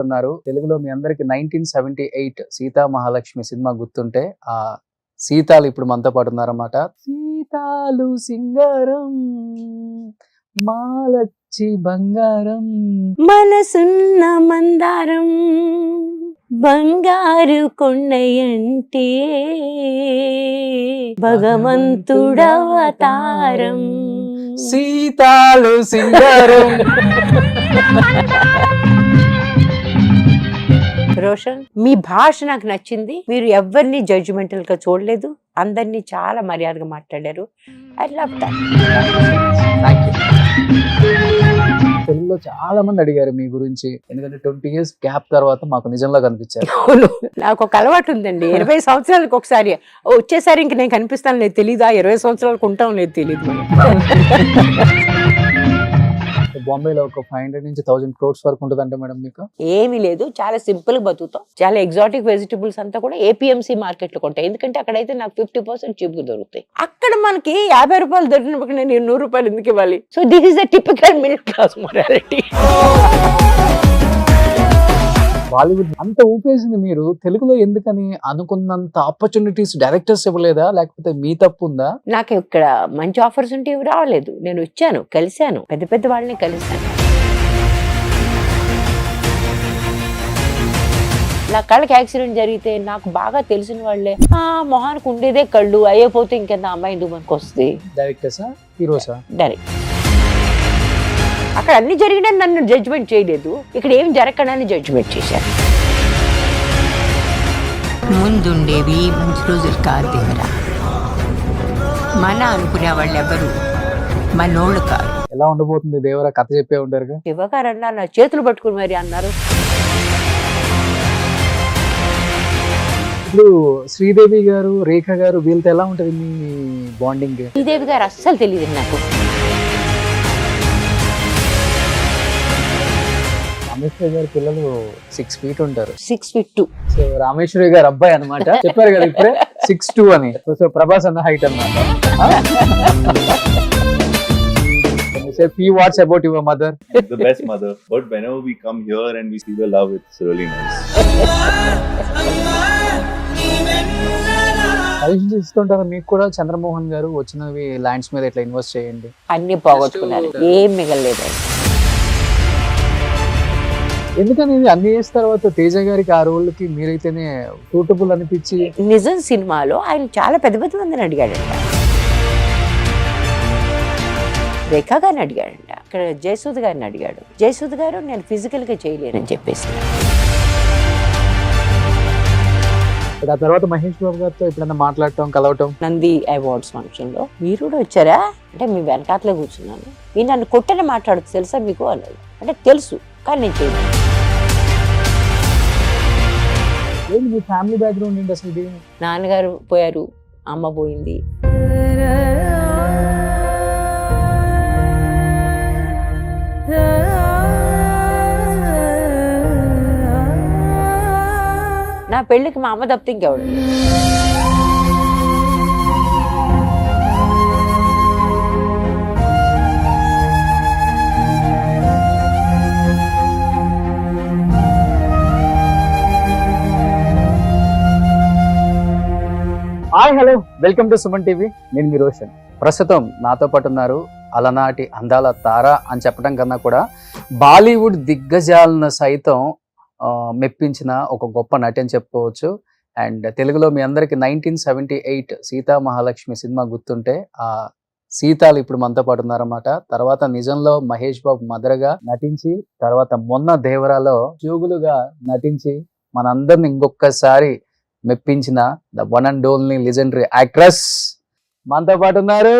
ఉన్నారు. తెలుగులో మీ అందరికి 1978 సీతా మహాలక్ష్మి సినిమా గుర్తుంటే ఆ సీతాలు ఇప్పుడు మనతో పాటు ఉన్నారన్నమాట. సీతాలు సింగారం మాలచ్చి బంగారం మనసున్న మందారం బంగారు కొండయంటే భగవంతుడవతారం. సీతాలు సింగారం. రోషన్, మీ భాష నాకు నచ్చింది. మీరు ఎవరిని జడ్జిమెంటల్ గా చూడలేదు, అందరినీ చాలా మర్యాదగా మాట్లాడారు. I love that. తెలుగులో చాలా మంది అడిగారు మీ గురించి, ఎందుకంటే 20 years గ్యాప్ తర్వాత మాకు నిజంలో కనిపించారు. అవును, నాకు ఒక అలవాటు ఉందండి. 20 సంవత్సరాలకు ఒకసారి వచ్చేసారి ఇంక నేను కనిపిస్తాను లేదు తెలీదా, 20 సంవత్సరాలకు ఉంటాం లేదు తెలీదు. బాంబేలో ఒక 500 నుంచి 1000 crores వరకు ఉంటుందంటే మేడం మీకు? ఏమీ లేదు, చాలా సింపుల్ గా బతుకుతాం. చాలా ఎగ్జాటిక్ వెజిటబుల్స్ అంతా కూడా ఏపీఎంసీ మార్కెట్ లో కొంటాయి, ఎందుకంటే అక్కడైతే నాకు 50% చీప్ గా దొరుకుతాయి. అక్కడ మనకి 50 రూపాయలు దొరికినప్పుడు నేను 100 రూపాయలు ఎందుకు ఇవ్వాలి? So this is the typical middle class morality. Bollywood అంత ఊపేసింది, మీరు తెలుగులో ఎందుకని అనుకున్నంత ఆపర్చునిటీస్ డైరెక్టర్స్ ఇవ్వలేదా, లేకపోతే మీ తప్పు ఉందా? నాకు ఇక్కడ మంచి ఆఫర్స్ ఉంటే ఇవి రావలేదు. నేను వచ్చాను, కలిశాను, పెద్ద పెద్ద వాళ్ళని కలిశాను. నా కళ్ళకి యాక్సిడెంట్ జరిగితే నాకు బాగా తెలిసిన వాళ్ళే మొహానికి ఉండేదే కళ్ళు, అయ్యపోతే ఇంకెంత అమ్మాయి ఎందుకు మనకు వస్తుంది. డైరెక్టర్సా హీరోసా? డైరెక్ట్. అక్కడ అన్ని జరిగినా నన్ను జడ్జిమెంట్ చేయలేదు, ఇక్కడ ఏం జరగకనని జడ్జిమెంట్ చేశారు. ముందుండేవి మంచి రోజులు కాదు దేవరా, మన అనుకునే వాళ్ళు ఎవరు మనోళ్ళు కాదు. ఎలా ఉండబోతుంది దేవరా? కథ చెప్పే ఉంటారుగా. శివగారు అన్నారు, నా చేతులు పట్టుకుని మరి అన్నారు. ఇప్పుడు శ్రీదేవి గారు, రేఖ గారు వీళ్ళతో ఎలా ఉంటది మీ బాండింగ్? శ్రీదేవి గారు అస్సలు తెలియదు నాకు. రామేశ్వరి గారి పిల్లలు 6 feet ఉంటారు. 6 feet 2. సో రామేశ్వరి గారు అబ్బాయి అన్నమాట. చెప్పారు కదా ఇప్పుడే 6'2" అని. సో ప్రభాస్ అన్న హైట్ అన్నమాట. Say few words about your mother. The best mother. But whenever we come here and we see the love, it's really nice. Suggestions ఇస్తుంటారు మీకు కూడా చంద్రమోహన్ గారు, వచ్చినవి ల్యాండ్స్ మీద ఇట్లా ఇన్వెస్ట్ చేయండి. అన్ని పోగొట్టుకున్నారు, ఏం మిగలలేదు. ఎందుకని అన్ని చేసిన తర్వాత తేజ గారికి ఆ రోల్కి మీరైతేనే సూటబుల్ అనిపించి? నిజం సినిమాలో ఆయన చాలా పెద్ద పెద్ద మందిని అడిగాడంట. రేఖా గారిని అడిగాడంట, అక్కడ జయసూద్ గారిని అడిగాడు. జయసూద్ గారు నేను ఫిజికల్ గా చేయలేనని చెప్పేసి. ఆ తర్వాత మహేష్ బాబు గారితో ఎప్పుడన్నా మాట్లాడటం, కలవటం? నంది అవార్డ్స్ ఫంక్షన్ లో మీరు కూడా వచ్చారా అంటే, మీ వెనకాతలే కూర్చున్నాను. మీరు నన్ను కొట్టని మాట్లాడుతూ తెలుసా మీకు అన్నాడు. అంటే తెలుసు, కానీ నేను చేయను. ఏంటి మీ ఫ్యామిలీ బ్యాక్గ్రౌండ్ ఏంటి అసలు ఇది? నాన్నగారు పోయారు, అమ్మ పోయింది. నా పెళ్ళికి మా అమ్మ తప్పితే ఇంకెవడు. Hi, hello, welcome to Suman TV. నేను మీ రోషన్. ప్రస్తుతం నాతో పాటు ఉన్నారు అలనాటి అందాల తార అని చెప్పడం కన్నా కూడా బాలీవుడ్ దిగ్గజాలను సైతం మెప్పించిన ఒక గొప్ప నటి అని చెప్పుకోవచ్చు. అండ్ తెలుగులో మీ అందరికి 1978 సీతా మహాలక్ష్మి సినిమా గుర్తుంటే ఆ సీతాలు ఇప్పుడు మనతో పాటు ఉన్నారన్నమాట. తర్వాత నిజంలో మహేష్ బాబు మదర్గా నటించి, తర్వాత మొన్న దేవరాలో జోగులుగా నటించి మనందరిని ఇంకొకసారి మెప్పించిన the one and only legendary actress మనతో పాటు ఉన్నారు.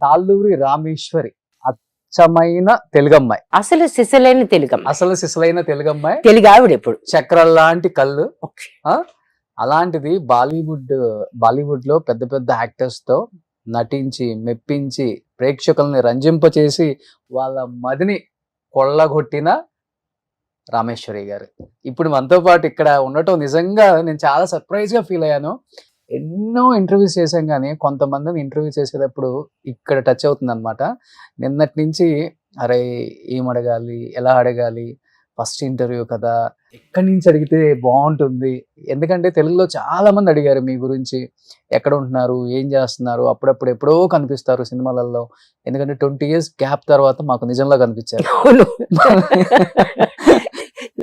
తాళ్ళూరి రామేశ్వరి, అచ్చమైన తెలుగమ్మాయి, అసలు సిసలైన తెలుగమ్మ, అసలు సిసలైన తెలుగమ్మాయి, తెలుగు ఆవిడ ఎప్పుడు చక్రం లాంటి కళ్ళు. అలాంటిది బాలీవుడ్ లో పెద్ద పెద్ద యాక్టర్స్ తో నటించి మెప్పించి ప్రేక్షకుల్ని రంజింపచేసి వాళ్ళ మదిని కొల్లగొట్టిన రామేశ్వరి గారు ఇప్పుడు మనతో పాటు ఇక్కడ ఉండటం నిజంగా నేను చాలా సర్ప్రైజ్ గా ఫీల్ అయ్యాను. ఎన్నో ఇంటర్వ్యూస్ చేశాం కానీ కొంతమందిని ఇంటర్వ్యూ చేసేటప్పుడు ఇక్కడ టచ్ అవుతుంది అనమాట. నిన్నటి నుంచి అరే ఏం అడగాలి, ఎలా అడగాలి, ఫస్ట్ ఇంటర్వ్యూ కదా, ఎక్కడి నుంచి అడిగితే బాగుంటుంది? ఎందుకంటే తెలుగులో చాలా మంది అడిగారు మీ గురించి, ఎక్కడ ఉంటున్నారు, ఏం చేస్తున్నారు, అప్పుడప్పుడు ఎప్పుడో కనిపిస్తారు సినిమాలలో. ఎందుకంటే 20 years గ్యాప్ తర్వాత మాకు నిజంలో కనిపించారు. అవును.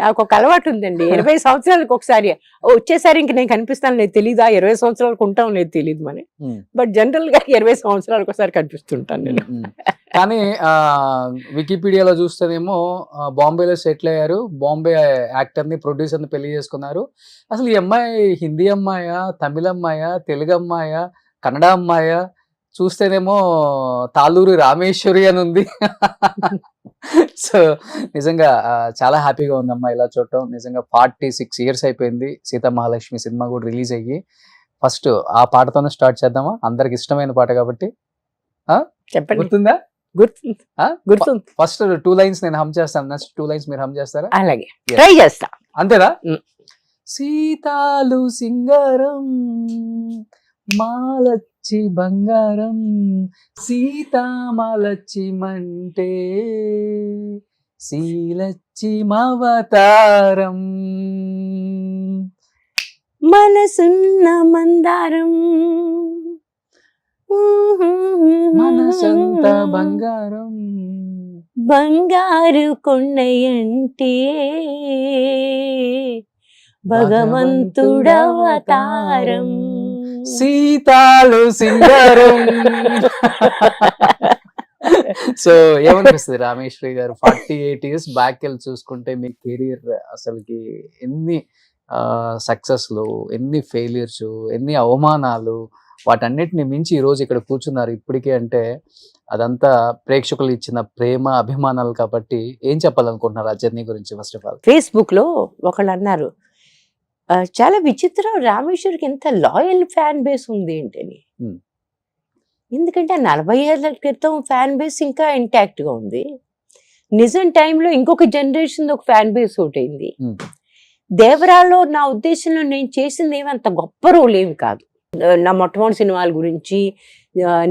నాకు ఒక అలవాటు ఉందండి, 20 సంవత్సరాలకు ఒకసారి వచ్చేసారి ఇంక నేను కనిపిస్తాను లేదు తెలీదా, 20 సంవత్సరాలకు ఉంటాం లేదు తెలియదు మనకి, బట్ జనరల్ గా 20 సంవత్సరాలకు ఒకసారి కనిపిస్తుంటాను నేను. కానీ వికీపీడియాలో చూస్తేనేమో బాంబేలో సెటిల్ అయ్యారు, బాంబే యాక్టర్ ని ప్రొడ్యూసర్ ని పెళ్లి చేసుకున్నారు. అసలు ఈ అమ్మాయి హిందీ అమ్మాయా, తమిళ అమ్మాయా, తెలుగు అమ్మాయా, కన్నడ అమ్మాయా? చూస్తేనేమో తాళూరు రామేశ్వరి అని ఉంది. సో నిజంగా చాలా హ్యాపీగా ఉందమ్మా ఇలా చూడటం. నిజంగా 46 years అయిపోయింది సీతా మహాలక్ష్మి సినిమా కూడా రిలీజ్ అయ్యి. ఫస్ట్ ఆ పాటతోనే స్టార్ట్ చేద్దామా, అందరికి ఇష్టమైన పాట కాబట్టి. చెప్పండి. గుర్తుందా? గుర్తుంది. ఫస్ట్ 2 lines నేను హమ్ చేస్తాను, నెక్స్ట్ 2 lines మీరు హమ్ చేస్తారా? అలాగే ట్రై చేస్తా. అంతేనా? సీతాలు సింగారం మాలచ్చి బంగారం, సీతామాలచ్చి మంటే శీలచ్చి మవతారం, మనసున్న మందారం మనసంత బంగారం, బంగారు కొండయంటే భగవంతుడవతారం, సీతాలు సింగారం. సో ఏమనిపిస్తుంది రామేశ్వరి గారు, 48 years బ్యాక్ వెళ్ళి చూసుకుంటే మీ కెరీర్ అసలుకి ఎన్ని సక్సెస్లు, ఎన్ని ఫెయిల్యూర్స్, ఎన్ని అవమానాలు, వాటన్నిటిని మించి ఈ రోజు ఇక్కడ కూర్చున్నారు ఇప్పటికే అంటే అదంతా ప్రేక్షకులు ఇచ్చిన ప్రేమ అభిమానాలు. కాబట్టి ఏం చెప్పాలనుకుంటున్నారు ఆ జర్నీ గురించి? ఫస్ట్ ఆఫ్ ఆల్ ఫేస్బుక్ లో ఒకళ్ళు అన్నారు, చాలా విచిత్రం, రామేశ్వరికి ఎంత లాయల్ ఫ్యాన్ బేస్ ఉంది ఏంటని. ఎందుకంటే 40 ఏళ్ల క్రితం ఫ్యాన్ బేస్ ఇంకా ఇంటాక్ట్ గా ఉంది. నిజం టైంలో ఇంకొక జనరేషన్ ఒక ఫ్యాన్ బేస్ ఒకటి అయింది. దేవరాలో నా ఉద్దేశంలో నేను చేసింది ఏమి అంత గొప్ప రోల్ ఏమి కాదు. నా మొట్టమొదటి సినిమాల గురించి,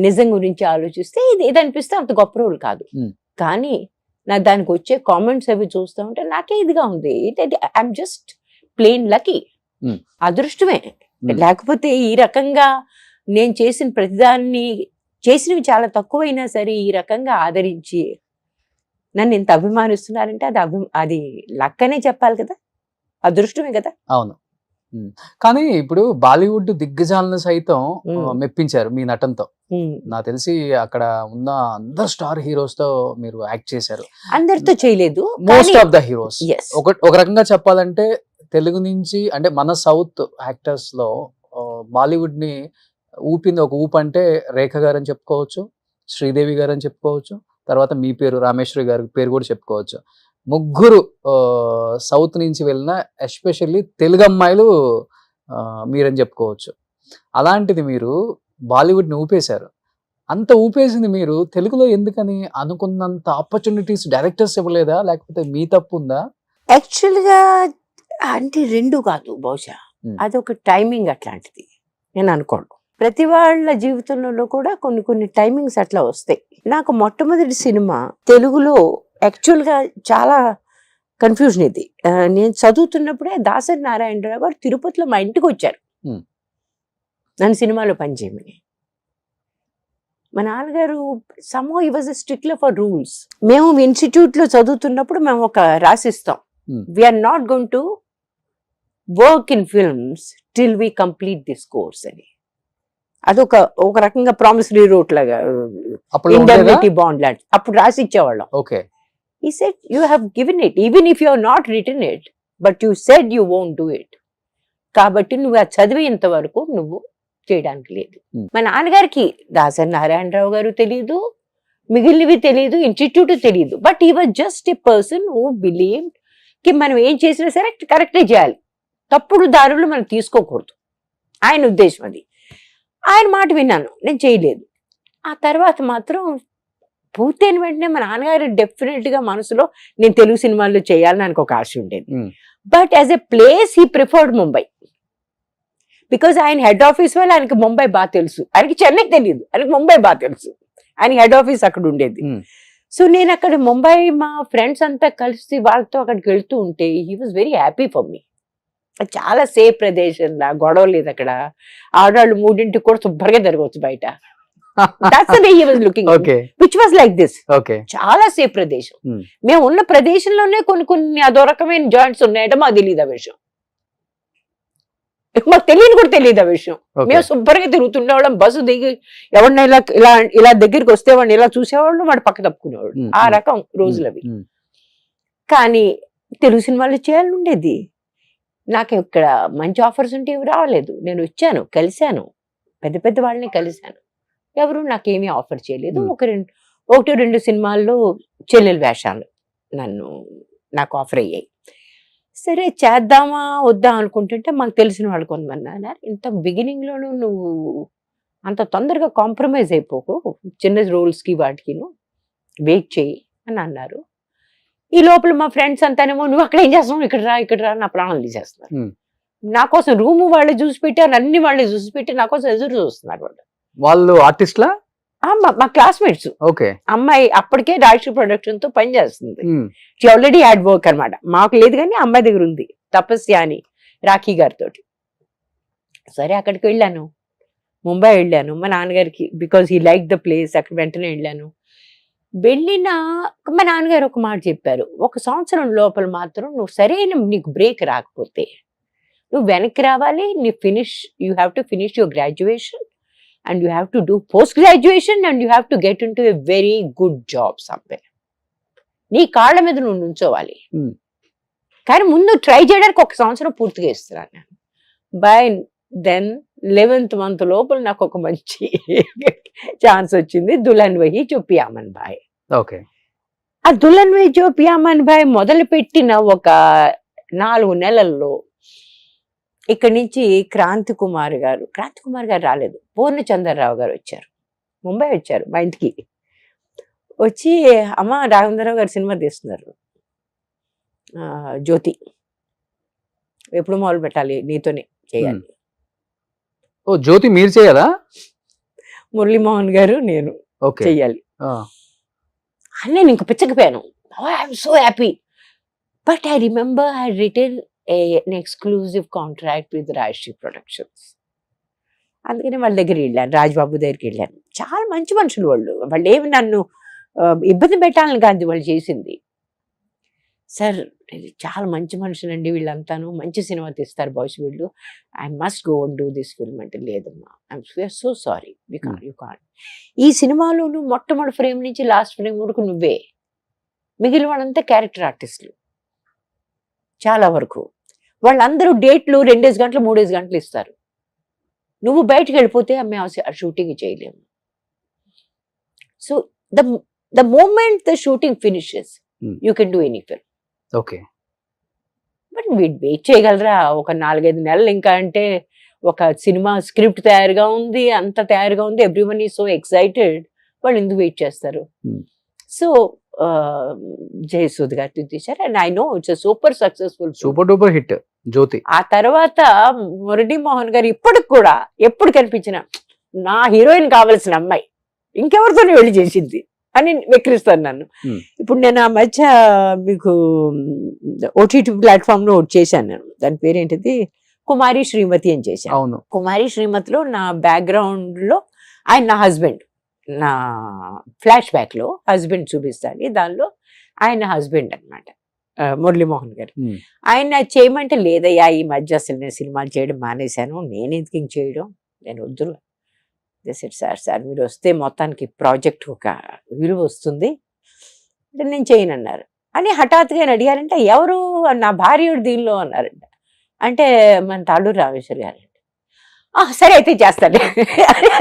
నిజం గురించి ఆలోచిస్తే ఇది అనిపిస్తే అంత గొప్ప రోల్ కాదు. కానీ నా దానికి వచ్చే కామెంట్స్ అవి చూస్తూ ఉంటే నాకే ఇదిగా ఉంది. ఐఎమ్ జస్ట్ ప్లెయిన్ లక్కీ, అదృష్టమే. లేకపోతే ఈ రకంగా నేను చేసిన ప్రతిదాన్ని, చేసినవి చాలా తక్కువైనా సరే ఈ రకంగా ఆదరించి నన్ను ఇంత అభిమానిస్తున్నారంటే అది లక్ అనే చెప్పాలి కదా, అదృష్టమే కదా. అవును. కానీ ఇప్పుడు బాలీవుడ్ దిగ్గజాలను సైతం మెప్పించారు మీ నటనతో. నాకు తెలిసి అక్కడ ఉన్న అందరు స్టార్ హీరోస్ తో మీరు యాక్ట్ చేశారు. అందరితో చేయలేదు, మోస్ట్ ఆఫ్ ద హీరోస్. ఒక రకంగా చెప్పాలంటే తెలుగు నుంచి అంటే మన సౌత్ యాక్టర్స్ లో బాలీవుడ్ ని ఊపింది ఒక ఊపు అంటే రేఖ గారు అని చెప్పుకోవచ్చు, శ్రీదేవి గారు అని చెప్పుకోవచ్చు, తర్వాత మీ పేరు రామేశ్వరి గారి పేరు కూడా చెప్పుకోవచ్చు. ముగ్గురు సౌత్ నుంచి వెళ్ళిన ఎస్పెషల్లీ తెలుగు అమ్మాయిలు మీరని చెప్పుకోవచ్చు. అలాంటిది మీరు బాలీవుడ్ని ఊపేశారు. అంత ఊపేసింది మీరు తెలుగులో ఎందుకని అనుకున్నంత ఆపర్చునిటీస్ డైరెక్టర్స్ ఇవ్వలేదా, లేకపోతే మీ తప్పు ఉందా? యాక్చువల్గా అంటే రెండు కాదు, బహుశా అదొక టైమింగ్ అట్లాంటిది నేను అనుకోను. ప్రతి వాళ్ళ జీవితంలో కూడా కొన్ని టైమింగ్స్ అట్లా వస్తాయి. నాకు మొట్టమొదటి సినిమా తెలుగులో యాక్చువల్గా చాలా కన్ఫ్యూజన్ ఇది. నేను చదువుతున్నప్పుడే దాసరి నారాయణరావు గారు తిరుపతిలో మా ఇంటికి వచ్చారు నన్ను సినిమాలో పనిచేయమని. మా నాన్నగారు somehow he was a stickler for rules. మేము ఇన్స్టిట్యూట్లో చదువుతున్నప్పుడు మేము ఒక రాసిస్తాం, we are not going to work in films till we complete this course అని. అదొక రకంగా ప్రామిసరీ రోట్ లాగా, ఇండెమ్నిటీ బాండ్ లాంటి అప్పుడు రాసి ఇచ్చేవాళ్ళం. Okay. He said, you have given it, even if you have not written it, but you said you won't do it. కాబట్టి నువ్వు అది చదివేంత వరకు నువ్వు చేయడానికి లేదు. మా నాన్నగారికి దాసరి నారాయణరావు గారు తెలియదు, మిగిలినవి తెలియదు, ఇన్స్టిట్యూట్ తెలియదు. But he was just a person who believed కి మనం ఏం చేసినా సరే కరెక్టే చేయాలి, తప్పుడు దారులు మనం తీసుకోకూడదు, ఆయన ఉద్దేశం అది. ఆయన మాట విన్నాను, నేను చేయలేదు. ఆ తర్వాత మాత్రం పూర్తయిన వెంటనే మా నాన్నగారు డెఫినెట్ గా మనసులో నేను తెలుగు సినిమాల్లో చేయాలని ఆయనకు ఒక ఆశ ఉండేది. But as a place he preferred Mumbai, because ఆయన హెడ్ ఆఫీస్ వల్ల ఆయనకి ముంబై బాగా తెలుసు. ఆయనకి చెన్నై తెలియదు, ఆయనకి ముంబై బాగా తెలుసు, ఆయన హెడ్ ఆఫీస్ అక్కడ ఉండేది. సో నేను అక్కడ ముంబై మా ఫ్రెండ్స్ అంతా కలిసి వాళ్ళతో అక్కడికి వెళ్తూ ఉంటే he was very happy for me. చాలా సేఫ్ ప్రదేశం, గొడవ లేదు అక్కడ. ఆడవాళ్ళు 3ంటికి కూడా శుభ్రంగా జరగవచ్చు బయట. That's the way he was looking, okay which was like this. Okay చాలా సేఫ్ ప్రదేశం. Hmm. మేము ఉన్న ప్రదేశంలోనే కొన్ని అదో రకమైన జాయింట్స్ ఉన్నాయట, మాకు తెలియదు ఆ విషయం. మాకు తెలియని కూడా తెలియదు ఆ విషయం. మేము శుభ్రంగా తిరుగుతుండేవాళ్ళం. బస్సు దిగి ఎవరిని ఇలా ఇలా ఇలా దగ్గరికి వస్తే వాడిని ఇలా చూసేవాళ్ళు, వాడు పక్క తప్పుకునేవాడు. ఆ రకం రోజులు అవి. కానీ తెలుగు సినిమాలు చేయాలని ఉండేది. నాకు ఇక్కడ మంచి ఆఫర్స్ ఉంటే ఇవి రాలేదు. నేను వచ్చాను, కలిశాను, పెద్ద పెద్ద వాళ్ళని కలిశాను. ఎవరు నాకేమీ ఆఫర్ చేయలేదు. 1-2 సినిమాల్లో చెల్లెలు వేషాలు నాకు ఆఫర్ అయ్యాయి. సరే చేద్దామా వద్దా అనుకుంటుంటే మాకు తెలిసిన వాళ్ళు కొంతమంది అన్నారు, ఇంత బిగినింగ్లోనూ నువ్వు అంత తొందరగా కాంప్రమైజ్ అయిపోకు, చిన్న రోల్స్కి వాటికిను వెయిట్ చేయి అని అన్నారు. ఈ లోపల మా ఫ్రెండ్స్ అంతానేమో నువ్వు అక్కడ ఏం చేస్తున్నావు, ఇక్కడ రా నా ప్రాణాలు తీసేస్తున్నారు. నా కోసం రూము వాళ్ళే చూసి పెట్టారు, అన్ని వాళ్ళే చూసి పెట్టి నా కోసం ఎదురు చూస్తున్నారు వాళ్ళు. వాళ్ళు ఆర్టిస్ట్లా? మా క్లాస్మేట్స్. ఓకే. అమ్మాయి అప్పటికే రాజశ్రీ ప్రొడక్షన్ తో పని చేస్తుంది. షీ ఆల్రెడీ హ్యాడ్ వర్క్ అనమాట. మాకు లేదు కానీ అమ్మాయి దగ్గర ఉంది, తపస్య అని, రాఖీ గారితో. సరే అక్కడికి వెళ్ళాను, ముంబై వెళ్ళాను మా నాన్నగారికి, because he like the place. అక్కడ వెంటనే వెళ్ళాను. వెళ్ళిన మా నాన్నగారు ఒక మాట చెప్పారు, 1 సంవత్సరం లోపల మాత్రం నువ్వు సరైన నీకు బ్రేక్ రాకపోతే నువ్వు వెనక్కి రావాలి. You have to finish your graduation and you have to do post graduation and you have to get into a very good job somewhere. నీ కాళ్ళ మీద నువ్వు నుంచోవాలి. కానీ ముందు ట్రై చేయడానికి 1 సంవత్సరం పూర్తిగా ఇస్తున్నాను నేను. బై దెన్ 11th month లోపల నాకు ఒక మంచి ఛాన్స్ వచ్చింది. దుల్హన్ వహీ జో పియామన్ భాయ్. ఓకే. ఆ దుల్హన్ వహీ జో పియామన్ భాయ్ మొదలు పెట్టిన ఒక 4 నెలల్లో ఇక్కడి నుంచి క్రాంతి కుమార్ గారు రాలేదు, పూర్ణచంద్రరావు గారు వచ్చారు, ముంబై వచ్చారు మా ఇంటికి. వచ్చి అమ్మ రాఘవేంద్రరావు గారు సినిమా తీస్తున్నారు, జ్యోతి, ఎప్పుడు మొదలు పెట్టాలి, నీతోనే చేయాలి. ఓ జ్యోతి మీరు చేయాలా? మురళీమోహన్ గారు నేను చెయ్యాలి అని నేను ఇంక పిచ్చకపోయాను. I'm so happy. But I remember I return an exclusive contract with Rajshri Productions. అందుకని వాళ్ళ దగ్గర వెళ్ళాను, రాజ్బాబు దగ్గరికి వెళ్ళాను. చాలా మంచి మనుషులు వాళ్ళు ఏమి నన్ను ఇబ్బంది పెట్టాలని కాదు వాళ్ళు చేసింది. సార్ చాలా మంచి మనుషులు అండి వీళ్ళంతాను, మంచి సినిమా తీస్తారు బాయ్స్ వీళ్ళు, I must go and do this film అంటే, లేదమ్మా I'm so sorry you can't. ఈ సినిమాలోను మొట్టమొదటి ఫ్రేమ్ నుంచి లాస్ట్ ఫ్రేమ్ వరకు నువ్వే, మిగిలిన వాళ్ళంతా క్యారెక్టర్ ఆర్టిస్టులు. చాలా వరకు వాళ్ళందరూ డేట్లు 2 గంటలు 3 గంటలు ఇస్తారు. నువ్వు బయటకు వెళ్ళిపోతే మేము షూటింగ్ చేయలేము. So the moment the shooting finishes you can do any film. Okay. But wait చేయగలరా ఒక 4-5 నెలలు? ఇంకా అంటే ఒక సినిమా స్క్రిప్ట్ తయారుగా ఉంది, అంత తయారుగా ఉంది, ఎవ్రీవన్ ఈజ్ సో ఎక్సైటెడ్, వాళ్ళు ఎందుకు వెయిట్ చేస్తారు? సో జయసూద్ గారితో తీశారు and I know it's super successful, super duper hit Jyothi. ఆ తర్వాత మురళీమోహన్ గారు ఇప్పటికి కూడా ఎప్పుడు కనిపించిన నా హీరోయిన్ కావాల్సిన అమ్మాయి ఇంకెవరితోనే వెళ్ళి చేసింది అని వెక్కిరిస్తాను నన్ను. ఇప్పుడు నేను ఆ మధ్య మీకు ఓటీటీ ప్లాట్ఫామ్ లో చేశాను నేను, దాని పేరేంటిది, కుమారి శ్రీమతి అని చేశాను. అవును. కుమారి శ్రీమతిలో నా బ్యాక్గ్రౌండ్ లో ఆయన నా హస్బెండ్, నా ఫ్లాష్ బ్యాక్ లో హస్బెండ్ చూపిస్తాను, దానిలో ఆయన హస్బెండ్ అనమాట మురళీమోహన్ గారు. ఆయన చేయమంటే లేదయ్యా ఈ మధ్య అసలు నేను సినిమాలు చేయడం మానేశాను, నేను ఎందుకు చేయడం, నేను వద్దు సార్ మీరు వస్తే మొత్తానికి ప్రాజెక్ట్ ఒక విలువ వస్తుంది అంటే నేను చేయను అన్నారు. అని హఠాత్తుగా అడిగారంటే ఎవరు, నా భార్యుడు దీనిలో అన్నారంట. అంటే మన తాళూరు రామేశ్వర్ గారు. సరే అయితే చేస్తాను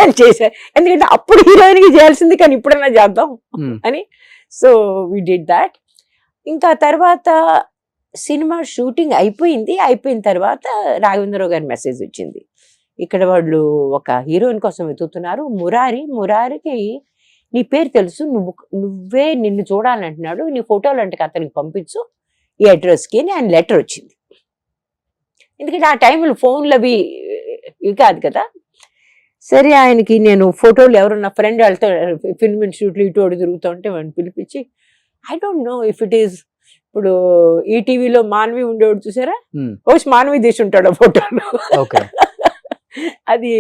అని చేశారు, ఎందుకంటే అప్పుడు హీరోయిన్కి చేయాల్సింది కానీ ఇప్పుడన్నా చేద్దాం అని. So we did that. ఇంకా తర్వాత సినిమా షూటింగ్ అయిపోయిన తర్వాత రాఘవేంద్రరావు గారి మెసేజ్ వచ్చింది, ఇక్కడ వాళ్ళు ఒక హీరోయిన్ కోసం వెతుకుతున్నారు, మురారికి నీ పేరు తెలుసు, నువ్వే నిన్ను చూడాలంటున్నాడు, నీ ఫోటోలు అంటే అతనికి పంపించు ఈ అడ్రస్కి అని ఆయన లెటర్ వచ్చింది. ఎందుకంటే ఆ టైంలో ఫోన్లు అవి ఇవి కాదు కదా. సరే ఆయనకి నేను ఫోటోలు ఎవరన్నా ఫ్రెండ్ వెళ్తా ఫిల్మ్ ఇన్స్టిట్యూట్లో ఇటు అటు తిరుగుతూ ఉంటే వాడిని పిలిపించి I don't know if it is ఇప్పుడు ఈటీవీలో మానవి ఉండేవాడు చూసారా మానవి తీసి ఉంటాడు ఆ ఫోటోలు ఓకే అది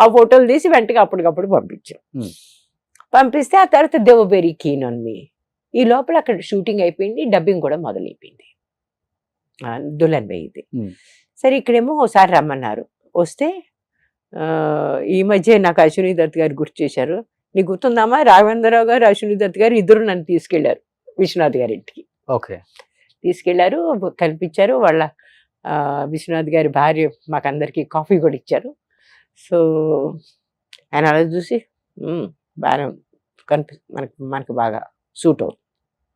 ఆ ఫోటోలు తీసి వెంటనే అప్పటికప్పుడు పంపించాం. పంపిస్తే ఆ తర్వాత దేవ వెరీ కీన్ ఆన్ మీ. ఈ లోపల అక్కడ షూటింగ్ అయిపోయింది, డబ్బింగ్ కూడా మొదలైపోయింది. దుల్హన్ భాయ్ ఇది. సరే ఇక్కడేమో ఒకసారి రమ్మన్నారు. వస్తే ఈ మధ్య నాకు అశ్విని దత్ గారు గుర్తు చేశారు. నీకు గుర్తుందామా, రాఘవేంద్రరావు గారు అశ్విని దత్ గారు ఇద్దరు నన్ను తీసుకెళ్లారు విశ్వనాథ్ గారి ఇంటికి. ఓకే, తీసుకెళ్లారు, కల్పించారు. వాళ్ళ విశ్వనాథ్ గారి భార్య మాకందరికి కాఫీ కూడా ఇచ్చారు. సో ఆయన అలా చూసి బాగా మనకు బాగా సూట్ అవుతుంది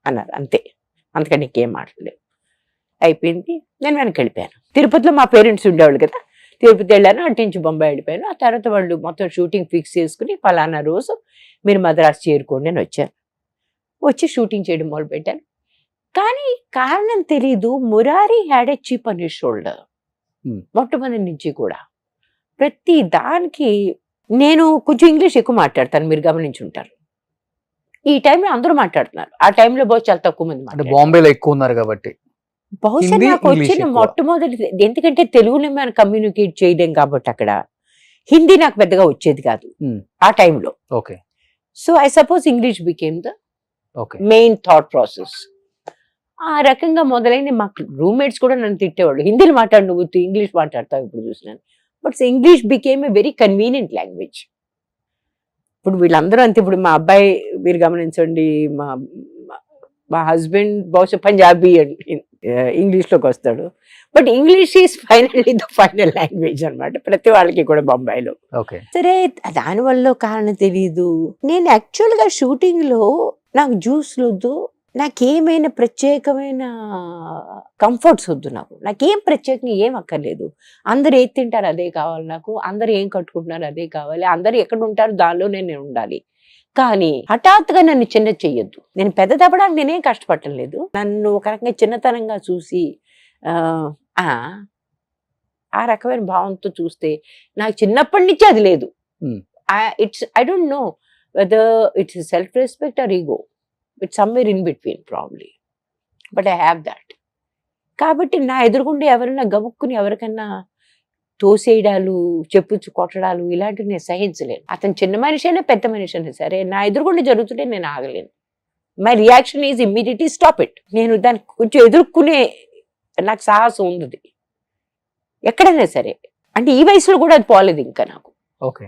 అన్నారు. అంతే, అంతకని ఇంకేం మాట్లాడలేదు. అయిపోయింది. నేను వెనక్కి వెళ్ళిపోయాను. తిరుపతిలో మా పేరెంట్స్ ఉండేవాళ్ళు కదా, తిరుపతి వెళ్ళాను. అటు నుంచి బొంబాయి వెళ్ళిపోయాను. ఆ తర్వాత వాళ్ళు మొత్తం షూటింగ్ ఫిక్స్ చేసుకుని పలానా రోజు మీరు మద్రాసు చేరుకోండి అని వచ్చాను. వచ్చి షూటింగ్ చేయడం మొదలుపెట్టాను. కానీ కారణం తెలీదు, Murari had a cheap on his shoulder. మొట్టమొదటి నుంచి కూడా ప్రతి దానికి నేను కొంచెం ఇంగ్లీష్ ఎక్కువ మాట్లాడతాను, మీరు గమనించుంటారు. ఈ టైంలో అందరూ మాట్లాడుతున్నారు, ఆ టైంలో బహుశా చాలా తక్కువ మంది అంటే బాంబేలో ఎక్కువ ఉన్నారు కాబట్టి బహుశా హిందీ, నాకు ఇంగ్లీష్ వచ్చిన ఎక్కువ. మొట్టమొదటి, ఎందుకంటే తెలుగుని మనం కమ్యూనికేట్ చేయలేం కాబట్టి అక్కడ హిందీ నాకు పెద్దగా వచ్చేది కాదు ఆ టైంలో. Okay, so I suppose English became the okay, main thought process. ఆ రకంగా మొదలైంది. మాకు రూమ్మేట్స్ కూడా నన్ను తిట్టేవాళ్ళు, హిందీలో మాట్లాడు, నువ్వు ఇంగ్లీష్ మాట్లాడతావు ఇప్పుడు చూసినాను. But English became a very convenient language. ఇప్పుడు వీళ్ళందరూ అంతే. ఇప్పుడు మా అబ్బాయి మీరు గమనించండి, మా హస్బెండ్ బహుశా పంజాబీ ఇంగ్లీష్లోకి వస్తాడు. But English is finally the final language అనమాట ప్రతి వాళ్ళకి కూడా బొంబాయిలో. ఓకే. సరే దానివల్ల కారణం తెలీదు. నేను యాక్చువల్గా షూటింగ్లో నాకు జ్యూస్లు వద్దు, నాకేమైనా ప్రత్యేకమైన కంఫర్ట్స్ వద్దు, నాకేం ప్రత్యేకంగా ఏం అక్కర్లేదు. అందరు ఏది తింటారు అదే కావాలి నాకు, అందరు ఏం కట్టుకుంటున్నారు అదే కావాలి, అందరు ఎక్కడ ఉంటారు దానిలోనే నేను ఉండాలి. కానీ హఠాత్తుగా నన్ను చిన్న చెయ్యొద్దు. నేను పెద్ద తప్పడానికి నేనేం కష్టపడటం లేదు. నన్ను ఒక రకంగా చిన్నతనంగా చూసి ఆ రకమైన భావంతో చూస్తే నాకు చిన్నప్పటి నుంచి అది లేదు. I don't know whether it's self respect or ego. It's somewhere in between probably, but I have that. కాబట్టి నా ఎదురుగుండే ఎవరైనా గబుక్కుని ఎవరికన్నా తోసేయడాలు, చెప్పుచ్చు కొట్టడాలు ఇలాంటివి నేను సహించలేను. అతను చిన్న మనిషి అయినా పెద్ద మనిషి అయినా సరే నా ఎదురుగుండా జరుగుతుంటే నేను ఆగలేను. My reaction is immediately stop it. నేను దానికి కొంచెం ఎదుర్కొనే నాకు సాహసం ఉంది ఎక్కడైనా సరే. అంటే ఈ వయసులో కూడా అది పోలేదు ఇంకా నాకు. ఓకే,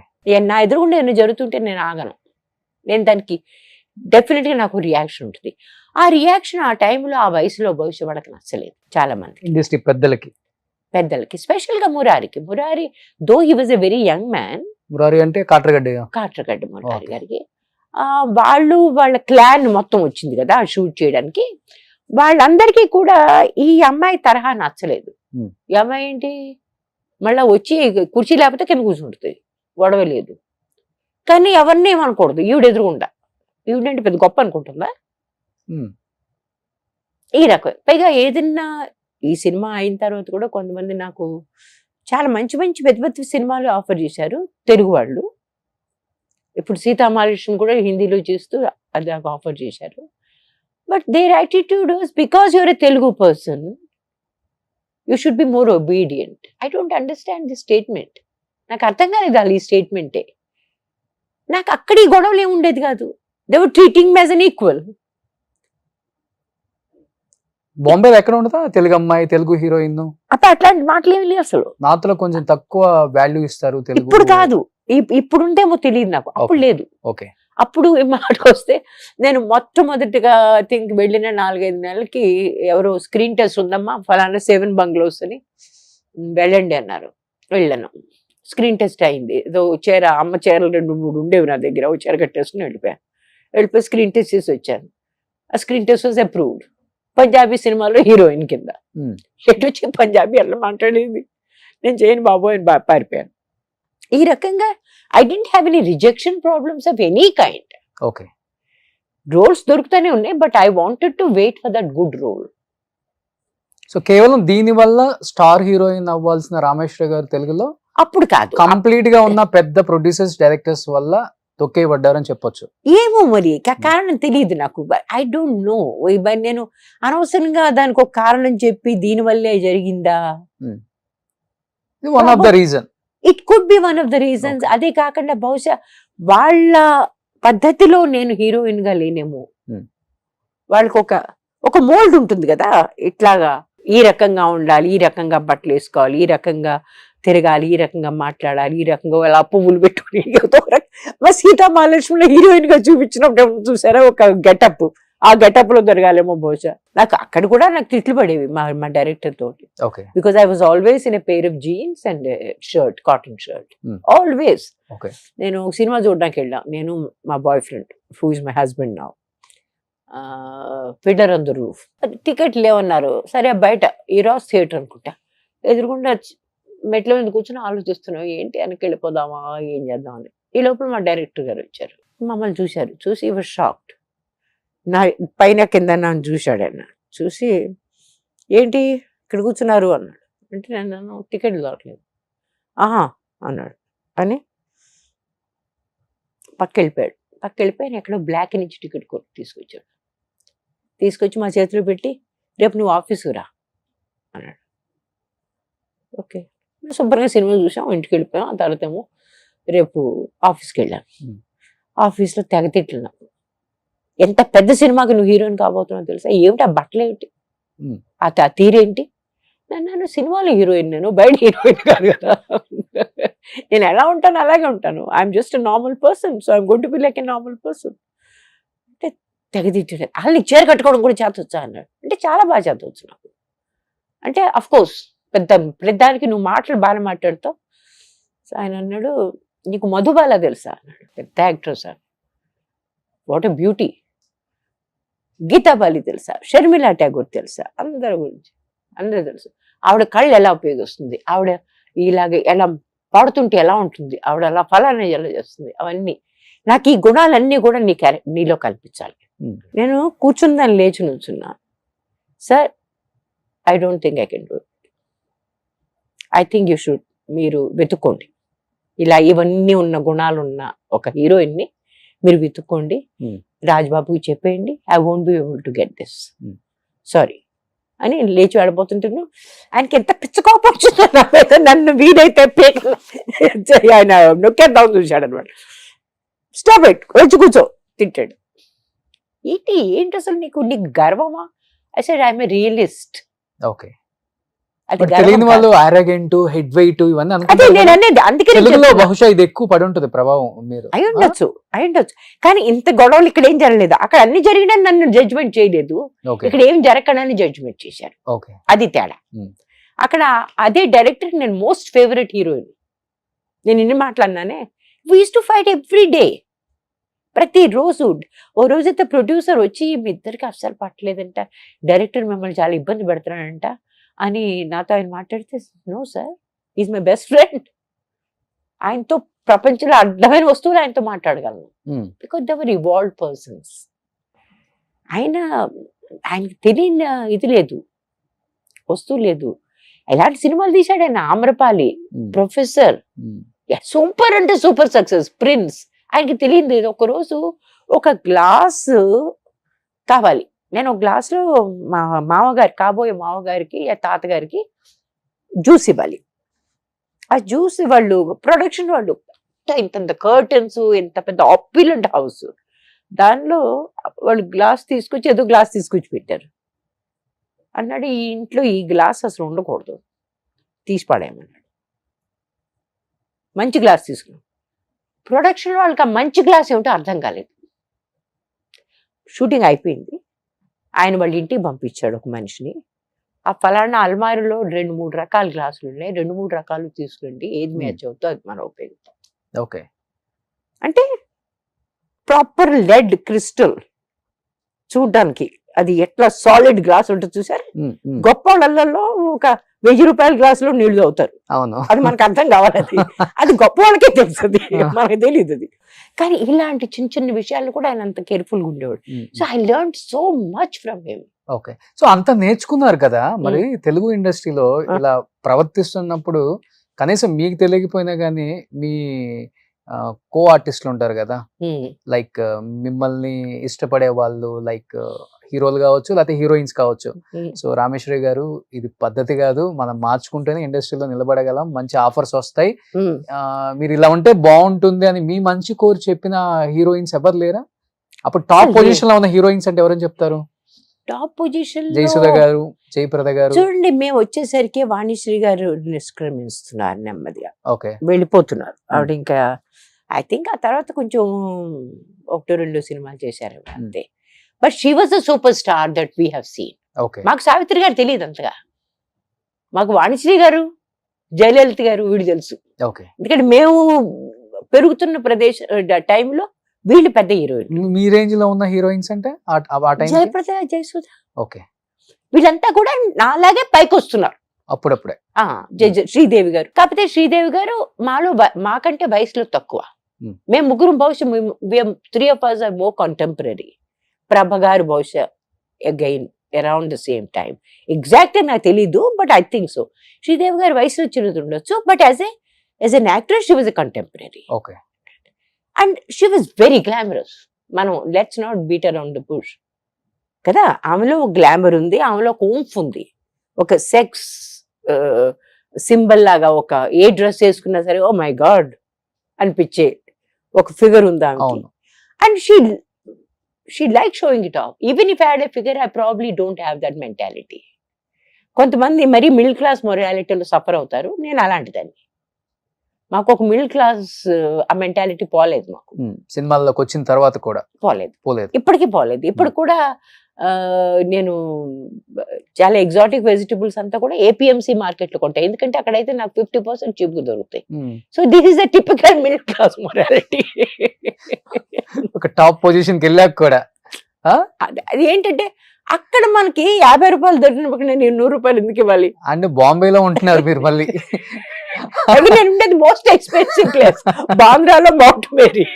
నా ఎదురుగుండా ఏమైనా జరుగుతుంటే నేను ఆగను. నేను దానికి డెఫినెట్గా నాకు రియాక్షన్ ఉంటుంది. ఆ రియాక్షన్ ఆ టైంలో ఆ వయసులో భవిష్యత్ వాళ్ళకి నచ్చలేదు చాలా మంది ఇండస్ట్రీ పెద్దలకి, స్పెషల్గా Murari though he was a very young man. Murari అంటే కాట్రగడ్డ మురారి గారికి వాళ్ళ క్లాన్ మొత్తం వచ్చింది కదా షూట్ చేయడానికి. వాళ్ళందరికీ కూడా ఈ అమ్మాయి తరహా నచ్చలేదు. ఈ అమ్మాయి ఏంటి మళ్ళీ వచ్చి కుర్చీ లేకపోతే కింద కూర్చుంటుంది, గొడవ లేదు. కానీ ఎవరిని ఏమనకూడదు, ఈవిడ ఎదురుగుండా. ఈవిడంటే పెద్ద గొప్ప అనుకుంటుందా ఈ రకం. పైగా ఏదన్నా ఈ సినిమా అయిన తర్వాత కూడా కొంతమంది నాకు చాలా మంచి పెద్ద సినిమాలు ఆఫర్ చేశారు తెలుగు వాళ్ళు. ఇప్పుడు సీతామహాలక్ష్మి కూడా హిందీలో చేస్తూ అది నాకు ఆఫర్ చేశారు. But their attitude was because your a Telugu person you should be more obedient. I don't understand the statement. నాకు అర్థం కాలేదు వాళ్ళు ఈ స్టేట్మెంటే. నాకు అక్కడ ఈ గొడవలు ఏమి ఉండేది కాదు. They were treating me as N equal. బాంబేలో ఎక్కడ ఉండదా తెలుగు అమ్మాయి, తెలుగు హీరోయిన్? అప్పుడు అట్లాంటి మాటలు ఏమి లేవు అసలు. నాతో కొంచెం తక్కువ వాల్యూ ఇస్తారు తెలుగు. ఇప్పుడు కాదు, ఇప్పుడు ఉంటేమో తెలియదు నాకు, అప్పుడు లేదు. ఓకే. అప్పుడు మాటకు వస్తే నేను మొట్టమొదటిగా థింక్ వెళ్ళిన 4-5 నెలలకి ఎవరో స్క్రీన్ టెస్ట్ ఉందమ్మా ఫలానా 7 బంగ్లోస్ అని వెళ్ళండి అన్నారు. వెళ్ళాను, స్క్రీన్ టెస్ట్ అయింది. ఏదో చీర, అమ్మ చీరలు 2-3 ఉండేవి నా దగ్గర. ఓ చీర కట్టేసుకుని వెళ్ళిపోయి స్క్రీన్ టెస్ట్ చేసి వచ్చాను. ఆ screen test was approved. Punjabi సినిమాలో హీరోయిన్ కింద. ఎటు వచ్చి పంజాబీ అట్లా మాట్లాడేది, నేను చేయను బాబోయ్ అని పారిపోయాను. ఈ రకంగా I didn't have any rejection problems of any kind. Okay. Roles దొరుకుతూనే ఉన్నాయి, but I wanted to wait for that good role. So కేవలం దీని వల్ల స్టార్ హీరోయిన్ అవ్వాల్సిన రామేశ్వరి గారు తెలుగులో అప్పుడు కాదు. కంప్లీట్ గా ఉన్న పెద్ద ప్రొడ్యూసర్స్ డైరెక్టర్స్ వల్ల తొక్కేయబడ్డారని చెప్పొచ్చు. ఏమో మరి కారణం తెలియదు నాకు. I don't no. నేను అనవసరంగా దానికి ఒక కారణం చెప్పి దీనివల్లే జరిగిందా, one of the reason. It could B one of the reasons. అదే కాకుండా బహుశా వాళ్ళ పద్ధతిలో నేను హీరోయిన్ గా లేనేమో. వాళ్ళకి ఒక మోల్డ్ ఉంటుంది కదా, ఇట్లాగా ఈ రకంగా ఉండాలి, ఈ రకంగా బట్టలు వేసుకోవాలి, ఈ రకంగా తిరగాలి, ఈ రకంగా మాట్లాడాలి, ఈ రకంగా వాళ్ళ పువ్వులు పెట్టుకుని మా సీతా మహాలక్ష్మిలో హీరోయిన్ గా చూపించినప్పుడు చూసారా ఒక గెటప్, ఆ గెటప్ లో దొరకాలేమో బహుశా. నాకు అక్కడ కూడా నాకు తిట్లు పడేవి మా డైరెక్టర్ తోటి. Because I was always in a pair of jeans and shirt, cotton shirt, always. నేను సినిమా చూడడానికి వెళ్ళాం, నేను మా boyfriend who is my husband now. Fiddler on the Roof. Ticket లేవన్నారు. సరే బయట ఈరోస్ థియేటర్ అనుకుంటా, ఎదురుకుండా మెట్ల మీద కూర్చొని ఆలోచిస్తున్నాం ఏంటి వెనక్కి వెళ్ళిపోదామా ఏం చేద్దామని. ఈ లోపల మా డైరెక్టర్ గారు వచ్చారు, మమ్మల్ని చూశారు. చూసి వాజ్ షాక్డ్. నా పైన కింద నన్ను చూశాడు. ఆయన చూసి ఏంటి ఇక్కడ కూర్చున్నారు అన్నాడు. అంటే నేను టికెట్ దొరకలేదు. ఆహా అన్నాడు అని పక్కెళ్ళిపోయాడు. పక్కెళ్ళిపోయి ఎక్కడో బ్లాక్ నుంచి టికెట్ కొట్టి తీసుకొచ్చాడు. తీసుకొచ్చి మా చేతిలో పెట్టి రేపు నువ్వు ఆఫీస్కి రా అన్నాడు. ఓకే, శుభ్రంగా సినిమా చూసాం, ఇంటికి వెళ్ళిపోయాం. ఆ తర్వాత ఏమో రేపు ఆఫీస్కి వెళ్ళాను. ఆఫీస్లో తెగ తిట్లు నాకు. ఎంత పెద్ద సినిమాకి నువ్వు హీరోయిన్ కాబోతున్నావు తెలుసా, ఏమిటి ఆ బట్టలు ఏమిటి, ఆ తీరేంటి. నన్ను సినిమాలో హీరోయిన్, నేను బయట హీరోయిన్ కాదు కదా. నేను ఎలా ఉంటాను అలాగే ఉంటాను. I'm just normal person, so I'm going to be like a normal person. అంటే తెగదిట్టాడు. వాళ్ళని చీర కట్టుకోవడం కూడా చేతొచ్చా అన్నాడు. అంటే చాలా బాగా చేతవచ్చు నాకు. అంటే అఫ్ కోర్స్ పెద్దానికి నువ్వు మాటలు బాగా మాట్లాడుతావు. సో ఆయన అన్నాడు, నీకు మధుబాల తెలుసా అన్నాడు. పెద్ద actor sir, what a beauty. Geetabali తెలుసా, షర్మిలా ఠాగూర్ తెలుసా, అందరి గురించి అందరూ తెలుసు. ఆవిడ కళ్ళు ఎలా ఉపయోగిస్తుంది, ఆవిడ ఇలాగే ఎలా పాడుతుంటే ఎలా ఉంటుంది, ఆవిడ అలా ఫలానా ఎలా చేస్తుంది, అవన్నీ నాకు ఈ గుణాలన్నీ కూడా నీలో కల్పించాలి. నేను కూర్చుందని లేచి నుంచున్నా. Sir I don't think I can do it. I think you should. మీరు వెతుక్కోండి, ఇలా ఇవన్నీ ఉన్న గుణాలు ఉన్న ఒక హీరోయిన్ని మీరు వెతుక్కోండి. రాజ్బాబుకి చెప్పేయండి, I won't be able to get this, sorry అని లేచి వెళ్ళిపోతుంటాను. ఆయనకి ఎంత పిచ్చ కోపం వచ్చిందో నన్ను వీడైతే ఆయన నొక్కేద్దాం చూశాడు అనమాట. స్టాప్ ఇట్, వచ్చి కూర్చో తింటాడు. ఏంటి అసలు నీకు గర్వమా? I said I'm a realist. Okay, తెలియని వాళ్ళు ఆరోగెంట్, హెడ్ వెయిట్ ఇవన్నీ అందుకే బహుశా ఇది ఎక్కువ పడి ఉంటుంది ప్రభావం. మీరు అయి ఉండొచ్చు కానీ ఇంత గొడవలు ఇక్కడ ఏం జరగలేదు. అక్కడ అన్ని జరిగినా నన్ను జడ్జ్మెంట్ చేయలేదు, ఇక్కడ ఏం జరగకనని జడ్జ్మెంట్ చేశారు. అది తేడా. అక్కడ అదే డైరెక్టర్ నేను మోస్ట్ ఫేవరెట్ హీరోయిన్. నేను ఇన్ని మాట్లాడినానే. We use to fight every డే, ప్రతిరోజు. ఓ రోజైతే ప్రొడ్యూసర్ వచ్చి మీ ఇద్దరికి అస్సలు పట్టలేదంట, డైరెక్టర్ మిమ్మల్ని చాలా ఇబ్బంది పెడతానంట అని నాతో ఆయన మాట్లాడితే, no sir, is my best friend. ఆయనతో ప్రపంచంలో అడ్డమైన వస్తువులు ఆయనతో మాట్లాడగలను. Because they were evolved persons. ఆయనకి తెలియని ఇది లేదు, వస్తువు లేదు. ఎలాంటి సినిమాలు తీశాడు ఆయన. ఆమ్రపాలి, ప్రొఫెసర్, సూపర్ అంటే సూపర్ సక్సెస్, ప్రిన్స్. ఆయనకి తెలియదు. ఒకరోజు ఒక గ్లాసు కావాలి, నేను ఒక గ్లాసులో మా మామగారి, కాబోయే మామగారికి, తాతగారికి జ్యూస్ ఇవ్వాలి. ఆ జ్యూస్ వాళ్ళు ప్రొడక్షన్ వాళ్ళు ఇంత కర్టన్స్, ఎంత పెద్ద ఆప్యులెంట్ హౌస్, దానిలో వాళ్ళు గ్లాస్ తీసుకొచ్చి ఏదో గ్లాస్ తీసుకొచ్చి పెట్టారు. అన్నాడు, ఈ ఇంట్లో ఈ గ్లాస్ అసలు ఉండకూడదు, తీసి పడేయమన్నాడు. మంచి గ్లాస్ తీసుకున్నాం. ప్రొడక్షన్ వాళ్ళకి ఆ మంచి గ్లాస్ ఏమిటో అర్థం కాలేదు. షూటింగ్ అయిపోయింది, ఆయన వాళ్ళ ఇంటికి పంపించాడు ఒక మనిషిని. ఆ ఫలానా అల్మారిలో 2-3 రకాల గ్లాసులు ఉన్నాయి, 2-3 రకాలు తీసుకురండి, ఏది మ్యాచ్ అవుతుందో అది మనం ఉపయోగిస్తాం. ఓకే, అంటే ప్రాపర్ లెడ్ క్రిస్టల్ చూడడానికి అది ఎట్లా సాలిడ్ గ్లాస్ ఉంటుంది చూసారు. గొప్ప వాళ్ళల్లో ఒక 1000 రూపాయల గ్లాసులో నీళ్లు అవుతారు. అవును, అది మనకు అర్థం కావాలి. అది గొప్ప వాళ్ళకే తెలుస్తుంది, మనకు తెలియదు అది. కానీ ఇలాంటి చిన్న చిన్న విషయాలు కూడా ఆయన అంత కేర్ఫుల్ గా ఉండేవాడు. So I learn so much from him. Okay, so అంత నేర్చుకున్నారు కదా మరి తెలుగు ఇండస్ట్రీలో ఇలా ప్రవర్తిస్తున్నప్పుడు కనీసం మీకు తెలియకపోయినా కానీ మీ కో ఆర్టిస్టులు ఉంటారు కదా, లైక్ మిమ్మల్ని ఇష్టపడే వాళ్ళు, లైక్ హీరోలు కావచ్చు లేకపోతే హీరోయిన్స్ కావచ్చు. సో రామేశ్వరి గారు, ఇది పద్ధతి కాదు, మనం మార్చుకుంటేనే ఇండస్ట్రీలో నిలబడగలం, మంచి ఆఫర్స్ వస్తాయి, మీరు ఇలా ఉంటే బాగుంటుంది అని మీ మంచి కోరి చెప్పిన హీరోయిన్స్ ఎవరు లేరా? అప్పుడు టాప్ పొజిషన్ లో ఉన్న హీరోయిన్స్ అంటే ఎవరని చెప్తారు? టాప్ పొజిషన్ జయసుధ గారు, జయప్రద గారు. చూడండి, మేము వచ్చేసరికి వాణిశ్రీ గారు నిష్క్రమిస్తున్నారు, నెమ్మదిగా ఓకే వెళ్ళిపోతున్నారు ఆవిడ. ఇంకా ఐ థింక్ ఆ తర్వాత కొంచెం 1-2 సినిమాలు చేశారు అంతే. But she was a super star that we have seen. Okay, మాకు సావిత్రి గారు తెలియదు అంతగా, మాకు వాణిశ్రీ గారు, జయలలిత గారు వీడు తెలుసు. ఓకే, ఎందుకంటే మేము పెరుగుతున్న టైంలో వీళ్ళు పెద్ద హీరోయిన్. మీ రేంజ్ లో ఉన్న హీరోయిన్స్ అంటే ఆ టైం? జయప్రద, జయసుధ, ఓకే, వీళ్ళంతా కూడా నాలాగే పైకి వస్తున్నారు అప్పుడప్పుడే. శ్రీదేవి గారు, కాకపోతే శ్రీదేవి గారు మాకంటే వయసులో తక్కువ. మేము ముగ్గురు బహుశా 3 of us are more contemporary. Prabha గారు బహుశా again around the same time. Exact నాకు తెలీదు, but I think so. Sridevi గారు వయసులో చిన్నది ఉండొచ్చు, but as an actress she was a contemporary. Okay, and she was very glamorous. మనం let's not beat around the bush కదా. ఆమెలో ఒక గ్లామర్ ఉంది, ఆమెలో ఒక ఊంఫ్ ఉంది, ఒక సెక్స్ సింబల్ లాగా, ఒక ఏ డ్రెస్ వేసుకున్నా సరే ఓ మై గాడ్ అనిపించే ఒక ఫిగర్ ఉంది ఆమెకి. And she like showing it of. Even if I had a figure, I probably don't have that mentality. కొంతమంది మరీ మిడిల్ క్లాస్ మొరాలిటీలో సఫర్ అవుతారు, నేను అలాంటిదాన్ని. మాకు ఒక మిడిల్ క్లాస్ ఆ మెంటాలిటీ పోలేదు, మాకు సినిమాల్లోకి వచ్చిన తర్వాత కూడా పోలేదు, ఇప్పటికీ పోలేదు. ఇప్పుడు కూడా నేను చాలా ఎగ్జాటిక్ వెజిటబుల్స్ అంతా కూడా APMC మార్కెట్లో కొంటాయి, ఎందుకంటే అక్కడైతే నాకు 50% చీప్గా దొరుకుతాయి. So this is the typical middle class morality. ఒక టాప్ పొజిషన్ కి వెళ్ళాక కూడా అది ఏంటంటే అక్కడ మనకి 50 రూపాయలు దొరికినప్పుడు నేను 100 రూపాయలు ఎందుకు ఇవ్వాలి? అంటే బాంబేలో ఉంటున్నారు మీరు మళ్ళీ. అది నేను ఉండేది మోస్ట్ ఎక్స్పెన్సివ్ ప్లేస్, బాంద్రాలో మౌంట్ మేరీ.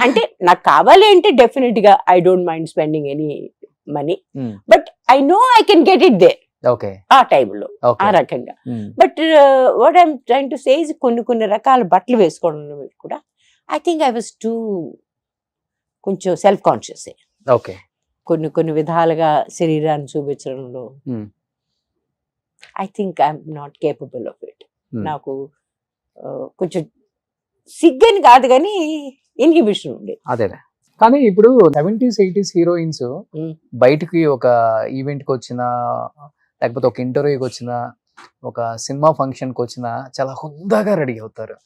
అంటే నాకు కావాలి అంటే డెఫినెట్ గా I don't mind spending any money, but I know I can get it there ఆ టైంలో, ఆ రకంగా. But what I'm trying to say is కొన్ని రకాల బట్టలు వేసుకోవడం కూడా I think I was too కొంచెం సెల్ఫ్ కాన్షియస్. ఓకే, కొన్ని విధాలుగా శరీరాన్ని చూపించడంలో I think I'm not capable of it. నాకు కొంచెం సిగ్గని కాదు కానీ ఇన్హిబిషన్ ఉండేది. అదేలే. కానీ ఇప్పుడు 70s 80s హీరోయిన్స్ బయటికి ఒక ఈవెంట్ కి వచ్చినా, లేకపోతే ఒక ఇంటర్వ్యూకి వచ్చినా, ఒక సినిమా ఫంక్షన్ కి వచ్చినా చాలా హుందాగా రెడీ అవుతారు.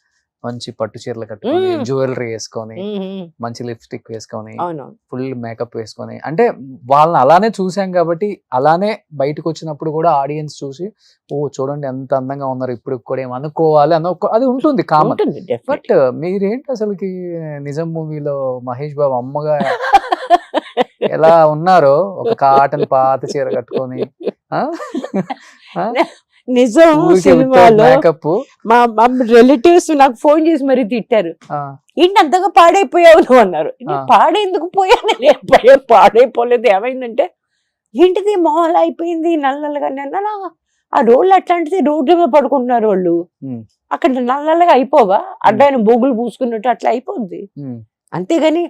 మంచి పట్టు చీరలు కట్టుకొని, జ్యువెలరీ వేసుకొని, మంచి లిప్స్టిక్ వేసుకొని, ఫుల్ మేకప్ వేసుకొని, అంటే వాళ్ళని అలానే చూసాం కాబట్టి అలానే బయటకు వచ్చినప్పుడు కూడా ఆడియన్స్ చూసి ఓ చూడండి ఎంత అందంగా ఉన్నారు, ఇప్పుడు కూడా ఏమనుకోవాలి అన్న అది ఉంటుంది కామన్. బట్ మీరేంటి అసలుకి నిజం మూవీలో మహేష్ బాబు అమ్మగా ఎలా ఉన్నారో, ఒక కాటన్ పాత చీర కట్టుకొని, నిజం సినిమాలో మా రిలేటివ్స్ నాకు ఫోన్ చేసి మరీ తిట్టారు, ఏంటి అంతగా పాడైపోయావు నువ్వు అన్నారు. పాడేందుకు పోయాను, పాడైపోలేదు. ఏమైందంటే ఏంటిది మొహల్ అయిపోయింది నల్లగా. ఆ రోడ్లు అట్లాంటిది, రోడ్ల మీద పడుకుంటున్నారు వాళ్ళు, అక్కడ నల్లగా అయిపోవా, అడ్డాయిన బొగ్గులు పూసుకున్నట్టు అట్లా అయిపోద్ది. అంతేగాని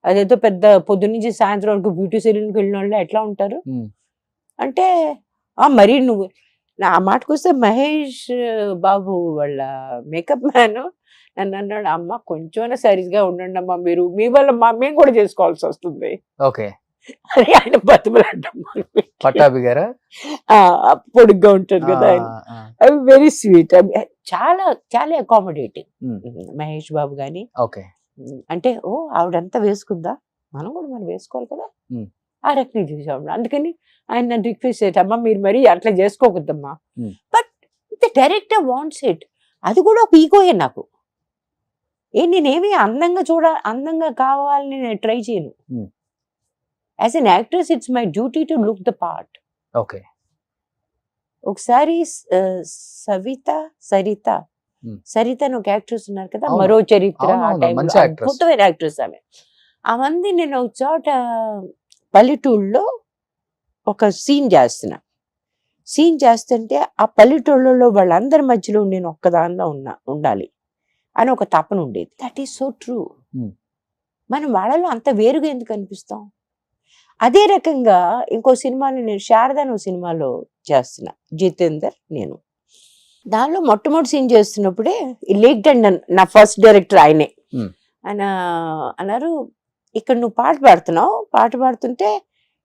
అదేదో పెద్ద పొద్దు నుంచి సాయంత్రం వరకు బ్యూటీ సెలూన్కి వెళ్ళిన వాళ్ళు ఎట్లా ఉంటారు అంటే, మరి నువ్వు ఆ మాటకు వస్తే మహేష్ బాబు వాళ్ళ మేకప్ మ్యాన్ నన్ను అన్నాడు, అమ్మ కొంచెం సరిగ్గా ఉండండి అమ్మా, మీరు మీ వల్ల మేము కూడా చేసుకోవాల్సి వస్తుంది. ఓకే, అని ఆయన బతుకులాడ్డం. పట్టాభి గారా? పొడుగ్గా ఉంటారు కదా ఆయన, అవి వెరీ స్వీట్, చాలా చాలా అకామిడేటింగ్ మహేష్ బాబు గాని. ఓకే, అంటే ఓ ఆవిడంతా వేసుకుందా, మనం కూడా మనం వేసుకోవాలి కదా, ఆ రకంగా చూసాం. అందుకని ఆయన నన్ను రిక్వెస్ట్ చేశామ్మా, మీరు మరి అట్లా చేసుకోకూడదమ్మా, but the director wants it. అది కూడా ఒక ఈగోయే నాకు. నేనేమి అందంగా కావాలని నేను ట్రై చేయను. As an actress it's my duty to look the part. Okay, ఒకసారి సరిత అని ఒక యాక్ట్రెస్ ఉన్నారు కదా, మరో చరిత్ర, ఆ టైంలో అద్భుతమైన యాక్ట్రెస్ ఆమె. అవంది నేను ఒక చోట పల్లెటూళ్ళలో ఒక సీన్ చేస్తున్నా. సీన్ చేస్తుంటే ఆ పల్లెటూళ్ళలో వాళ్ళందరి మధ్యలో నేను ఒక్కదానిలో ఉండాలి అని ఒక తపన ఉండేది. That is so true. Hmm. మనం వాళ్ళలో అంత వేరుగా ఎందుకు అనిపిస్తాం? అదే రకంగా ఇంకో సినిమాలో నేను శారద అనే సినిమాలో చేస్తున్నా, జితేందర్ నేను. దానిలో మొట్టమొదటి సీన్ చేస్తున్నప్పుడే ఈ లేక్ డండన్ నా ఫస్ట్ డైరెక్టర్ ఆయనే. Hmm. ఆయన అన్నారు, ఇక్కడ నువ్వు పాట పాడుతుంటే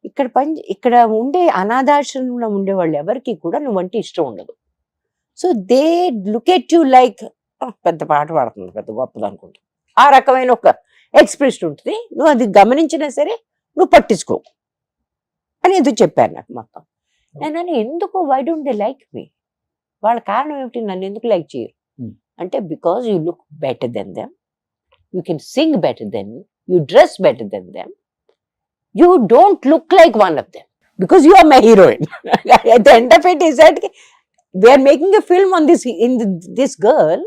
ఇక్కడ ఉండే అనాథాశ్రమంలో ఉండే వాళ్ళు ఎవరికి కూడా నువ్వంటే ఇష్టం ఉండదు. So they look at you like పెద్ద పాట పాడుతుంది, పెద్ద గొప్పది అనుకుంటా. ఆ రకమైన ఒక ఎక్స్ప్రెషన్ ఉంటుంది. నువ్వు అది గమనించినా సరే నువ్వు పట్టించుకో అని ఎందుకు చెప్పారు నాకు మొత్తం. నేను ఎందుకు why don't they like me? వాళ్ళ కారణం ఏమిటి, నన్ను ఎందుకు లైక్ చేయరు అంటే, because you look better than them, you can sing better than, you dress better than them, you don't look like one of them because you are my heroine. At the end of it is that we are making a film on this girl.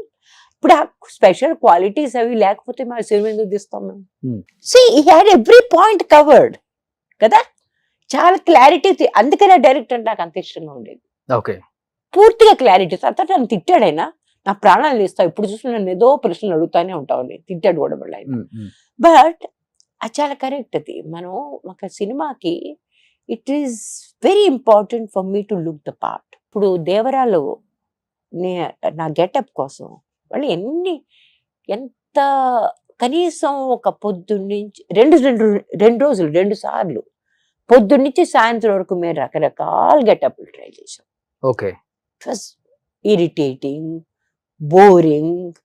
ఇప్పుడు ఆ special qualities అవి లేకపోతే మా cinema ఎందుకు తీస్తాం మేము? See he had every point covered కదా, చాలా క్లారిటీ. అందుకనే డైరెక్టర్ నాకు అంత ఇష్టంగా ఉండేది. ఓకే, పూర్తిగా క్లారిటీ. తర్వాత నన్ను తిట్టాడైనా, నా ప్రాణాలు తీస్తావు, ఇప్పుడు చూసి నన్ను ఏదో ప్రశ్నలు అడుగుతానే ఉంటావు, తిట్టాడు కూడా మళ్ళీ ఆయన. బట్ అది చాలా కరెక్ట్. అది మనం ఒక సినిమాకి it is very important for me to look the part. ఇప్పుడు దేవరాలో నా గెటప్ కోసం వాళ్ళు ఎంత కనీసం ఒక పొద్దున్నుంచి రెండు రోజులు 2 సార్లు పొద్దున్నుంచి సాయంత్రం వరకు మేము రకరకాల గెటప్లు ట్రై చేసాం. Okay, it was irritating, boring,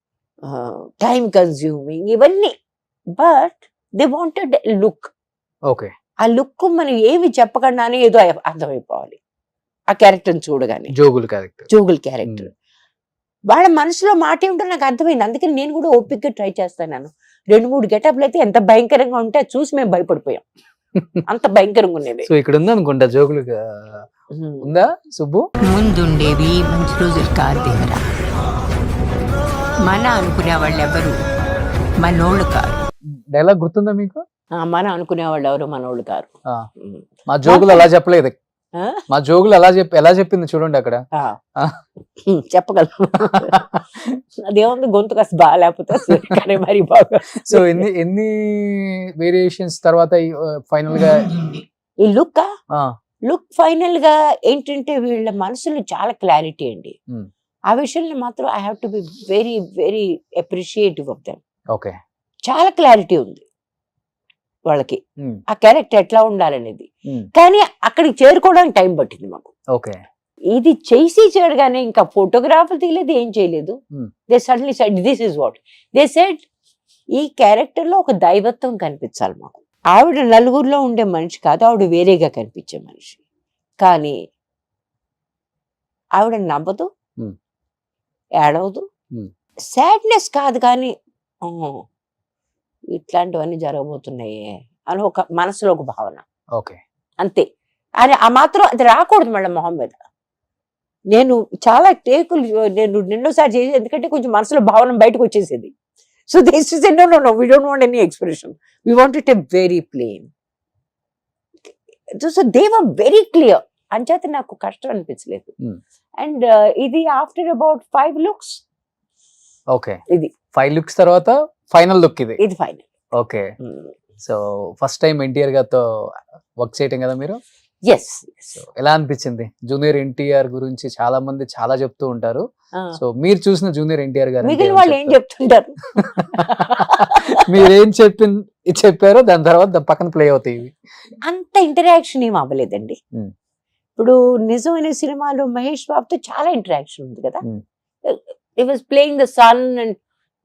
time consuming ఇవన్నీ. But they wanted look. Okay, ఆ లుక్ మనం ఏమి చెప్పకుండానే ఏదో అర్థమైపోవాలి ఆ క్యారెక్టర్ని చూడగానే. జోగుల్ క్యారెక్టర్ వాళ్ళ మనసులో మాట ఏమిటో నాకు అర్థమైంది. అందుకని నేను కూడా ఓపిక్గా ట్రై చేస్తాను. 2-3 గెటప్లు అయితే ఎంత భయంకరంగా ఉంటే చూసి మేము భయపడిపోయాం, అంత భయంకరంగా ఉండేది. సో ఇక్కడ ఉంది అనుకుంటా జోగులు ఉందా సుబ్బు? ముందుండేవి మంచి రోజులు కాదు దేవరా, మన అనుకునే వాళ్ళు ఎవరు మనోళ్ళు కాదు. డైలాగ్ గుర్తుందా మీకు? మన అనుకునే వాళ్ళు ఎవరు మనోళ్ళు కాదు. మా జోగులు అలా చెప్పలేదు, మా జోగులు ఎలా చెప్పింది చూడండి అక్కడ. చెప్పగలను. అదేముంది, గొంతు కాస్త బాగా లేకపోతే మరి బాగా. సో ఎన్ని వేరియేషన్స్ తర్వాత ఫైనల్ గా ఈ లుక్ ఫైనల్ గా ఏంటంటే వీళ్ళ మనసులో చాలా క్లారిటీ అండి. ఆ విషయంలో మాత్రం I have to be very very appreciative of them. Okay, చాలా క్లారిటీ ఉంది వాళ్ళకి ఆ క్యారెక్టర్ ఎట్లా ఉండాలనేది. కానీ అక్కడికి చేరుకోవడానికి టైం పట్టింది మాకు. ఓకే, ఇది చేసి చేయగానే ఇంకా ఫోటోగ్రాఫర్ తీయలేదు, ఏం చేయలేదు. They suddenly said this is what they said. ఈ క్యారెక్టర్ లో ఒక దైవత్వం కనిపించాలి మాకు. ఆవిడ నలుగురిలో ఉండే మనిషి కాదు, ఆవిడ వేరేగా కనిపించే మనిషి. కానీ ఆవిడ నవ్వదు, ఏడవదు, సాడ్నెస్ కాదు, కానీ ఇట్లాంటివన్నీ జరగబోతున్నాయి అని ఒక మనసులో ఒక భావన. ఓకే, అంతే. అని ఆ మాత్రం అది రాకూడదు మళ్ళీ మొహం మీద. నేను చాలా టేకులు నేను నిన్నోసారి చేసేది, ఎందుకంటే కొంచెం మనసులో భావన బయటకు వచ్చేసేది. So this is no we don't want any expression, we want it a very plain. So they were very clear. అంచేత నాకు కష్టం అనిపించలేదు. అండ్ ఇది ఆఫ్టర్ అబౌట్ 5 looks. ఓకే, ఇది 5 looks తర్వాత ఫైనల్ లుక్ ఇది final. Okay, so first time NTR గారితో work చేయటం కదా మీరు? ఎస్. ఎలా అనిపించింది? జూనియర్ ఎన్టీఆర్ గురించి చాలా మంది చాలా చెప్తూ ఉంటారు. సో మీరు చూసిన జూనియర్ ఎన్టీఆర్ గారు మిగిలిన వాళ్ళు ఏం చెప్తుంటారు? మీరేం చెప్పారో దాని తర్వాత పక్కన ప్లే అవుతాయి. అంత ఇంటరాక్షన్ ఏం అవ్వలేదండి. ఇప్పుడు నిజమైన సినిమాలో మహేష్ బాబుతో చాలా ఇంటరాక్షన్ ఉంది కదా. He was playing the son and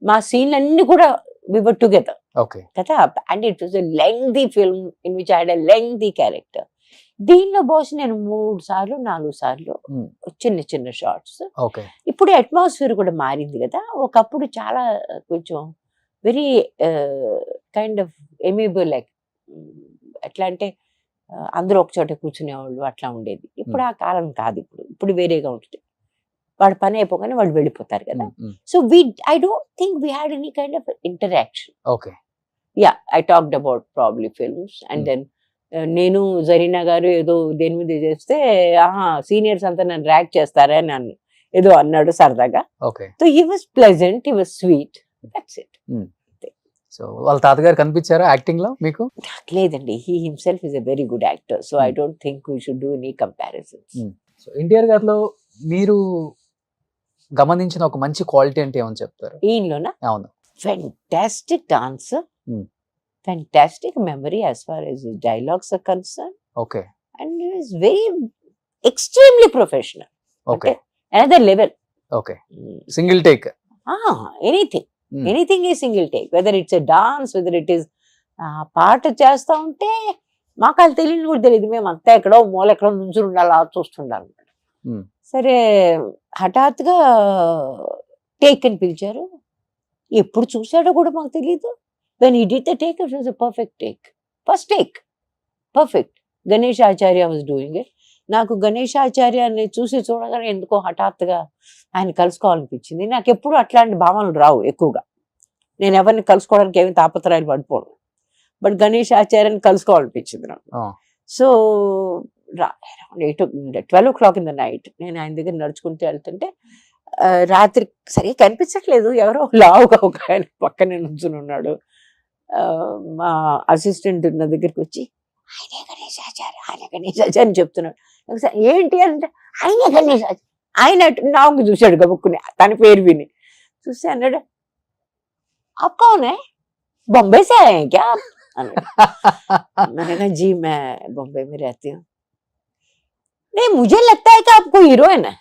మా సీన్ అన్ని కూడా we were together. Okay. కదా. And it was a lengthy film in which I had a lengthy character. దీనిలో బహుశా నేను 3 సార్లు 4 సార్లు చిన్న చిన్న షార్ట్స్. ఇప్పుడు అట్మాస్ఫియర్ కూడా మారింది కదా. ఒకప్పుడు చాలా కొంచెం వెరీ కైండ్ ఆఫ్ ఎమేబుల్, లైక్ ఎట్లా అంటే అందరూ ఒక చోట కూర్చునేవాళ్ళు అట్లా ఉండేది. ఇప్పుడు ఆ కాలం కాదు. ఇప్పుడు వేరేగా ఉంటుంది. వాడు పని అయిపోగానే వాళ్ళు వెళ్ళిపోతారు కదా. So I don't think we had any kind of interaction. Okay, yeah, I talked about probably films and then నేను జరీనా గారు ఏదో దేని మీద చేస్తే సీనియర్స్ అంతా నన్ను ర్యాక్ చేస్తారా అని ఏదో అన్నాడు సరదాగా. Okay. So he was pleasant, he was sweet, that's it. So వాళ్ళ తాతగారు కనిపించారా యాక్టింగ్ లో మీకు? లేదండి, he himself is a very good actor, so I don't think we should do any comparisons. So NTR గారిలో మీరు గమనించిన ఒక మంచి క్వాలిటీ అంటే ఏమని చెప్తారు? ఈయనలోనా? అవును. Fantastic dancer, fantastic memory as far as his dialogues are concerned, okay. and he is very extremely professional. Okay. Another level. Okay. Single take. Anything is single take, whether it's a dance, whether it is పాట చేస్తా ఉంటే మాకు అది తెలియని కూడా తెలియదు, మేము అంతా ఎక్కడో మూల ఎక్కడో నుంచి ఉండాలి, చూస్తుండాలి. సరే హఠాత్తుగా టేక్ అని పిలిచారు, ఎప్పుడు చూసాడో కూడా మాకు తెలియదు. When he did the take it was a perfect take, first take perfect. Ganesh Acharya was doing it. నాకు గణేష్ ఆచార్యాన్ని చూడగానే ఎందుకో హఠాత్తుగా ఆయన కలుసుకోవాలనిపించింది. నాకు ఎప్పుడు అట్లాంటి భావనలు రావు ఎక్కువగా, నేను ఎవరిని కలుసుకోవడానికి ఏమి తాపత్రయాలు పడిపోను, బట్ గణేష్ ఆచార్యాన్ని కలుసుకోవాలనిపించింది నాకు. So 12 o'clock in the night నేను ఆయన దగ్గర నడుచుకుంటూ వెళ్తుంటే రాత్రి సరిగా కనిపించట్లేదు, ఎవరో లావుగా ఒక ఆయన పక్కనే నుంచుని ఉన్నాడు. మా అసిస్టెంట్ నా దగ్గరికి వచ్చి ఆయనే గణేష్ ఆచార్య, ఆయన గణేష్ ఆచార్య అని చెప్తున్నాడు. ఏంటి అంటే ఆయనే గణేష్ ఆచార్య, ఆయన నాకు చూశాడు గబుక్కుని, తన పేరు విని చూసి అన్నాడు, आप कौन है, बॉम्बे से आए हैं क्या? मैंने कहा जी मैं बॉम्बे में रहती हूँ. नहीं मुझे लगता है कि आप कोई हीरोइन है.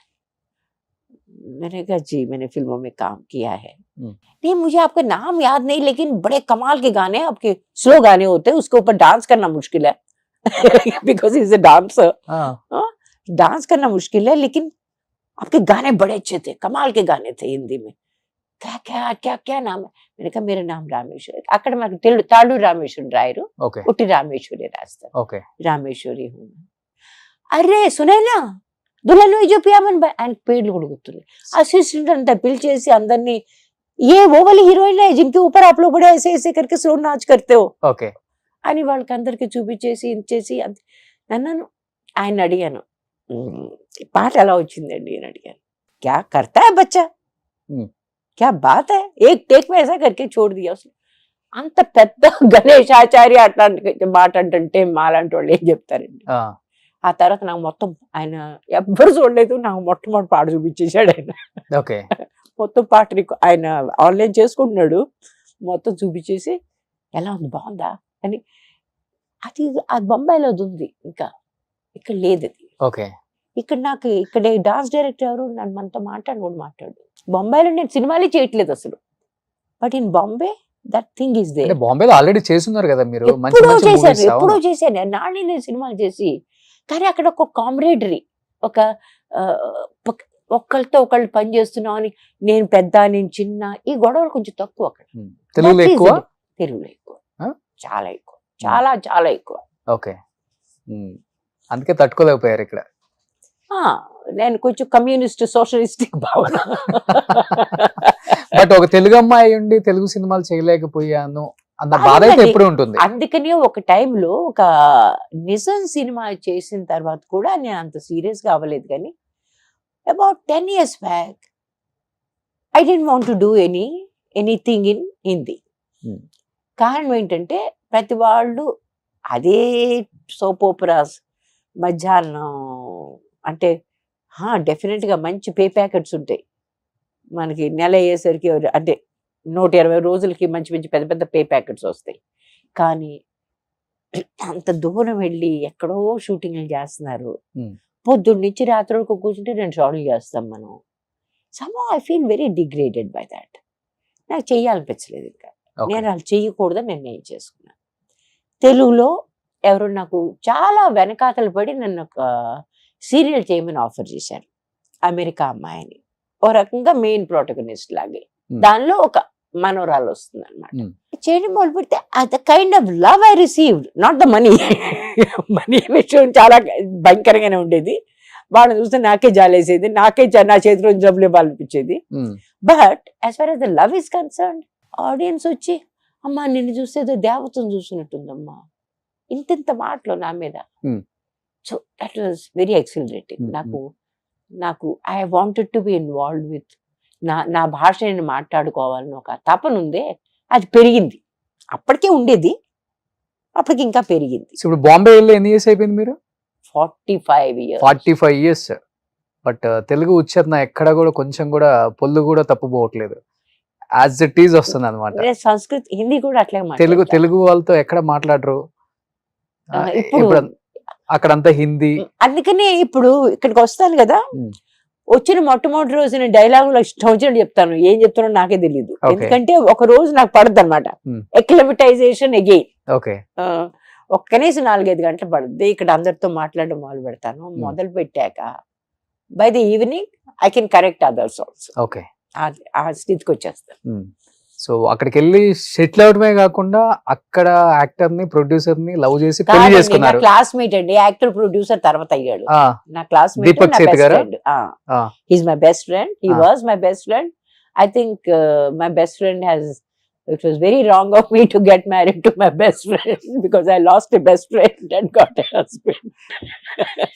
मैंने कहा जी मैंने फिल्मों में काम किया है. नहीं मुझे आपका नाम याद नहीं, लेकिन बड़े कमाल के गाने आपके, स्लो गाने होते हैं, उसके ऊपर डांस करना मुश्किल है because is a dancer. Dance करना मुश्किल है, लेकिन आपके गाने बड़े अच्छे थे, कमाल के गाने थे हिंदी में. क्या क्या क्या क्या नाम है? मैंने कहा मेरा नाम रामेश्वरी. అక్కడ మనకు తాళూరు రామేశ్వరి రాయరు, ఉట్టి రామేశ్వరి రాస్తారు. ఓకే. రామేశ్వరి హూ. అరే సునైనా దుల్హన్ जो पियामन ఆయన పేర్లు కూడా గుర్తుంది. అసిస్టెంట్ అంతా పిలిచేసి అందరినీ, ये वो वाली हीरोइन है जिनके ऊपर आप लोग बड़े ऐसे ऐसे करके स्लो नाच करते हो ఓకే అని వాళ్ళకి అందరికి చూపించేసి ఇచ్చేసి నన్ను ఆయన అడిగాను, పాట ఎలా వచ్చిందండి అని అడిగాను. क्या करता है बच्चा, क्या बात है, एक टेक में ऐसा करके छोड़ दिया उसने. అంత పెద్ద గణేష్ ఆచార్య అట్లాంటి మాట అంటే మాలాంటి వాళ్ళు ఏం చెప్తారండి. ఆ తర్వాత నాకు మొత్తం ఆయన ఎవ్వరు చూడలేదు, నాకు మొట్టమొదటి పాట చూపించేశాడు ఆయన. ఓకే. మొత్తం పాట ఆయన ఆన్లైన్ చేసుకుంటున్నాడు, మొత్తం చూపించేసి ఎలా ఉంది బాగుందా అని. అది బొంబాయిలో ఉంది, ఇంకా ఇక్కడ లేదు అది. ఓకే. ఇక్కడ నాకు ఇక్కడ డాన్స్ డైరెక్టర్ ఎవరు నన్ను మనతో మాట్లాడు. బొంబాయిలో నేను సినిమాలే చేయట్లేదు అసలు, but in Bombay that thing is there. బాంబేలో ఆల్రెడీ చేస్తున్నారు కదా మీరు, ఎప్పుడో చేశాను నాని నేను సినిమాలు చేసి. కానీ అక్కడ ఒక కామ్రేడరీ, ఒక ఒకళ్ళతో ఒకళ్ళు పని చేస్తున్నాం అని, నేను పెద్ద నేను చిన్న, ఈ గొడవలు కొంచెం తక్కువ అక్కడ. తెలుగులో ఎక్కువ, చాలా ఎక్కువ, చాలా చాలా ఎక్కువ. ఓకే. అందుకే తట్టుకోలేకపోయారు ఇక్కడ. నేను కొంచెం కమ్యూనిస్ట్ సోషలిస్టిక్ భావన. బట్ ఒక తెలుగు అమ్మాయి ఉండి తెలుగు సినిమాలు చేయలేకపోయాను అన్న బాధ అయితే ఎప్పుడు ఉంటుంది. అందుకని ఒక టైంలో ఒక నిజం సినిమా చేసిన తర్వాత కూడా నేను అంత సీరియస్ గా అవ్వలేదు. కానీ about 10 years back I don't want to do anything in Hindi. కారణం ఏంటంటే ప్రతి వాళ్ళు అదే సోప్ ఓపెరాస్ మధ్యాహ్నం అంటే డెఫినెట్గా మంచి పే ప్యాకెట్స్ ఉంటాయి మనకి. నెల అయ్యేసరికి అంటే 120 రోజులకి మంచి మంచి పెద్ద పెద్ద పే ప్యాకెట్స్ వస్తాయి. కానీ అంత దూరం వెళ్ళి ఎక్కడో షూటింగ్లు చేస్తున్నారు, పొద్దున్న నుంచి రాత్రి వరకు కూర్చుంటే 2 షాట్లు చేస్తాం మనం. Some I feel very degraded by that. నాకు చెయ్యాలనిపించలేదు, ఇంకా నేను అలా చెయ్యకూడదని నిర్ణయం చేసుకున్నాను. తెలుగులో ఎవరు నాకు చాలా వెనకాతలు పడి నన్ను ఒక సీరియల్ చేయమని ఆఫర్ చేశారు, అమెరికా అమ్మాయిని, ఓ రకంగా మెయిన్ ప్రోటగనిస్ట్ లాగే. దానిలో ఒక మనోరాలు వస్తుంది అనమాట. చేయడం మొదలు పెడితే the kind of love I received, not the money. Money విషయం చాలా భయంకరంగానే ఉండేది. వాళ్ళని చూస్తే నాకే జాలేసేది, నాకే నా చేతిలో జబ్బులు ఇవ్వాలనిపించేది. But as far as the love is concerned, audience వచ్చి అమ్మా నిన్ను చూస్తే దేవతను చూసినట్టుందమ్మా, ఇంత మాటలు నా మీద. Hmm. So that was very exhilarating. నాకు I wanted to be involve with నా భాష నేను మాట్లాడుకోవాలని ఒక తపన ఉందే, అది పెరిగింది. అప్పటికే ఉండేది, అప్పటికి ఇంకా పెరిగింది. ఇప్పుడు బాంబే వెళ్ళి ఎన్ని ఇయర్స్ అయిపోయింది మీరు? 45 years. 45 years. బట్ తెలుగు ఉచ్చారణ ఎక్కడ కూడా కొంచెం కూడా పొల్లు కూడా తప్పుపోవట్లేదు, యాజ్ ఇట్ ఈజ్ వస్తుంది అనమాట. నేను సంస్కృత్ హిందీ కూడా అట్లే తెలుగు వాళ్ళతో ఎక్కడ మాట్లాడరు ఇప్పుడు అక్కడంతా హిందీ. అందుకనే ఇప్పుడు ఇక్కడికి వస్తాను కదా, వచ్చిన మొట్టమొదటి రోజు నేను డైలాగులు వచ్చినట్టు చెప్తాను, ఏం చెప్తానో నాకే తెలియదు. ఎందుకంటే ఒక రోజు నాకు పడద్దు అనమాట ఎక్లమిటైజేషన్ అగైన్. ఓకే, ఒక కనీసం 4-5 గంటలు పడుద్ది. ఇక్కడ అందరితో మాట్లాడడం మొదలు పెడతాను. మొదలు పెట్టాక by the evening I can correct others also. Okay, ఆ స్థితికి వచ్చేస్తాను. సో అక్కడికి వెళ్ళి సెటిల్ అవడమే కాకుండా అక్కడ యాక్టర్ ని ప్రొడ్యూసర్ ని లవ్ చేసి పెళ్లి చేసుకున్నారు. క్లాస్మేట్ అండి, యాక్టర్ ప్రొడ్యూసర్ తర్వాత అయ్యాడు. నా క్లాస్మేట్ దీపక్ సేత్ గారు. He's my best friend. He was my best friend. I think my best friend has, it was very wrong of me to get married to my best friend because I lost a best friend and got a husband.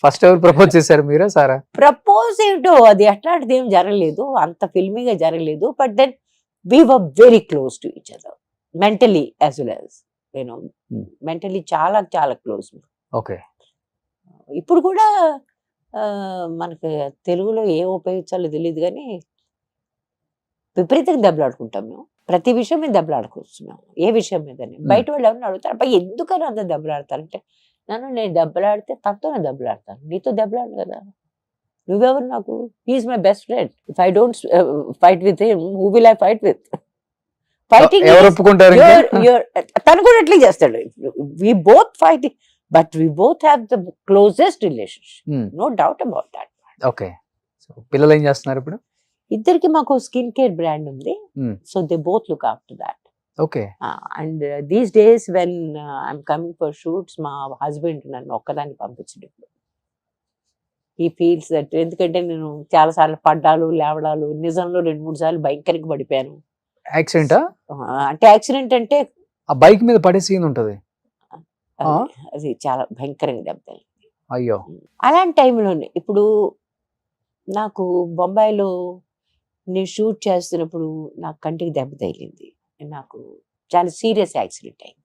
First ఎవరు propose చేశారు, మీరా సారా? Propose ఏంటో అది అట్లాంటిది ఏం జరగలేదు, అంత ఫిల్మీగా జరగలేదు. But then we were very close to each other mentally as well as mentally చాలా చాలా క్లోజ్. ఓకే, ఇప్పుడు కూడా మనకి తెలుగులో ఏం ఉపయోగించాలో తెలియదు కానీ విపరీతంగా దెబ్బలాడుకుంటాం మేము. ప్రతి విషయం మీద దెబ్బలాడుకొస్తున్నాం, ఏ విషయం మీద. బయట వాళ్ళు ఎవరైనా అడుగుతారు, అబ్బా ఎందుకని అంత దెబ్బలాడతారంటే, నేను దెబ్బలాడితే తనతోనే దెబ్బలాడతాను, నీతో దెబ్బలాడు కదా, నువ్వెవరు నాకు? He's my best friend. If I don't fight with him, who will I fight with? Fighting తను కూడా ఎట్లా చేస్తాడు. We both fighting, but we both have the closest relationship, no doubt about that. Okay, so పిల్లలు ఏం చేస్తున్నారు ఇప్పుడు? ఇద్దరికి మాకు స్కిన్ కేర్ బ్రాండ్ ఉంది, so they both look after that. Okay, and these days when I'm coming for shoots, మా husband నన్ను ఒక్కదాన్ని పంపించడు. ఈ ఫీల్స్ దట్, ఎందుకంటే నేను చాలా సార్లు పడ్డాలు లేవడాలు, నిజంలో 2-3 సార్లు భయంకరంగా పడిపోయాను. యాక్సిడెంటా? అంటే యాక్సిడెంట్ అంటే ఆ బైక్ మీద పడే సీన్ ఉంటది, అది చాలా భయంకరంగా దెబ్బతాయి. అయ్యో, అలాంటి టైంలోనే ఇప్పుడు నాకు బొంబాయిలో నేను షూట్ చేస్తున్నప్పుడు నాకు కంటికి దెబ్బ తగిలింది. నాకు చాలా సీరియస్ యాక్సిడెంట్ అయింది.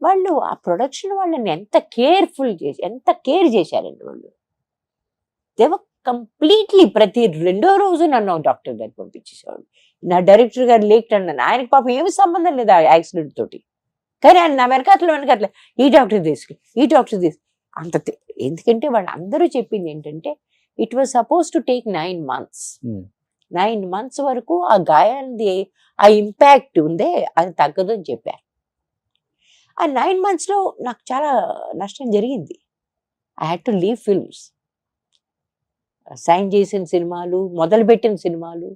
వాళ్ళు ఆ ప్రొడక్షన్ వాళ్ళని ఎంత కేర్ఫుల్ చేసి, ఎంత కేర్ చేశారండి వాళ్ళు. దేవ కంప్లీట్లీ ప్రతి 2వ రోజు నన్ను డాక్టర్ గారికి పంపించేసేవాడు. నా డైరెక్టర్ గారు లేట్ అన్నాను, ఆయనకి పాపం ఏమి సంబంధం లేదు ఆ యాక్సిడెంట్ తోటి, కానీ ఆయన నా వెనకాతల ఈ డాక్టర్ తీసుకు, ఈ డాక్టర్ తీసుకు అంత. ఎందుకంటే వాళ్ళు అందరూ చెప్పింది ఏంటంటే, it was suppose to take 9 months. 9 months వరకు ఆ గాయాలది ఆ ఇంపాక్ట్ ఉందే అది తగ్గదు అని చెప్పారు. ఆ 9 months లో నాకు చాలా నష్టం జరిగింది. I had to leave films. Sign చేసిన సినిమాలు, మొదలుపెట్టిన సినిమాలు,